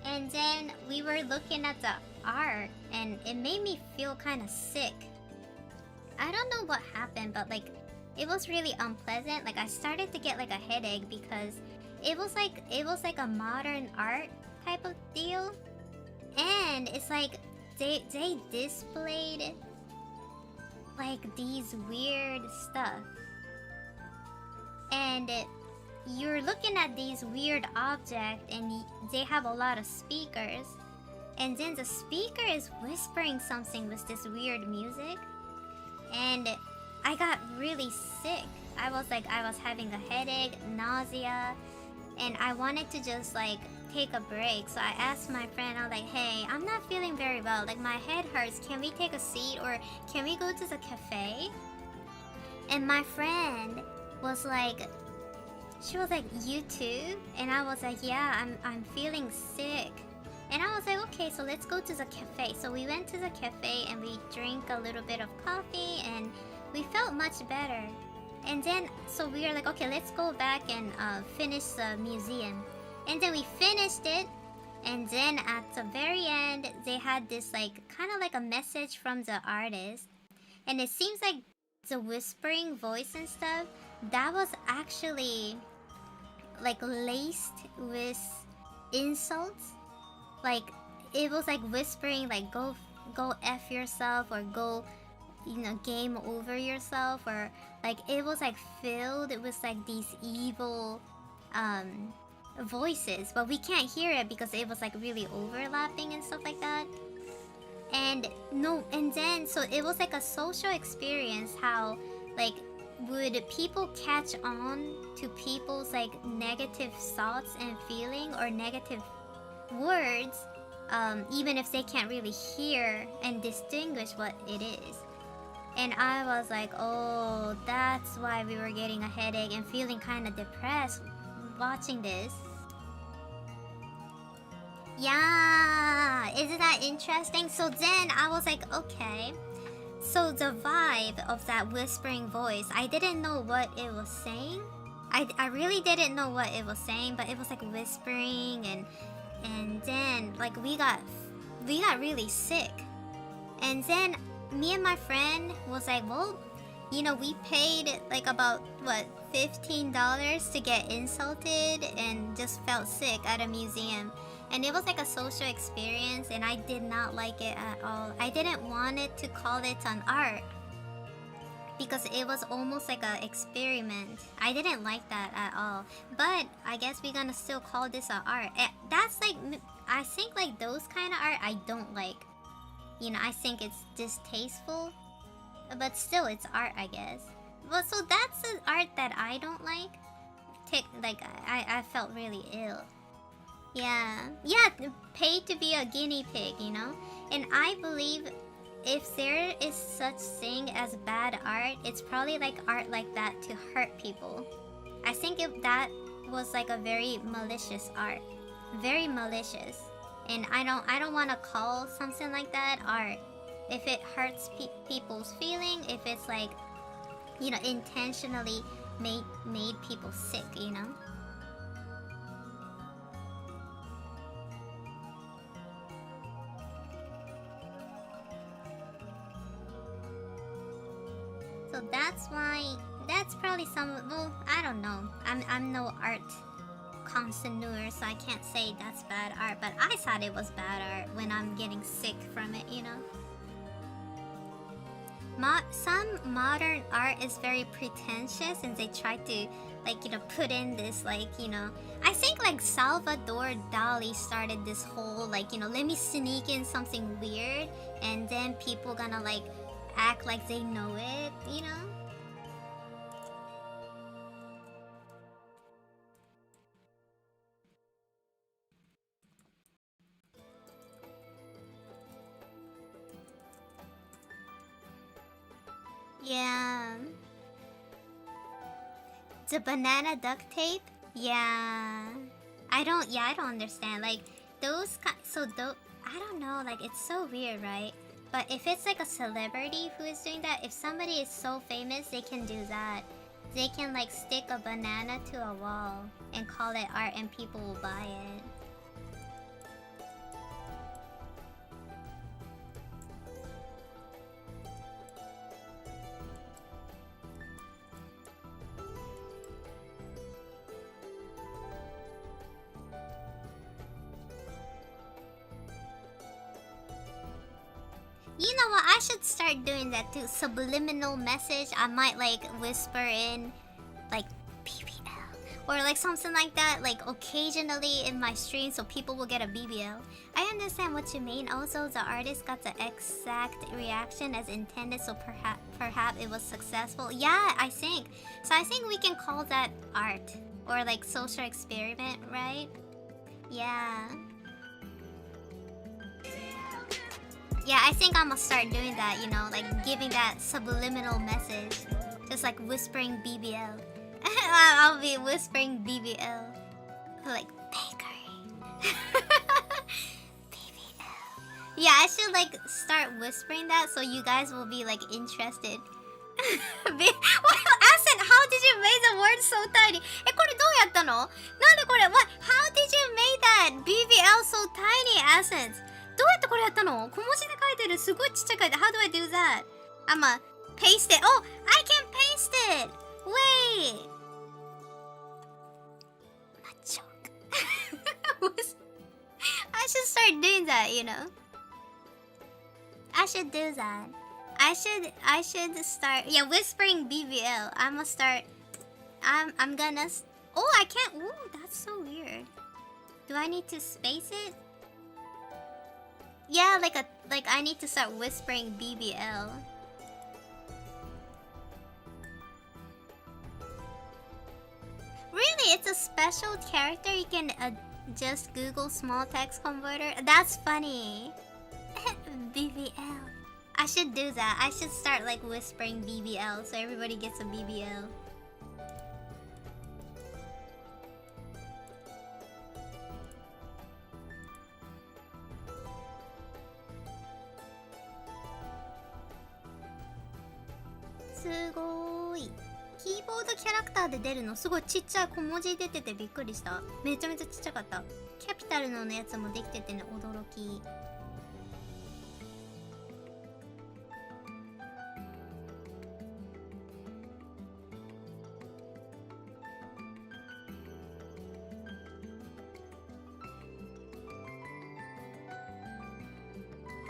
and then we were looking at the art, and it made me feel kind of sick. I don't know what happened, but like it was really unpleasant. Like I started to get like a headache because it was like a modern art type of deal, and it's like they displayed like these weird stuff, and you're looking at these weird objects, and they have a lot of speakers, and then the speaker is whispering something with this weird music, and I got really sick. I was having a headache, nausea, and I wanted to just like take a break. So I asked my friend, I was like, hey, I'm not feeling very well. Like my head hurts. Can we take a seat, or can we go to the cafe? And my friend was like, she was like, you too? And I was like, yeah, I'm feeling sick. And I was like, okay, so let's go to the cafe. So we went to the cafe and we drank a little bit of coffee, and we felt much better. And then, so we were like, okay, let's go back and finish the museum. And then we finished it. And then at the very end, they had this like, kind of like a message from the artist. And it seems like the whispering voice and stuff, that was actually like laced with insults. Like it was like whispering like go F yourself, or go, you know, game over yourself, or like it was like filled with like these evil voices, but we can't hear it because it was like really overlapping and stuff like that. And then so it was like a social experience, how like would people catch on to people's like negative thoughts and feeling, or negative words, even if they can't really hear and distinguish what it is. And I was like, oh, that's why we were getting a headache and feeling kind of depressed watching this. Yeah, isn't that interesting? So then I was like, okay, so the vibe of that whispering voice, I didn't know what it was saying. I really didn't know what it was saying, but it was like whispering, and then like we got really sick. And then me and my friend was like, well, you know, we paid like about what, $15 to get insulted and just felt sick at a museum. And it was like a social experience, and I did not like it at all. I didn't want it to call it an art because it was almost like an experiment. I didn't like that at all. But I guess we're gonna still call this an art. That's like, I think like those kind of art I don't like. You know, I think it's distasteful, but still it's art, I guess. Well, so that's an art that I don't like. I felt really ill. Yeah, pay to be a guinea pig, you know? And I believe if there is such thing as bad art, it's probably like art like that to hurt people. I think if that was like a very malicious art. Very malicious. And I don't want to call something like that art. If it hurts people's feeling, if it's like, you know, intentionally made people sick, you know? So that's why, that's probably well, I don't know. I'm no art connoisseur, so I can't say that's bad art, but I thought it was bad art when I'm getting sick from it, you know? Some modern art is very pretentious, and they try to, like, you know, put in this, like, you know, I think like Salvador Dali started this whole, like, you know, let me sneak in something weird, and then people gonna like act like they know it, you know? Yeah. The banana duct tape? Yeah. I don't understand. Like, I don't know, like, it's so weird, right? But if it's like a celebrity who is doing that, if somebody is so famous, they can do that. They can like stick a banana to a wall and call it art and people will buy it. You know what? I should start doing that too. Subliminal message. I might like whisper in like BBL or like something like that, like occasionally in my stream so people will get a BBL. I understand what you mean. Also, the artist got the exact reaction as intended, so perhaps it was successful. Yeah, I think. So I think we can call that art or like social experiment, right? Yeah. Yeah, I think I'm gonna start doing that, you know, like giving that subliminal message. Just like whispering BBL. I'll be whispering BBL. Like, bakery. BBL. Yeah, I should like start whispering that so you guys will be like interested. Accent, how did you make the word so tiny? え、これどうやったの？なんでこれ What? How did you make that BBL so tiny, accent? どうやってこれやったの？小文字で書いてる。すごいちっちゃく書いて。How do I do that? I'ma paste it. Oh, I can paste it. Wait. Not joke. I should start doing that, you know. I should do that. I should start. Yeah, whispering BBL. I'ma start. I'm gonna. Oh, I can't. Ooh, that's so weird. Do I need to space it? Yeah, like I need to start whispering BBL. Really, it's a special character. You can just Google small text converter. That's funny. BBL. I should do that. I should start like whispering BBL so everybody gets a BBL. Sugoi. キーボードキャラクターで出るのすごいちっちゃい小文字出ててびっくりした。めちゃめちゃちっちゃかった。キャピタルのやつもできててね、驚き。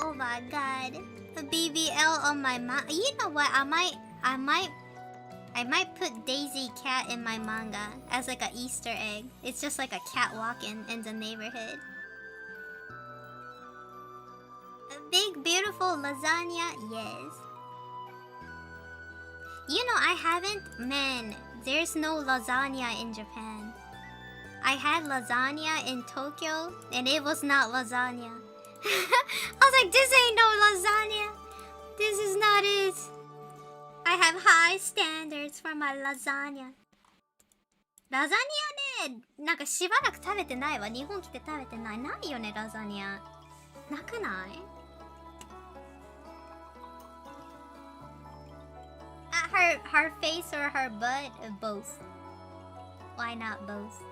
Oh my god. A BBL on my manga. You know what? I might put Daisy Cat in my manga as like an Easter egg. It's just like a cat walking in the neighborhood. A big beautiful lasagna, yes. You know, I haven't. Man, there's no lasagna in Japan. I had lasagna in Tokyo and it was not lasagna. I was like, this ain't no lasagna. This is not it. I have high standards for my lasagna. ラザニアね、なんかしばらく食べてないわ。日本来て食べてない。ないよね、ラザニア。なくない？ her face or her butt? Both. Why not both?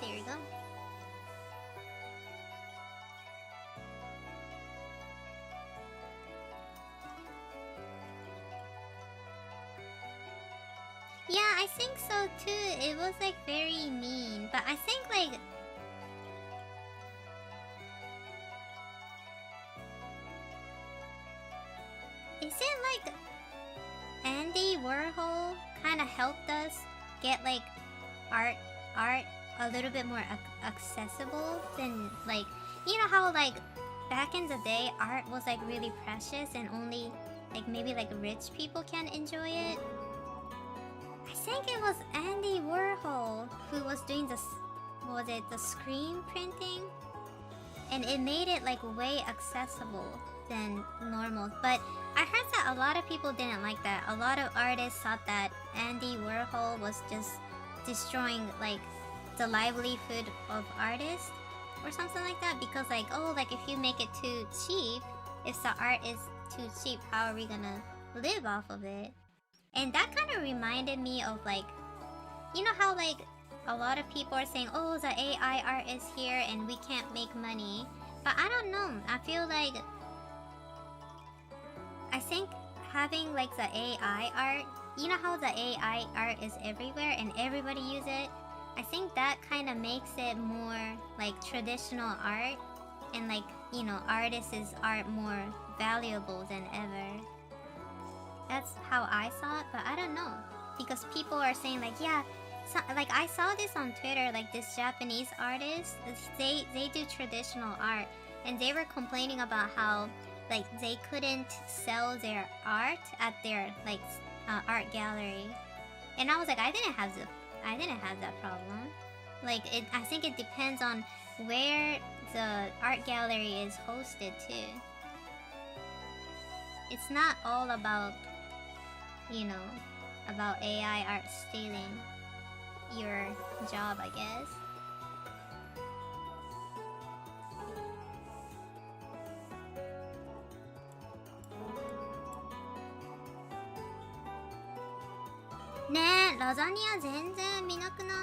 There you go. Yeah, I think so too. It was like very mean, but I think like is it like Andy Warhol kind of helped us get like art a little bit more accessible than like, you know how like back in the day art was like really precious and only like maybe like rich people can enjoy it. I think it was Andy Warhol who was doing this. Was it the screen printing? And it made it like way accessible than normal. But I heard that a lot of people didn't like that. A lot of artists thought that Andy Warhol was just destroying like the livelihood of artists or something like that, because like, oh, like if you make it too cheap, if the art is too cheap, how are we gonna live off of it? And that kind of reminded me of like, you know how like a lot of people are saying, oh, the AI art is here and we can't make money. But I don't know, I feel like, I think having like the AI art, you know how the AI art is everywhere and everybody use it? I think that kind of makes it more like traditional art, and like, you know, artists' art more valuable than ever. That's how I saw it, but I don't know. Because people are saying like, yeah, so, like I saw this on Twitter, like this Japanese artist, they do traditional art, and they were complaining about how like they couldn't sell their art at their like art gallery. And I was like, I didn't have that problem. Like I think it depends on where the art gallery is hosted too. It's not all about, you know, about AI art stealing your job, I guess. Ne, ラザニア全然見なくない?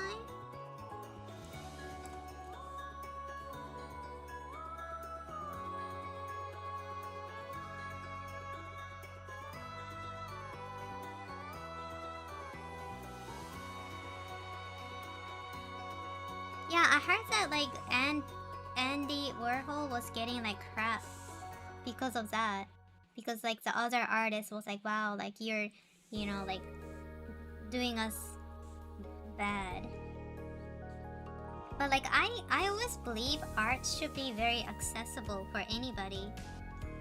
Yeah, I heard that like Andy Warhol was getting like crap because of that. Because like the other artist was like, wow, like you're, you know, like doing us bad. But like I always believe art should be very accessible for anybody.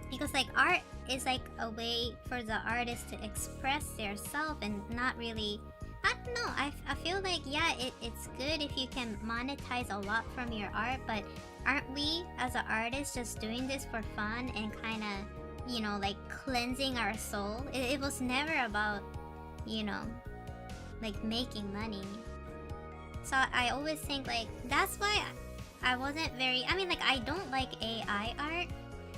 Because like art is like a way for the artist to express their self and not really, I don't know, I feel like, yeah, it's good if you can monetize a lot from your art, but aren't we as an artist just doing this for fun and kind of, you know, like cleansing our soul? It was never about, you know, like making money. So I always think like, that's why I wasn't very, I mean like I don't like AI art,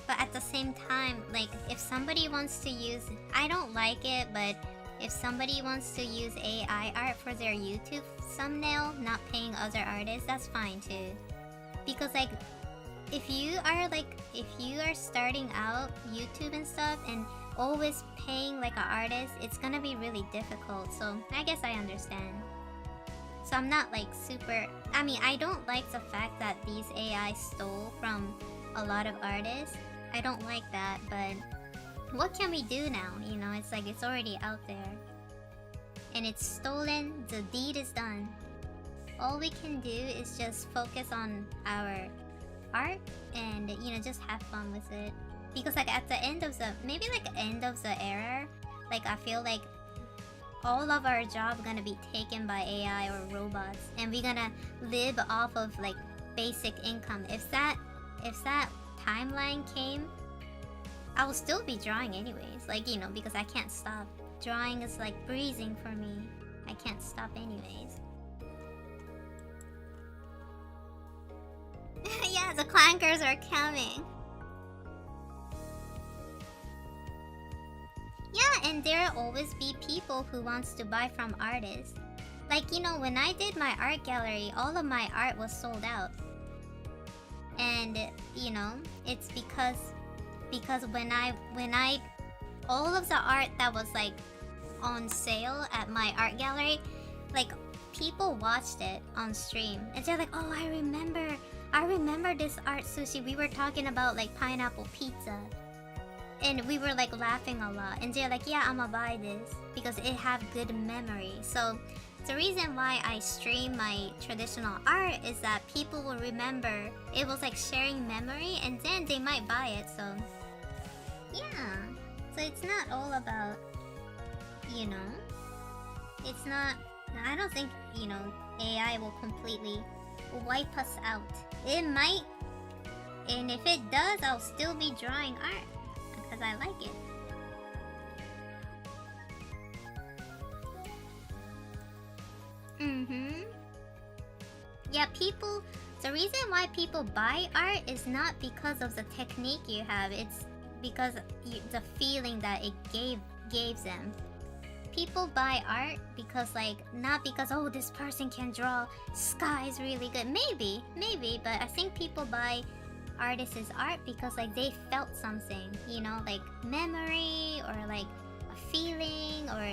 but at the same time, like if somebody wants to use, I don't like it, but if somebody wants to use AI art for their YouTube thumbnail, not paying other artists, that's fine too. Because like, if you are starting out YouTube and stuff and always paying like an artist, it's gonna be really difficult. So I guess I understand. So I'm not like super, I mean, I don't like the fact that these AI stole from a lot of artists. I don't like that, but what can we do now? You know, it's like it's already out there. And it's stolen, the deed is done. All we can do is just focus on our art and, you know, just have fun with it. Because like at the end of the, maybe like end of the era, like I feel like all of our jobs gonna be taken by AI or robots, and we're gonna live off of like basic income. If that timeline came, I will still be drawing anyways, like, you know, because I can't stop. Drawing is like breathing for me. I can't stop anyways. Yeah, the clankers are coming. Yeah, and there'll always be people who wants to buy from artists. Like, you know, when I did my art gallery, all of my art was sold out. And, you know, it's because when I all of the art that was like on sale at my art gallery, like people watched it on stream and they're like, oh, I remember this art, Sushi. We were talking about like pineapple pizza. And we were like laughing a lot, and they're like, yeah, I'ma buy this because it have good memory. So the reason why I stream my traditional art is that people will remember. It was like sharing memory, and then they might buy it. So yeah, so it's not all about, you know, it's not. I don't think, AI will completely wipe us out. It might, and if it does, I'll still be drawing art because I like it. Yeah, the reason why people buy art is not because of the technique you have, it's because the feeling that it gave them. People buy art because, not because, oh, this person can draw skies really good. Maybe, but I think people buy artists' art because, they felt something, memory or, a feeling or,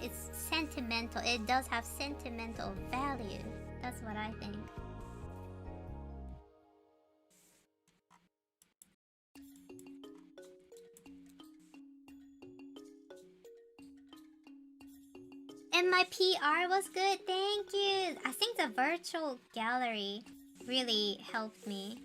it's sentimental. It does have sentimental value. That's what I think. And my PR was good, thank you! I think the virtual gallery really helped me.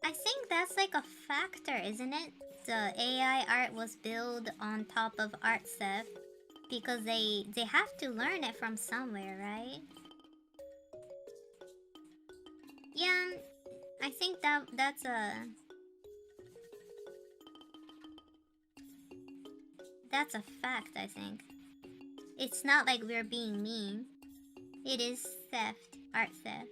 I think that's a factor, isn't it? The AI art was built on top of art stuff because they have to learn it from somewhere, right? Yeah, I think that's a fact, I think. It's not like we're being mean. It is theft, art theft.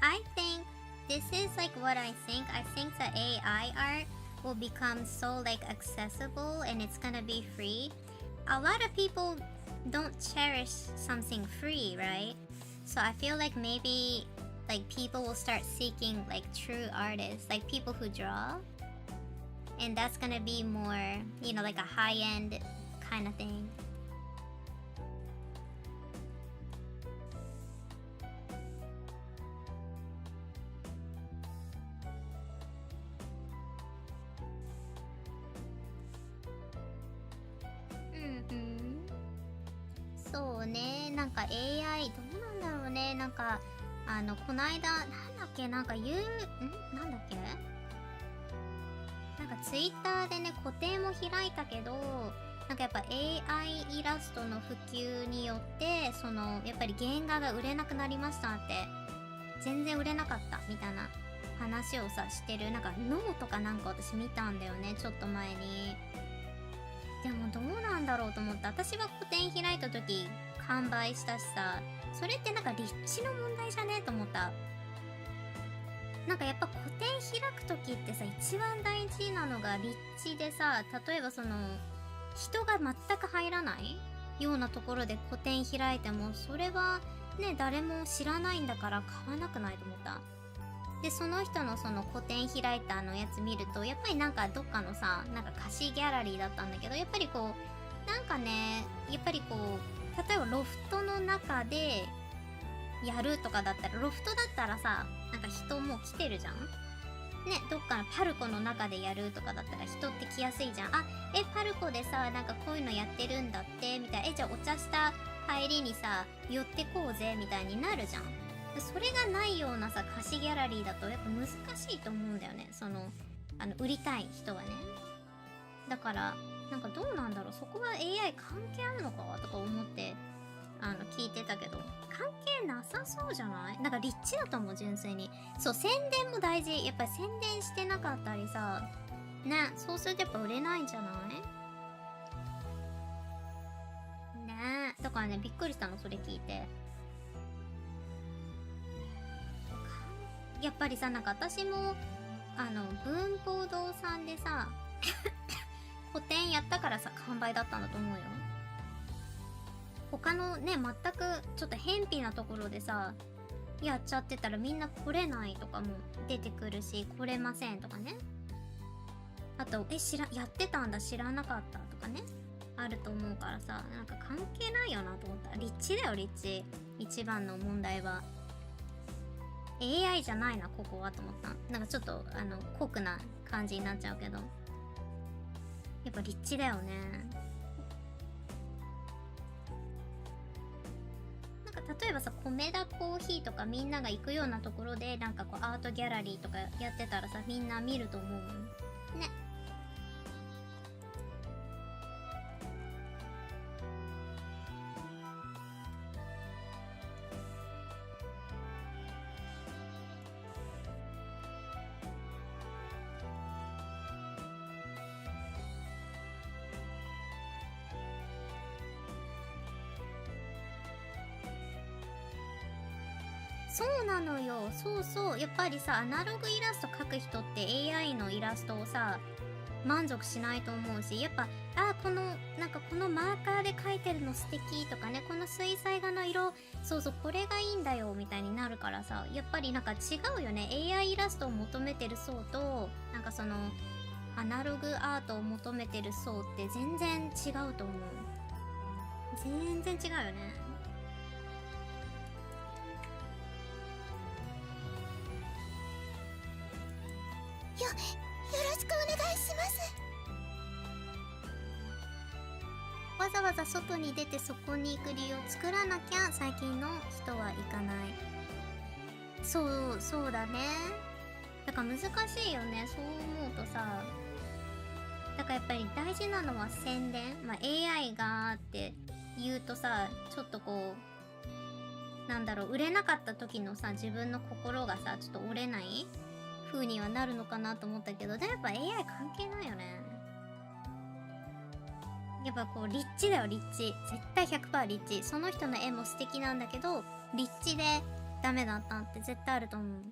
I think this is what I think. I think the AI art will become so accessible and it's gonna be free. A lot of people don't cherish something free, right? So I feel maybe people will start seeking true artists, people who draw. And that's gonna be more, a high-end kind of thing.そうね、AI どうなんだろうね。この間なんだっけ、なんだっけ、ツイッターでね個展を開いたけど、やっぱ AI イラストの普及によってやっぱり原画が売れなくなりましたって、全然売れなかったみたいな話をしてるノートか私見たんだよね、ちょっと前に。でもどうなんだろうと思って、私は個展開いた時完売したしさ、それって立地の問題じゃねと思った。やっぱ個展開く時ってさ、一番大事なのが立地でさ、例えば人が全く入らないようなところで個展開いても、それはね誰も知らないんだから買わなくないと思った。でその人の個展開いたやつ見ると、やっぱりどっかのさ貸しギャラリーだったんだけど、やっぱりやっぱり例えばロフトの中でやるとかだったら、ロフトだったらさ人もう来てるじゃんね。どっかのパルコの中でやるとかだったら人って来やすいじゃん。パルコでさこういうのやってるんだってみたいな、じゃあお茶した帰りにさ寄ってこうぜみたいになるじゃん。それがないようなさ貸しギャラリーだとやっぱ難しいと思うんだよね、売りたい人はね。だからどうなんだろう、そこは AI 関係あるのかとか思って聞いてたけど、関係なさそうじゃない？立地だと思う、純粋に。そう、宣伝も大事。やっぱり宣伝してなかったりさね、そうするとやっぱ売れないんじゃないね。だからね、びっくりしたのそれ聞いて。やっぱりさ私も文房堂さんでさ個展やったからさ完売だったんだと思うよ。他のね全くちょっと偏僻なところでさやっちゃってたらみんな来れないとかも出てくるし、来れませんとかね。あとやってたんだ知らなかったとかねあると思うからさ、なんか関係ないよなと思った。立地だよ立地。一番の問題は AI じゃないなここはと思った。なんかちょっと酷な感じになっちゃうけど、やっぱ立地だよね。なんか例えばさ、米田コーヒーとかみんなが行くようなところでなんかこうアートギャラリーとかやってたらさ、みんな見ると思うね。そうなのよ。そうそう。やっぱりさ、アナログイラスト描く人って AI のイラストをさ、満足しないと思うし、やっぱ、なんかこのマーカーで描いてるの素敵とかね、この水彩画の色、そうそう、これがいいんだよ、みたいになるからさ、やっぱりなんか違うよね。AI イラストを求めてる層と、なんかその、アナログアートを求めてる層って全然違うと思う。全然違うよね。よろしくお願いします。わざわざ外に出てそこに行く理由を作らなきゃ最近の人は行かない。そうだね。だから難しいよね、そう思うとさ。だからやっぱり大事なのは宣伝。AI がって言うとさ、ちょっとこうなんだろう、売れなかった時のさ、自分の心がさ、ちょっと折れない風にはなるのかなと思ったけど、でもやっぱ AI 関係ないよね。やっぱこう立地だよ、立地。絶対 100% 立地。その人の絵も素敵なんだけど、立地でダメだったって絶対あると思う。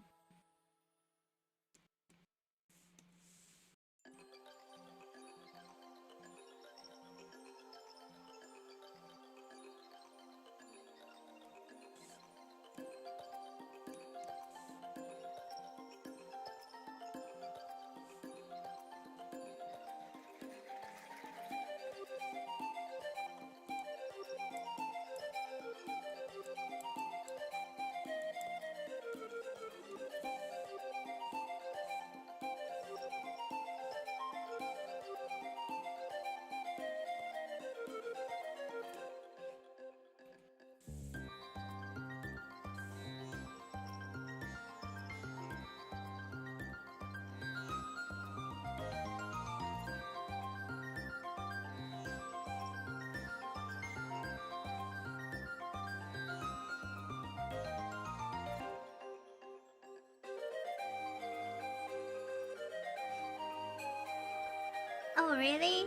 Oh, really?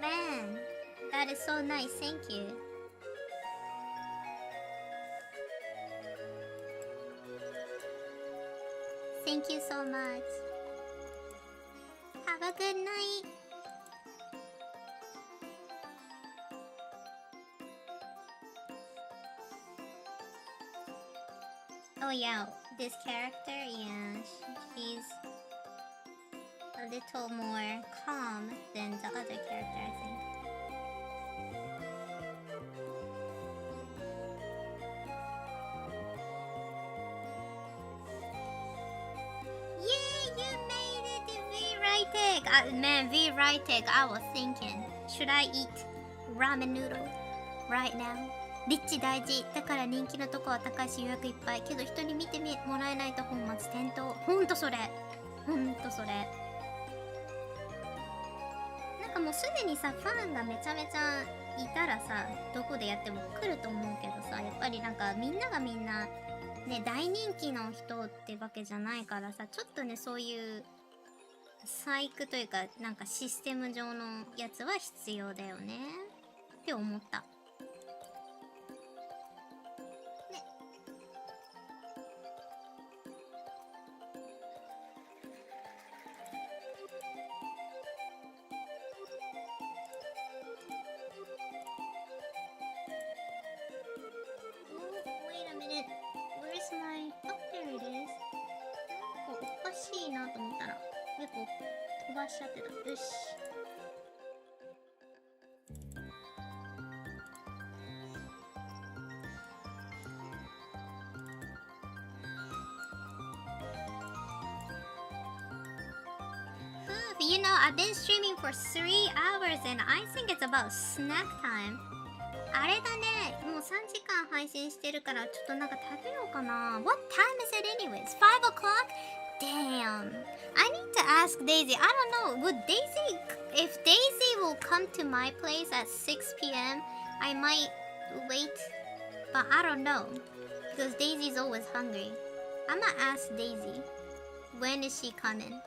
Man, that is so nice. Thank you. Thank you so much. Have a good night. Oh yeah, this character, yeah, she's a little more calm than the other character, I think. Yay, you made it, V-Writing! Man, V-Writing, I was thinking, should I eat ramen noodle right now? 立地大事。だから人気のとこは高いし予約いっぱい。けど人に見てもらえないと本末転倒。ほんとそれ。ほんとそれ。なんかもうすでにさ、ファンがめちゃめちゃいたらさ、どこでやっても来ると思うけどさ、やっぱりなんかみんながみんな、ね、大人気の人ってわけじゃないからさ、ちょっとね、そういう細工というか、なんかシステム上のやつは必要だよね。って思った。Wait a minute. Where's my... Oh, there it is. なんかおかしいなと思ったら。飛ばしちゃってた。よし。You know, I've been streaming for 3 hours and I think it's about snack time. あれだね、もう3時間配信してるからちょっとなんか食べようかな。What time is it anyways? 5 o'clock? Damn. I need to ask Daisy. I don't know. Would Daisy, if Daisy will come to my place at 6 p.m., I might wait. But I don't know. Because Daisy's always hungry. I'm gonna ask Daisy. When is she coming?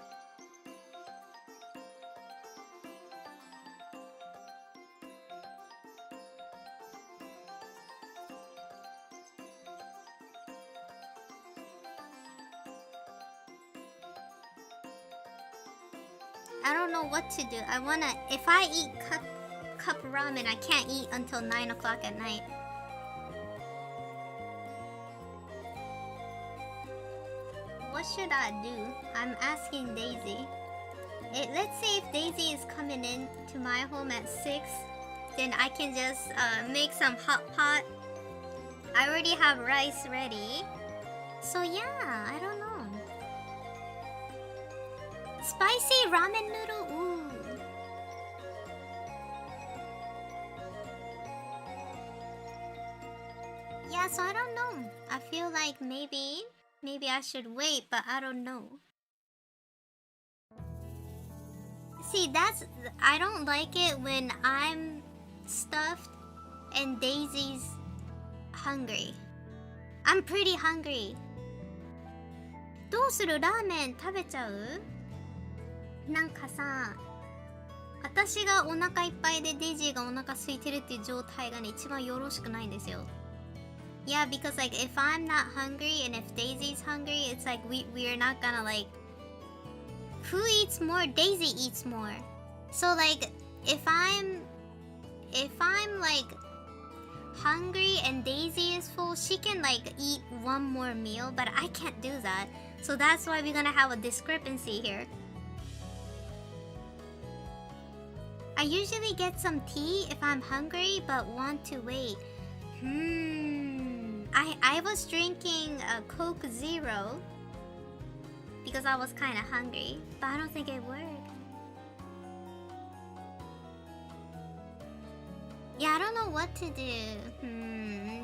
I don't know what to do. I wanna... If I eat cup ramen, I can't eat until 9 o'clock at night. What should I do? I'm asking Daisy. Let's say if Daisy is coming in to my home at 6, then I can just make some hot pot. I already have rice ready. So yeah, I don't know. Spicy ramen noodle, ooh. Yeah, so I don't know. I feel like maybe I should wait, but I don't know. See, I don't like it when I'm stuffed and Daisy's hungry. I'm pretty hungry. どうする？ラーメン食べちゃう？なんかさ、私がお腹いっぱいでデイジーがお腹空いてるっていう状態がね、一番よろしくないんですよ。Yeah, because like if I'm not hungry and if Daisy's hungry, it's like we're not gonna like... Who eats more? Daisy eats more. So like if I'm like hungry and Daisy is full, she can like eat one more meal, but I can't do that. So that's why we're gonna have a discrepancy here. I usually get some tea if I'm hungry but want to wait. I was drinking a Coke Zero because I was kind of hungry, but I don't think it worked. Yeah, I don't know what to do.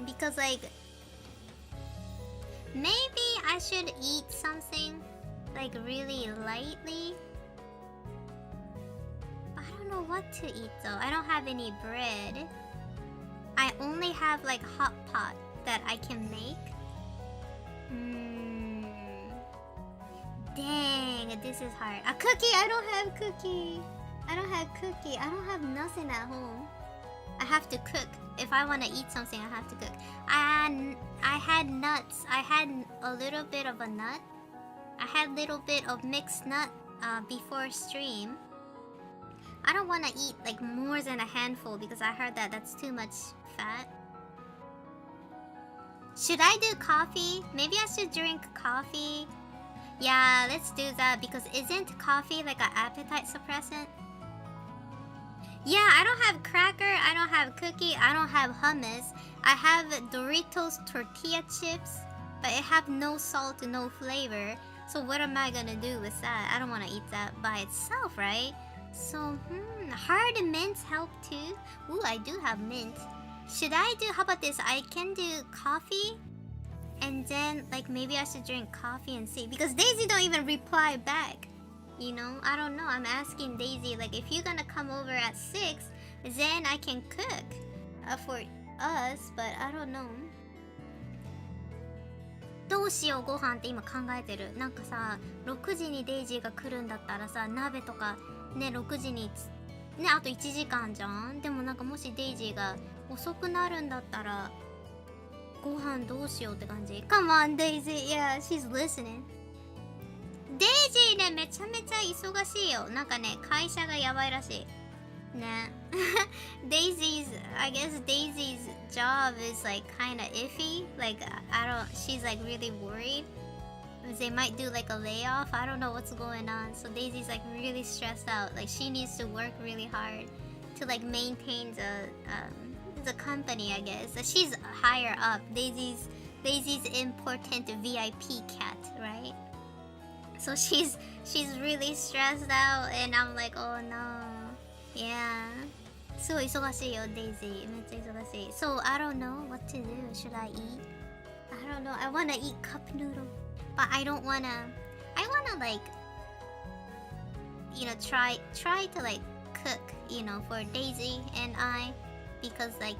Because like maybe I should eat something like really lightly. I don't know what to eat though. I don't have any bread. I only have like hot pot that I can make. Dang, this is hard. A cookie? I don't have cookie. I don't have nothing at home. I have to cook. If I want to eat something, I have to cook. I had nuts. I had a little bit of a nut. I had a little bit of mixed nut before stream. I don't want to eat like more than a handful because I heard that that's too much fat. Should I do coffee? Maybe I should drink coffee. Yeah, let's do that because isn't coffee like an appetite suppressant? Yeah, I don't have cracker, I don't have cookie, I don't have hummus. I have Doritos tortilla chips, but it have no salt and no flavor. So what am I gonna do with that? I don't want to eat that by itself, right? So, hard mints help too. Ooh, I do have mint. Should I do, how about this? I can do coffee and then like maybe I should drink coffee and see. Because Daisy don't even reply back. You know, I don't know. I'm asking Daisy like if you're gonna come over at 6, then I can cook for us, but I don't know. どうしようご飯って今考えてる。なんかさ、6時にデイジーが来るんだったらさ、鍋とかね、6時にね、あと1時間じゃん。でもなんかもしデイジーが遅くなるんだったらご飯どうしようって感じ。Come on, Daisy. Yeah, she's listening. デイジーね、めちゃめちゃ忙しいよ。なんかね、会社がやばいらしい。ね。I guess Daisy's job is like kind of iffy. Like, she's like really worried they might do like a layoff. I don't know what's going on. So Daisy's like really stressed out. Like she needs to work really hard to like maintain the company, I guess. So she's higher up. Daisy's important VIP cat, right? So she's really stressed out, and I'm like, oh no, yeah. すごい忙しいよ、Daisy. めっちゃ忙しい。So I don't know what to do. Should I eat? I don't know. I wanna eat cup noodle, but I don't wanna. I wanna like, try to like cook, for Daisy and I, because like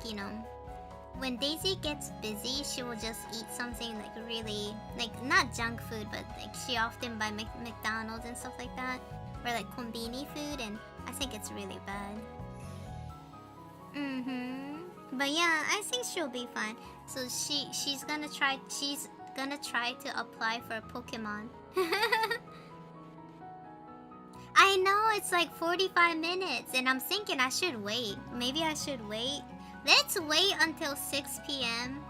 when Daisy gets busy, she will just eat something like really like not junk food, but like she often buy McDonald's and stuff like that, or like konbini food, and I think it's really bad. But yeah, I think she'll be fine. So she's gonna try to apply for Pokemon. I know it's like 45 minutes, and I'm thinking I should wait. Maybe I should wait. Let's wait until 6 p.m.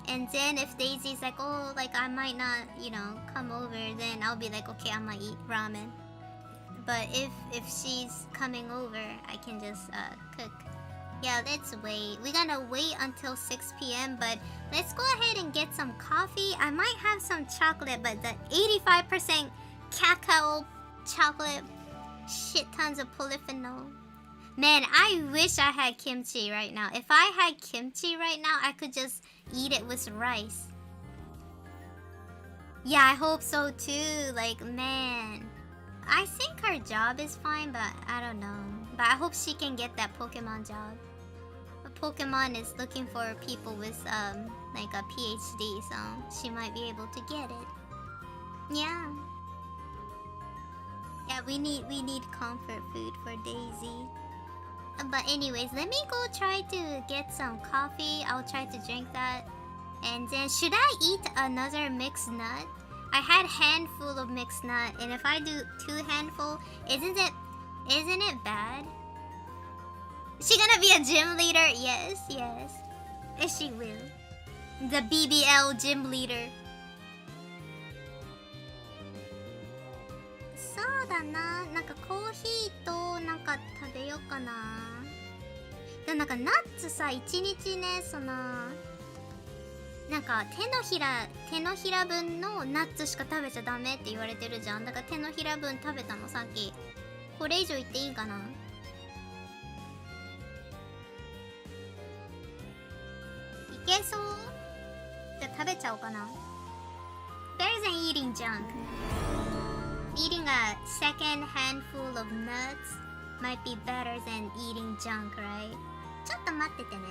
And then if Daisy's like, oh, like I might not, come over, then I'll be like, okay, I'm gonna eat ramen. But if she's coming over, I can just cook. Yeah, let's wait. We're gonna wait until 6 p.m. But let's go ahead and get some coffee. I might have some chocolate, but the 85% cacao chocolate, shit tons of polyphenol. Man, I wish I had kimchi right now. If I had kimchi right now, I could just eat it with rice. Yeah, I hope so too. Like, man. I think her job is fine, but I don't know. But I hope she can get that Pokemon job. Pokemon is looking for people with like a PhD, so she might be able to get it. Yeah. Yeah, we need comfort food for Daisy. But anyways, let me go try to get some coffee. I'll try to drink that. And then should I eat another mixed nut? I had handful of mixed nut, and if I do 2 handful, isn't it bad? Is she gonna be a gym leader? Yes. She will. The BBL gym leader. そうだな。なんかコーヒーとなんか食べようかな。でなんかナッツさ、1日ね、なんか手のひら分のナッツしか食べちゃダメって言われてるじゃん。だから手のひら分食べたのさっき。これ以上言っていいかな。いけそう？じゃあ食べちゃおうかな。Better than eating junk. Eating a second handful of nuts might be better than eating junk, right? ちょっと待っててね。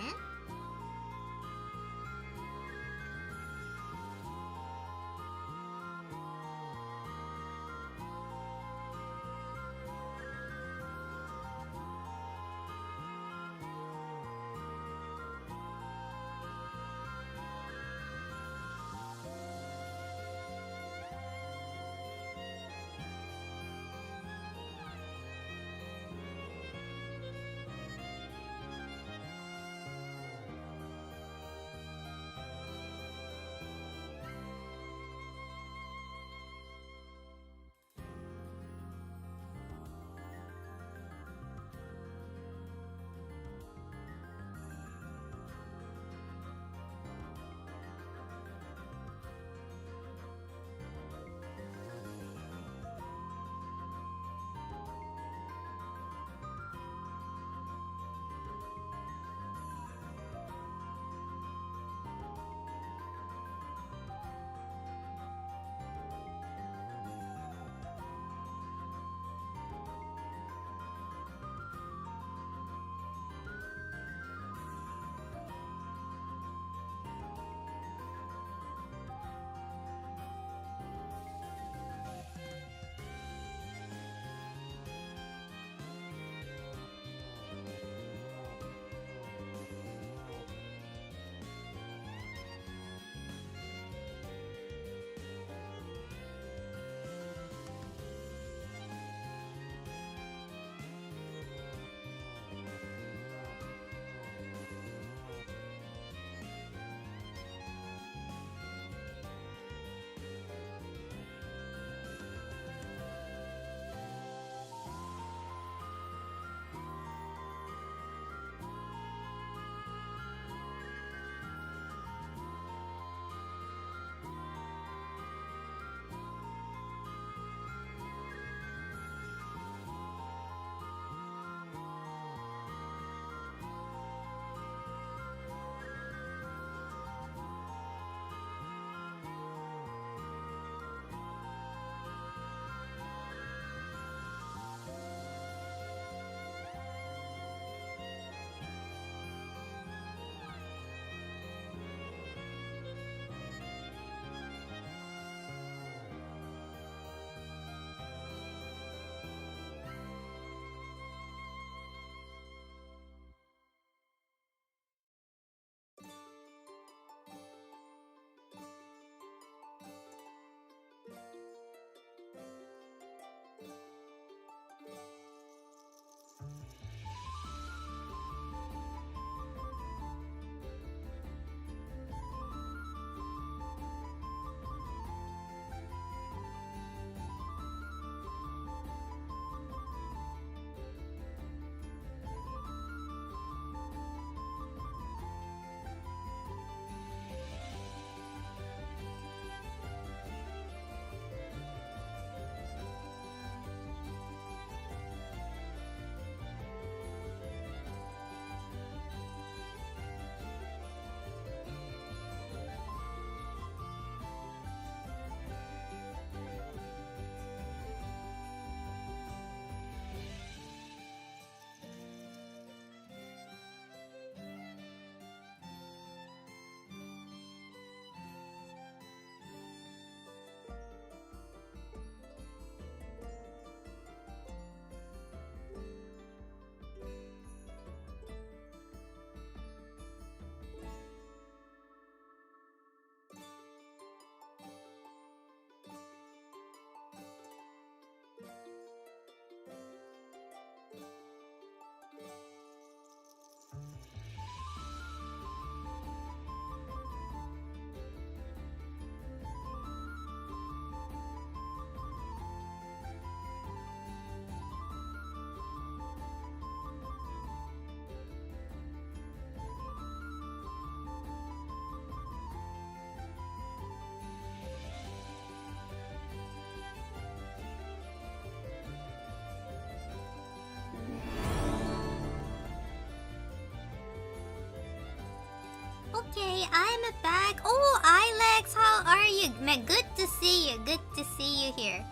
Okay, I'm back. Oh, Ilex, how are you? Man, good to see you. Good to see you here.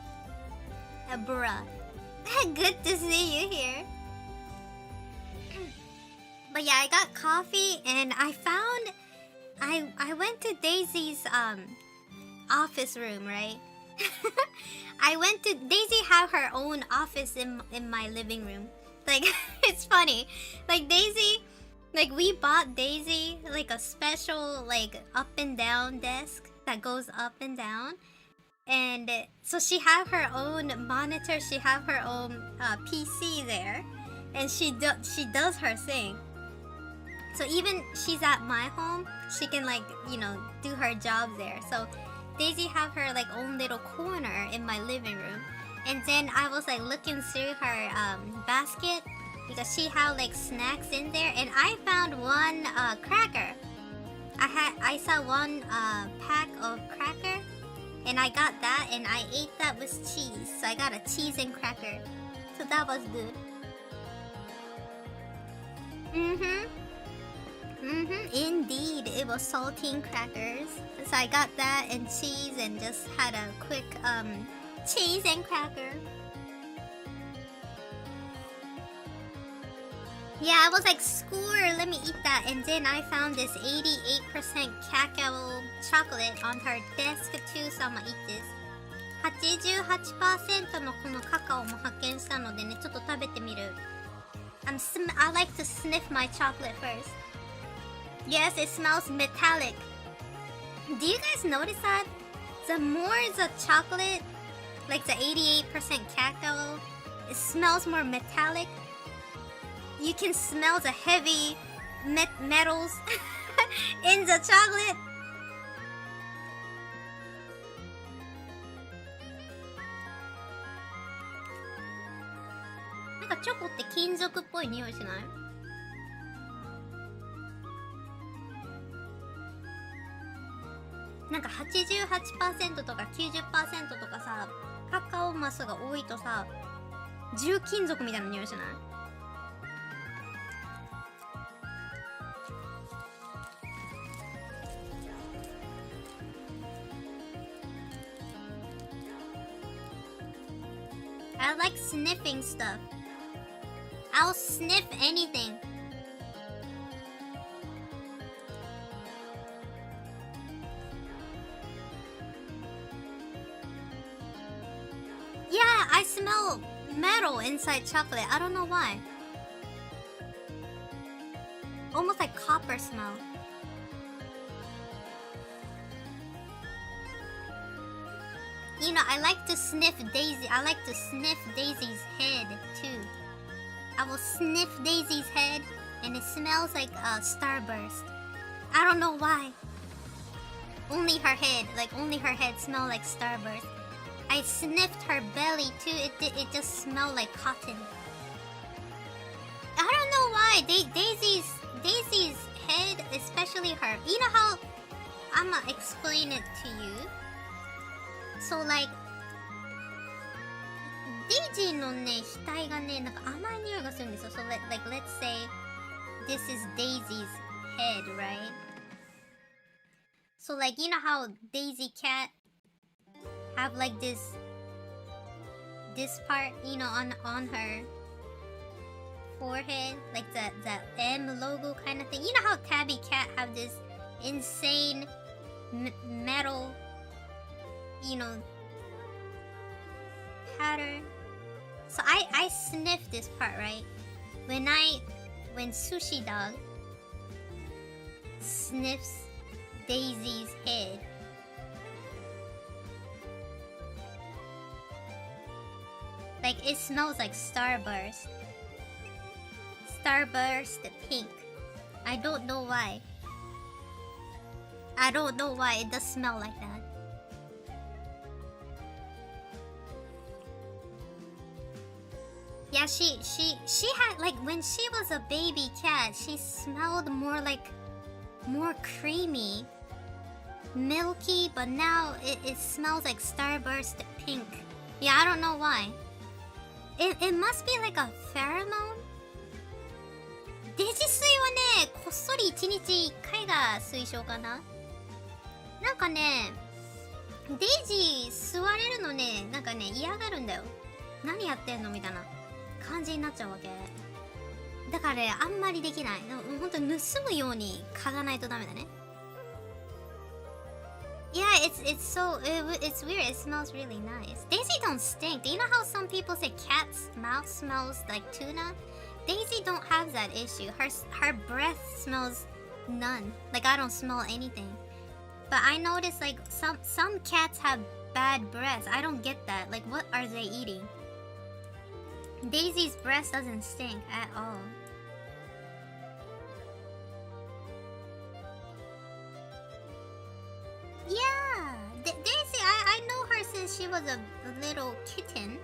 Bruh. Good to see you here. But yeah, I got coffee and I found I went to Daisy's office room, right? I went to Daisy have her own office in my living room. Like it's funny. Like Daisy, like we bought Daisy like a special like up and down desk that goes up and down. And so she have her own monitor, she have her own PC there, and she does her thing. So even she's at my home, she can like, you know, do her job there. So Daisy have her like own little corner in my living room. And then I was like looking through her basket because she had like snacks in there, and I found one cracker. I saw one pack of cracker, and I got that and I ate that with cheese. So I got a cheese and cracker. So that was good. Indeed, it was saltine crackers. So I got that and cheese and just had a quick cheese and cracker. Yeah, I was like, score, let me eat that. And then I found this 88% cacao chocolate on her desk too, so I'm gonna eat this. 88% のこのカカオも発見したのでね、ちょっと食べてみる。I like to sniff my chocolate first. Yes, it smells metallic. Do you guys notice that? The more the chocolate, like the 88% cacao, it smells more metallic. You can smell the heavy metals in the chocolate. Likeチョコって金属っぽい匂いしない？なんか 88% とか 90% とかさ、カカオマスが多いとさ、重金属みたいな匂いしない？I like sniffing stuff. I'll sniff anything. Yeah, I smell metal inside chocolate. I don't know why. Almost like copper smell. You know, I like to sniff Daisy. I like to sniff Daisy's head too. I will sniff Daisy's head and it smells like Starburst. I don't know why. Only her head smells like Starburst. I sniffed her belly too. It just smelled like cotton. I don't know why. Daisy's head, especially her. You know how I'ma explain it to you. So like Daisy のね、額がね、なんか甘い匂いがするんですよ。So let's say this is Daisy's head, right? So like you know how Daisy cat have like this part, you know, on her forehead, like that M logo kind of thing. You know how Tabby cat have this insane metal, you know, pattern. So I sniff this part, right? When Sushi Dog sniffs Daisy's head, like it smells like Starburst pink. I don't know why. It does smell like that. Yeah, she had like when she was a baby cat, she smelled more creamy, milky, but now it smells like Starburst pink. Yeah, I don't know why. It must be like a pheromone. デジ水はね、こっそり1日1回が推奨かな。なんかね、デイジー座れるのね、なんかね、嫌がるんだよ。何やってんのみたいな感じになっちゃうわけ。だからね、あんまりできない。ほんと盗むように嗅がないとダメだね。Yeah, it's weird. It smells really nice. Daisy don't stink. Do you know how some people say cat's mouth smells like tuna? Daisy don't have that issue. Her breath smells none. Like I don't smell anything. But I noticed like some cats have bad breath. I don't get that. Like what are they eating? Daisy's breath doesn't stink at all. Yeah, Daisy, I know her since she was a little kitten.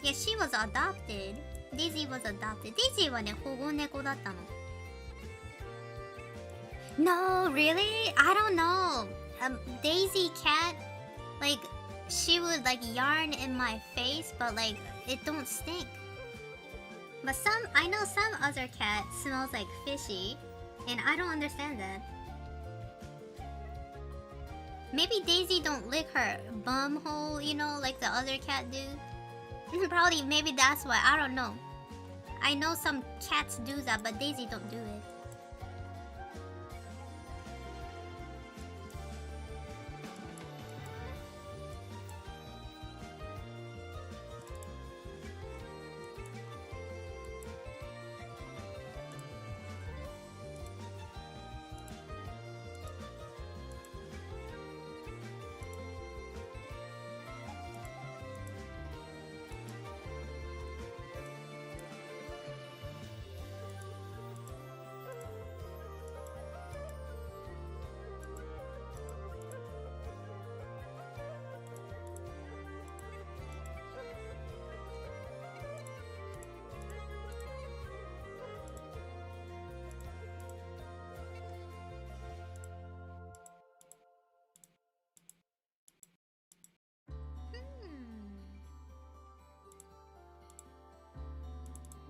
Yeah, she was adopted. Daisy was adopted. Daisy はね、保護猫だったの。No, really? I don't know. Daisy cat, like, she would like yarn in my face, but like, it don't stink. But I know some other cat smells like fishy, and I don't understand that. Maybe Daisy don't lick her bum hole, you know, like the other cat do. Probably, maybe that's why. I don't know. I know some cats do that, but Daisy don't do it.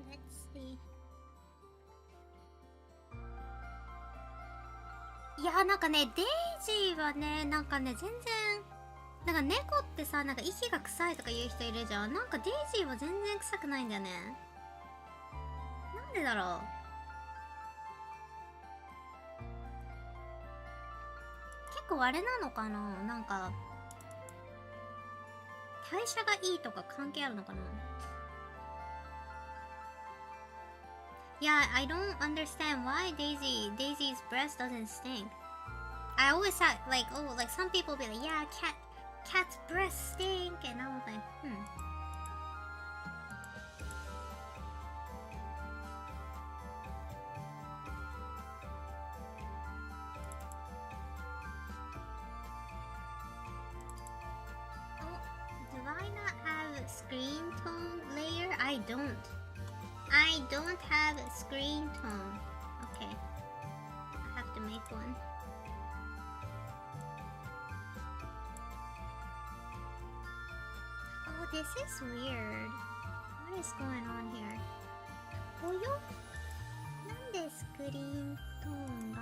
Let's see. いやなんかね、デイジーはね、なんかね、全然なんか猫ってさ、なんか息が臭いとか言う人いるじゃん。なんかデイジーは全然臭くないんだよね。なんでだろう。結構あれなのかな、なんか代謝がいいとか関係あるのかな。Yeah, I don't understand why Daisy's breast doesn't stink. I always thought like, oh, like some people be like, yeah, cat's breasts stink, and I was like, Oh, do I not have screen tone layer? I don't have screen tone. Okay, I have to make one. Oh, this is weird. What is going on here? およ？なんでスクリーントーンが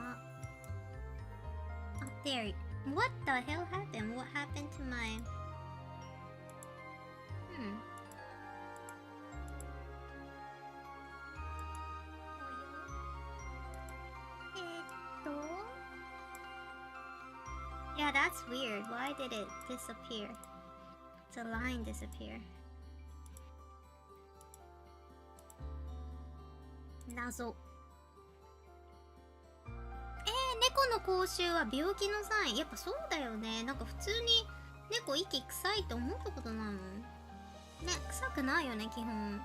Up there. What the hell happened? What happened to my... Yeah, that's weird. Why did it disappear? The line disappear. 謎。猫の口臭は病気のサイン。やっぱそうだよね。なんか普通に猫息臭いと思ったことないもん。ね、臭くないよね、基本。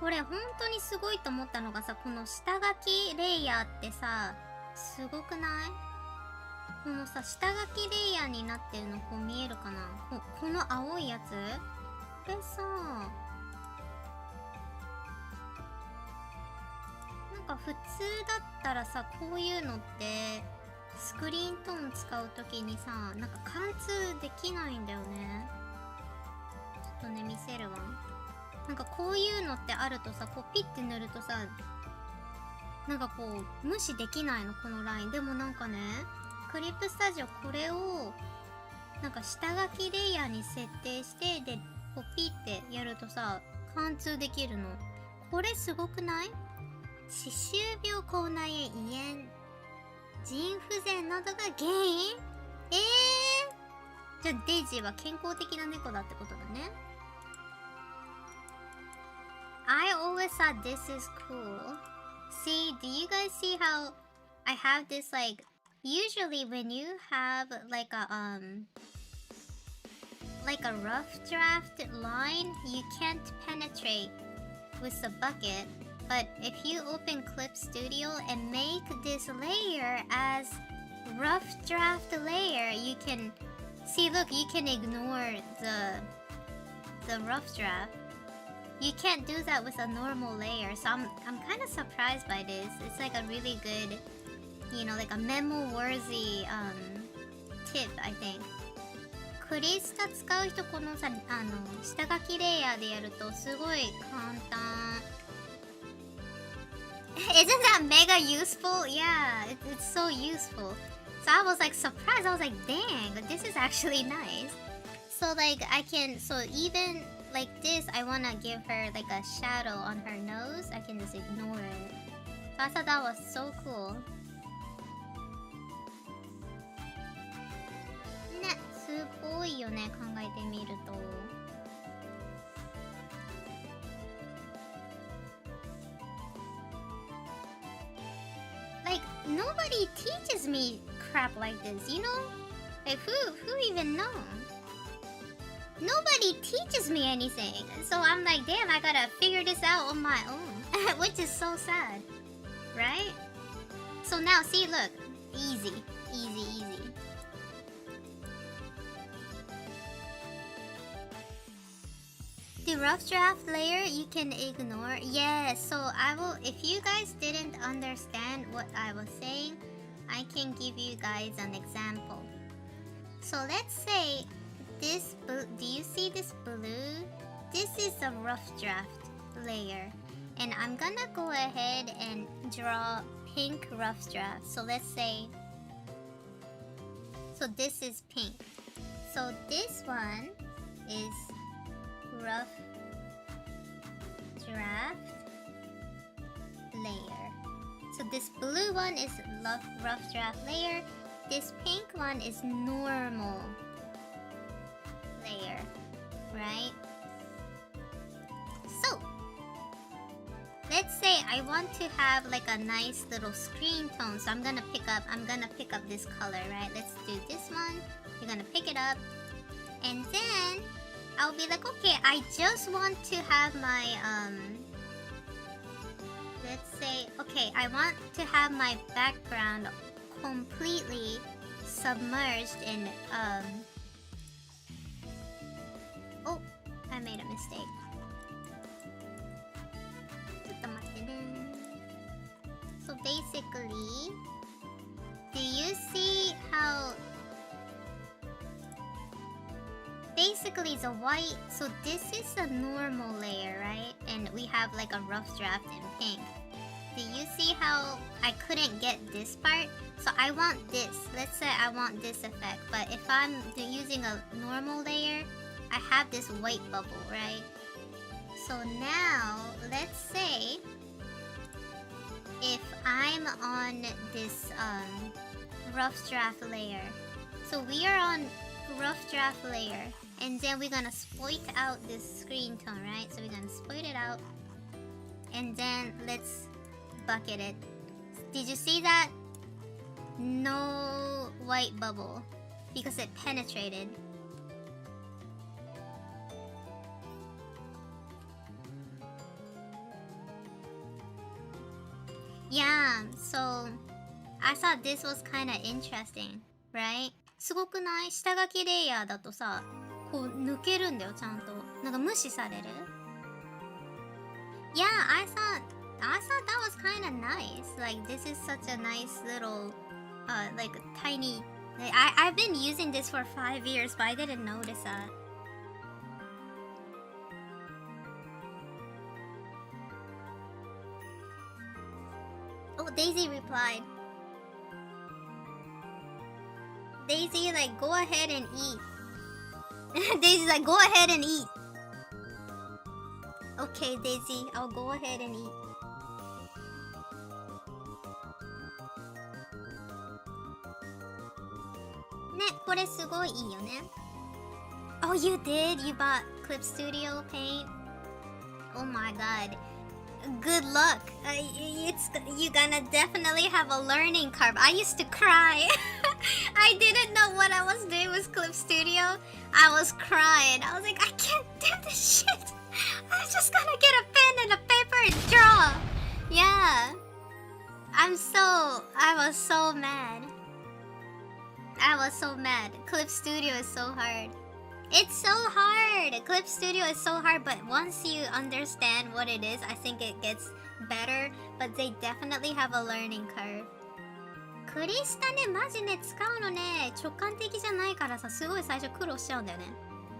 これ本当にすごいと思ったのがさ、この下書きレイヤーってさ、すごくない？このさ、下書きレイヤーになってるのこう見えるかな。この青いやつ、これさ、なんか普通だったらさ、こういうのってスクリーントーン使うときにさ、なんか貫通できないんだよね。ちょっとね、見せるわ。なんかこういうのってあるとさ、こうピッて塗るとさ、なんかこう無視できないの、このライン。でもなんかね、クリップスタジオこれをなんか下書きレイヤーに設定して、でこうピッてやるとさ、貫通できるの。これすごくない？歯周病、口内炎、胃炎、腎不全などが原因？じゃあデイジーは健康的な猫だってことだね。I always thought this is cool. See, do you guys see how I have this like usually when you have like a rough draft line, you can't penetrate with the bucket. But if you open ClipStudio and make this layer as rough draft layer, you can see, look, you can ignore the rough draft. You can't do that with a normal layer. So I'm kind of surprised by this. It's like a really good, you know, like a memo-worthy tip, I think. クリスタ使う人このさ、下書きレイヤーでやるとすごい簡単。Isn't that mega useful? Yeah, it's so useful. So I was like surprised. I was like, dang, this is actually nice. So like I can, so even like this, I want to give her like a shadow on her nose. I can just ignore it. So I thought that was so cool. ね、すごいよね、考えてみると。Like nobody teaches me crap like this, you know? Like who even know? Nobody teaches me anything. So I'm like, damn, I gotta figure this out on my own. Which is so sad. Right? So now see, look. Easy. Easy, easy. The rough draft layer you can ignore. Yes, so I will, if you guys didn't understand what I was saying, I can give you guys an example. So let's say this, do you see this blue? This is a rough draft layer. And I'm gonna go ahead and draw pink rough draft. So let's say, so this is pink. So this one is rough draft layer. So this blue one is rough draft layer. This pink one is normal layer, right? So let's say I want to have like a nice little screen tone. So I'm gonna pick up this color, right? Let's do this one. You're gonna pick it up, and then I'll be like, okay, I just want to have my let's say, okay, I want to have my background completely submerged in oh, I made a mistake. So basically, do you see how basically the white, so this is a normal layer, right? And we have like a rough draft in pink. Do you see how I couldn't get this part? So I want this. Let's say I want this effect. But if I'm using a normal layer, I have this white bubble, right? So now, let's say if I'm on this rough draft layer. So we are on rough draft layer. And then we're gonna exploit out this screen tone, right? So we're gonna exploit it out. And then let's bucket it. Did you see that? No white bubble. Because it penetrated. Yeah, so I thought this was kind of interesting. right? すごくない？下書きレイヤーだとさ、こう抜けるんだよ、ちゃんと。なんか無視される。Yeah, I thought that was kind of nice. Like, this is such a nice little, like, tiny... Like, I've been using this for 5 years, but I didn't notice that. Oh, Daisy replied. Daisy, like, go ahead and eat. Daisy's like, go ahead and eat. Okay, Daisy, I'll go ahead and eat. Ne, これすごいいいよね。Oh, you did? You bought ClipStudio Paint? Oh my god. Good luck. You're gonna definitely have a learning curve. I used to cry. I didn't know what I was doing with ClipStudio. I was crying. I was like, I can't do this shit. I'm just gonna get a pen and a paper and draw. Yeah. I was so mad. I was so mad. ClipStudio is so hard. It's so hard. ClipStudio is so hard, but once you understand what it is, I think it gets better. But they definitely have a learning curve. クリスタね、マジね、使うのね、直感的じゃないからさ、すごい最初苦労しちゃうんだよね。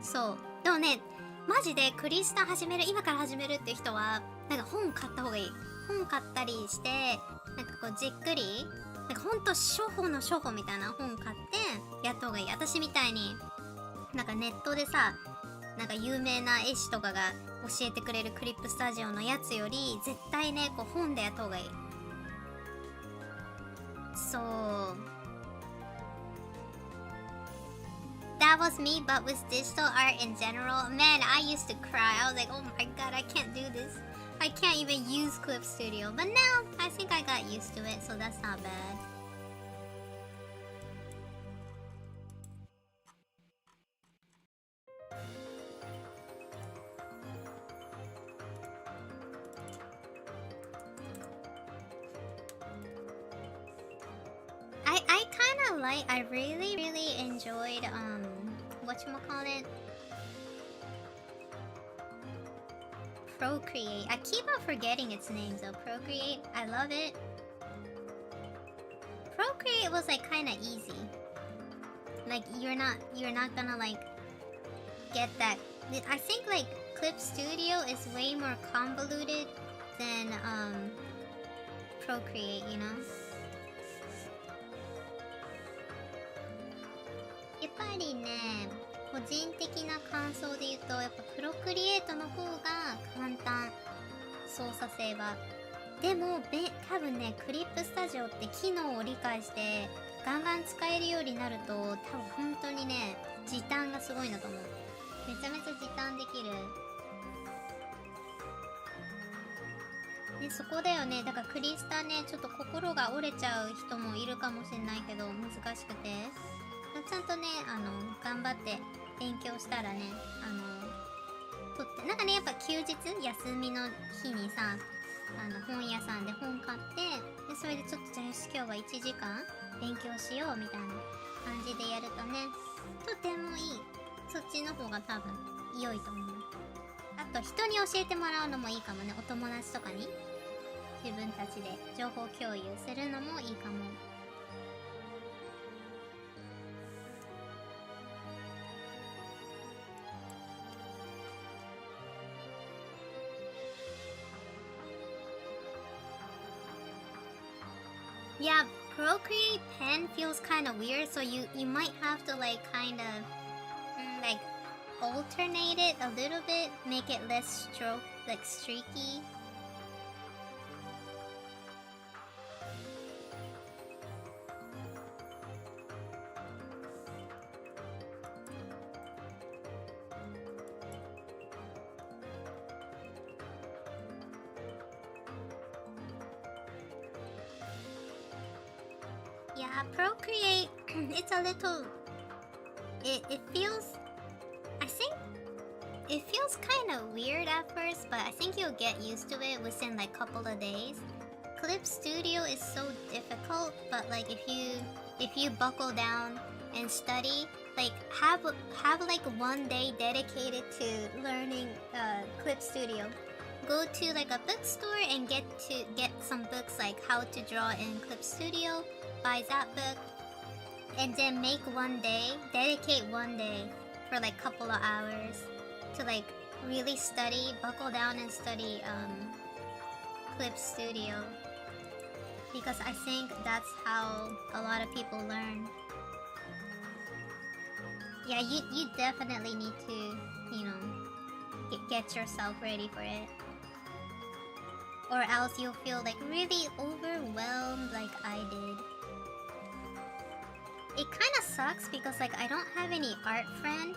そう。でもね、マジでクリスタ始める、今から始めるっていう人は、なんか本買った方がいい。本買ったりして、なんかこうじっくり、なんかほんと初歩の初歩みたいな本買ってやった方がいい。私みたいに、なんかネットでさ、なんか有名な絵師とかが教えてくれるクリップスタジオのやつより、絶対ね、こう本でやった方がいい。そう。That was me, but with digital art in general, man, I used to cry. I was like, oh my god, I can't do this. I can't even use ClipStudio. But now, I think I got used to it, so that's not bad. I really enjoyed whatchamacallit? Procreate. I keep on forgetting its name though. Procreate. I love it. Procreate was like kinda easy. Like you're not gonna like get that. I think like ClipStudio is way more convoluted than Procreate, you know? やっぱりね、個人的な感想で言うと、やっぱプロクリエイトの方が簡単、操作性は。でも多分ね、クリップスタジオって機能を理解してガンガン使えるようになると、多分本当にね、時短がすごいなと思う。めちゃめちゃ時短できる。ね、そこだよね。だからクリスタね、ちょっと心が折れちゃう人もいるかもしれないけど、難しくて。ちゃんとね、頑張って勉強したらね、取って、なんかね、やっぱ休日、休みの日にさ、本屋さんで本買って、で、それでちょっとじゃあよし、今日は1時間勉強しようみたいな感じでやるとね、とてもいい。そっちの方が多分良いと思う。あと、人に教えてもらうのもいいかもね。お友達とかに自分たちで情報共有するのもいいかも。Yeah, Procreate pen feels kind of weird, so you might have to like kind of like alternate it a little bit, make it less streaky. Yeah, Procreate, it's a little... It feels... I think... It feels kind of weird at first, but I think you'll get used to it within like a couple of days. ClipStudio is so difficult, but like if you if you buckle down and study, like have like one day dedicated to learning ClipStudio. Go to like a bookstore and get some books like how to draw in ClipStudio. Buy that book, and then make one day, dedicate one day for like couple of hours to like really study, buckle down and study ClipStudio, because I think that's how a lot of people learn. Yeah, you definitely need to, get yourself ready for it, or else you'll feel like really overwhelmed like I did. It kind of sucks because like I don't have any art friend,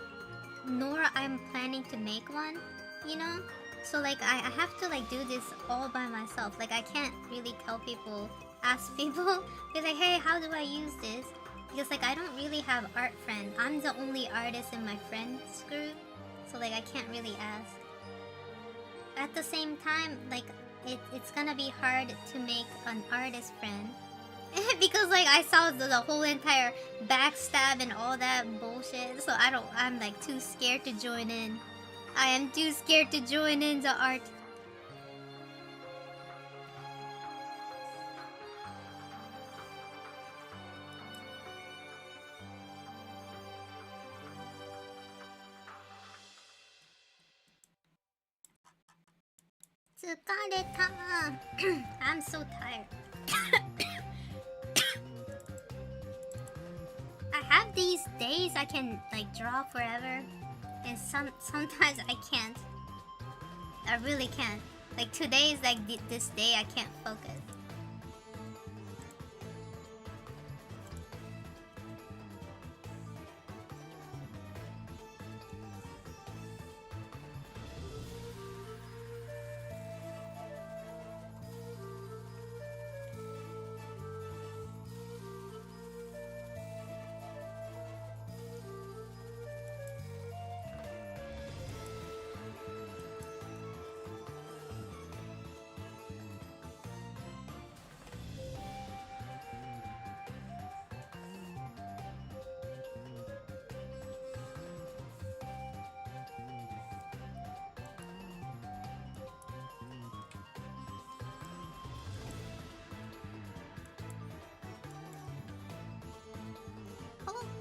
nor I'm planning to make one, so like I have to like do this all by myself. Like I can't really tell people, ask people, be like, hey, how do I use this? Because like I don't really have art friend. I'm the only artist in my friends group, so like I can't really ask. At the same time, like it's gonna be hard to make an artist friend because like I saw the whole entire backstab and all that bullshit, so I'm like too scared to join in. I am too scared to join in the art. I'm so tired. I have these days I can like draw forever, and sometimes I can't. I really can't. Like today is like this day I can't focus.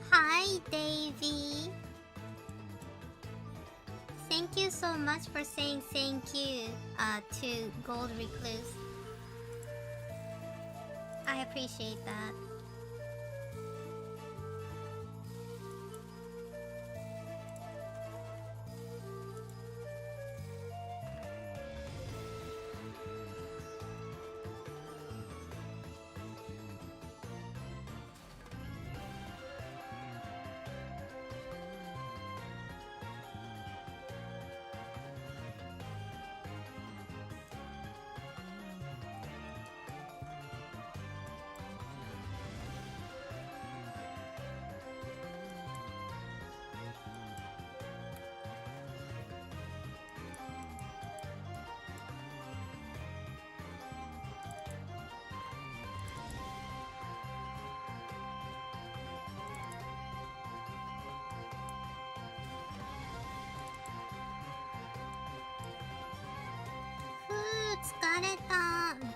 Hi, Davy. Thank you so much for saying thank you to Gold Recluse. I appreciate that.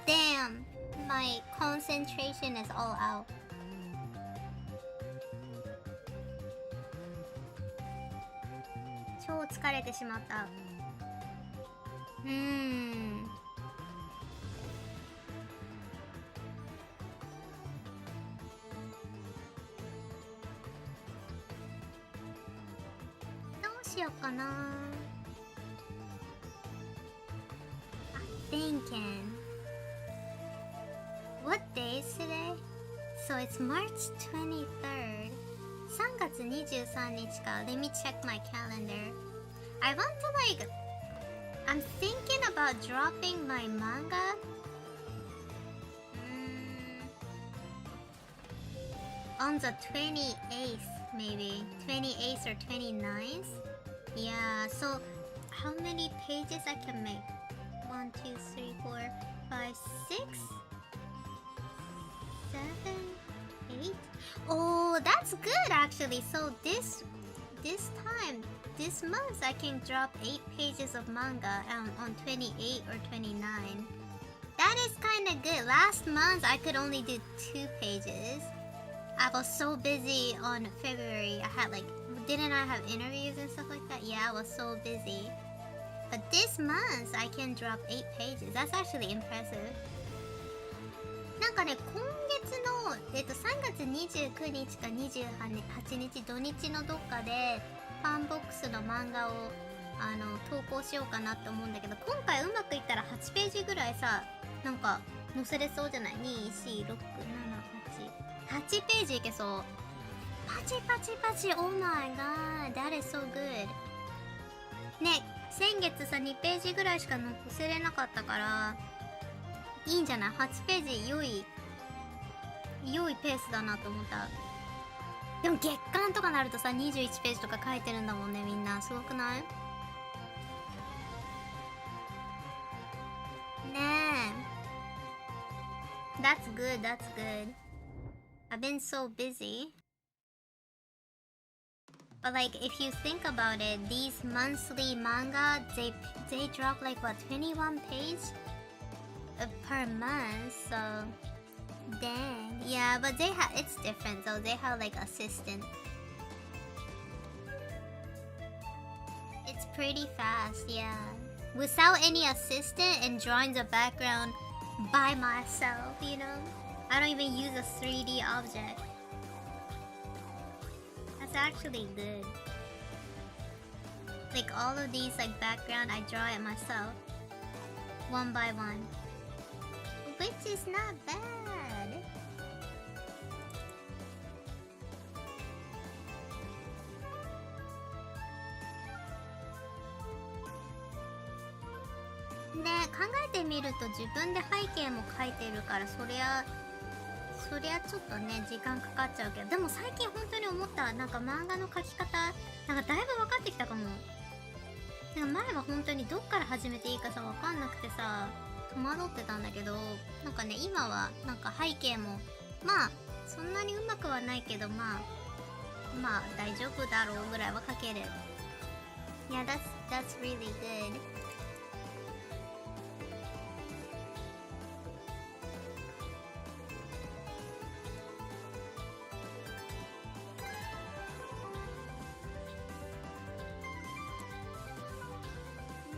Damn, my concentration is all out. So 疲れてしまった。どうしようかな。Thinking. What day is today? So it's March 23rd. 3月23日か。Let me check my calendar. I want to like... I'm thinking about dropping my manga. On the 28th, maybe. 28th or 29th? Yeah, so how many pages I can make? 1, 2, 3, 4, 5, 6, 7, 8. Oh, that's good actually. So this month I can drop 8 pages of manga on 28 or 29. That is kind of good. Last month I could only do 2 pages. I was so busy on February. Didn't I have interviews and stuff like that? Yeah, I was so busy. But this month I can drop 8 pages. That's actually impressive. なんかね、今月の、3月29日か28日土日のどっかでファンボックスの漫画を投稿しようかなって思うんだけど、今回うまくいったら8ページぐらいさ、なんか載せれそうじゃない？ 2、4、6、7、8 8ページいけそう。パチパチパチ Oh my god That is so good ね、先月さ2ページぐらいしか載せれなかったからいいんじゃない？ 8 ページ良いペースだなと思った。でも月間とかなるとさ21ページとか書いてるんだもんね、みんな。すごくない？ねえ。 That's good, that's good. I've been so busy. But like if you think about it, these monthly manga, they drop like what, 21 page per month, so dang. Yeah, but it's different though. They have like assistant. It's pretty fast, yeah. Without any assistant and drawing the background by myself, you know? I don't even use a 3D object. That's actually good. Like all of these like background, I draw it myself. One by one. Which is not bad.ね、考えてみると自分で背景も描いてるからそりゃちょっとね時間かかっちゃうけど、でも最近本当に思った。なんか漫画の描き方なんかだいぶ分かってきたかも。なんか前は本当にどっから始めていいかさ分かんなくてさ戸惑ってたんだけど、なんかね今はなんか背景もまあそんなにうまくはないけどまあ大丈夫だろうぐらいは描ける。Yeah, that's really good.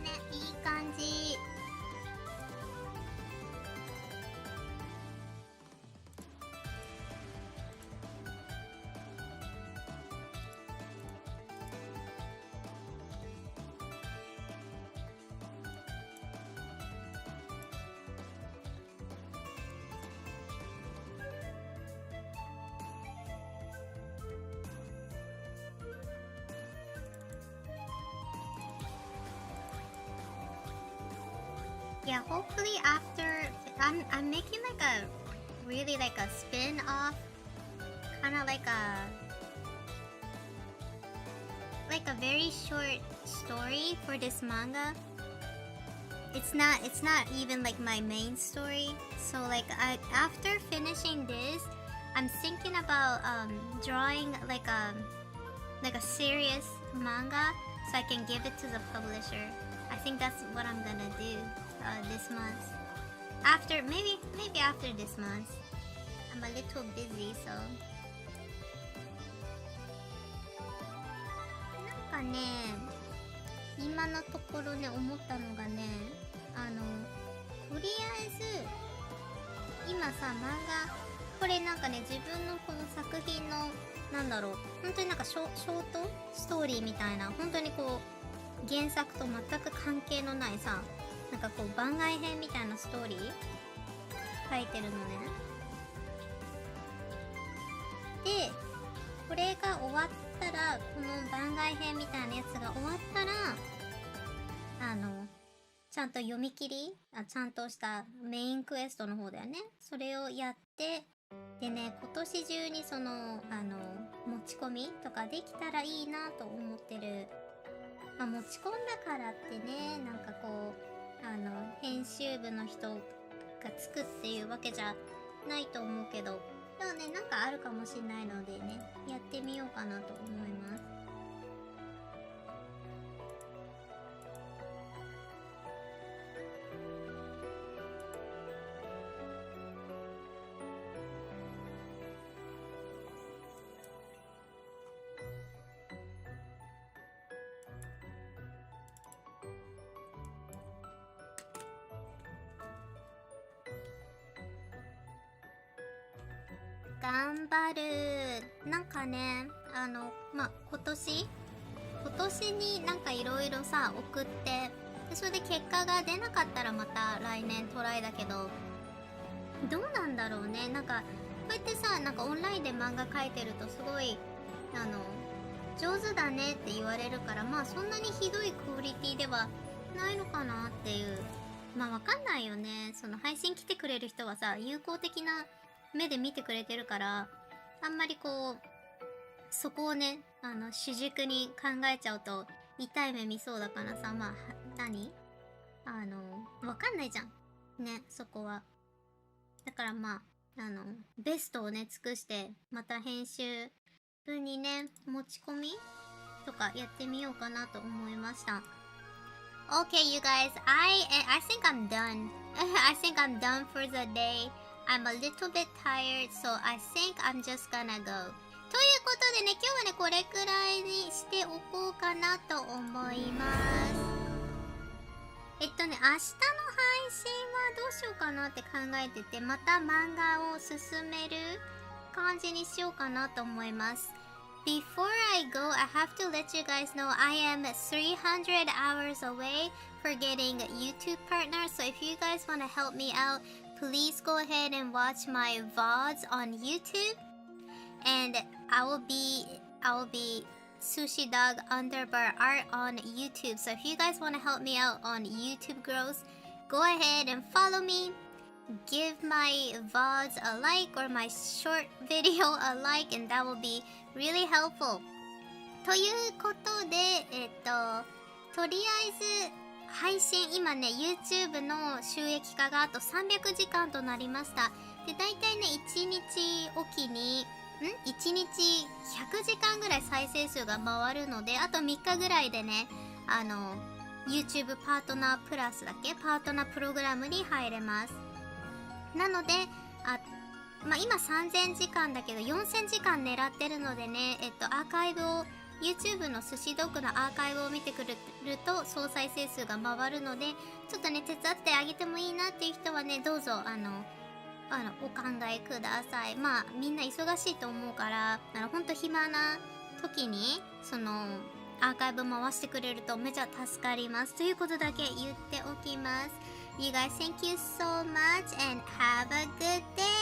ね、いい感じ。Yeah, hopefully after I'm making like a really like a spin-off, kind of like a very short story for this manga. It's not even like my main story. So like after finishing this, I'm thinking about drawing like a serious manga so I can give it to the publisher. I think that's what I'm gonna do this month. After maybe after this month. I'm a little busy, so. なんかね、今のところね思ったのがね、とりあえず今さ漫画これなんかね自分のこの作品のなんだろう本当になんかショートストーリーみたいな本当にこう原作と全く関係のないさなんかこう番外編みたいなストーリー書いてるのね。でこれが終わったらこの番外編みたいなやつが終わったらちゃんと読み切りちゃんとしたメインクエストの方だよね。それをやってでね今年中にその持ち込みとかできたらいいなと思ってる。まあ、持ち込んだからってねなんかこう編集部の人がつくっていうわけじゃないと思うけど、でそうね、なんかあるかもしれないのでね、やってみようかなと思います。頑張る。なんかね、今年になんかいろいろさ、送って、でそれで結果が出なかったらまた来年トライだけど、どうなんだろうね。なんか、こうやってさ、なんかオンラインで漫画描いてるとすごい、上手だねって言われるから、まあそんなにひどいクオリティではないのかなっていう。まあわかんないよね。その配信来てくれる人はさ、友好的な目で見てくれてるから、あんまりこう、そこをね、主軸に考えちゃうと、痛い目見そうだからさ、まあ、わかんないじゃん。ね、そこは。だからまあ、ベストをね、尽くして、また編集にね、持ち込みとかやってみようかなと思いました。Okay, you guys, I think I'm done. I think I'm done for the day. I'm a little bit tired, so I think I'm just gonna go. ということでね、今日はね、これくらいにしておこうかなと思います。明日の配信はどうしようかなって考えてて、また漫画を進める感じにしようかなと思います。Before I go, I have to let you guys know I am 300 hours away for getting a YouTube partner. So if you guys want to help me out, please go ahead and watch my VODs on YouTube. And I will be Sushi Dog _ Art on YouTube. So if you guys want to help me out on YouTube girls, go ahead and follow me. Give my VODs a like or my short video a like, and that will be really helpful. ということで、とりあえず配信、今ね、YouTube の収益化があと300時間となりました。で、だいたいね、1日おきに、1日100時間ぐらい再生数が回るので、あと3日ぐらいでね、YouTube パートナープラスだっけ？パートナープログラムに入れます。なので、今3000時間だけど4000時間狙ってるのでね、アーカイブを YouTube の寿司ドッグのアーカイブを見てくれると総再生数が回るので、ちょっとね手伝ってあげてもいいなっていう人はね、どうぞお考えください。まあみんな忙しいと思うから、ほんと暇な時にそのアーカイブ回してくれるとめちゃ助かりますということだけ言っておきます。You guys, thank you so much and have a good day.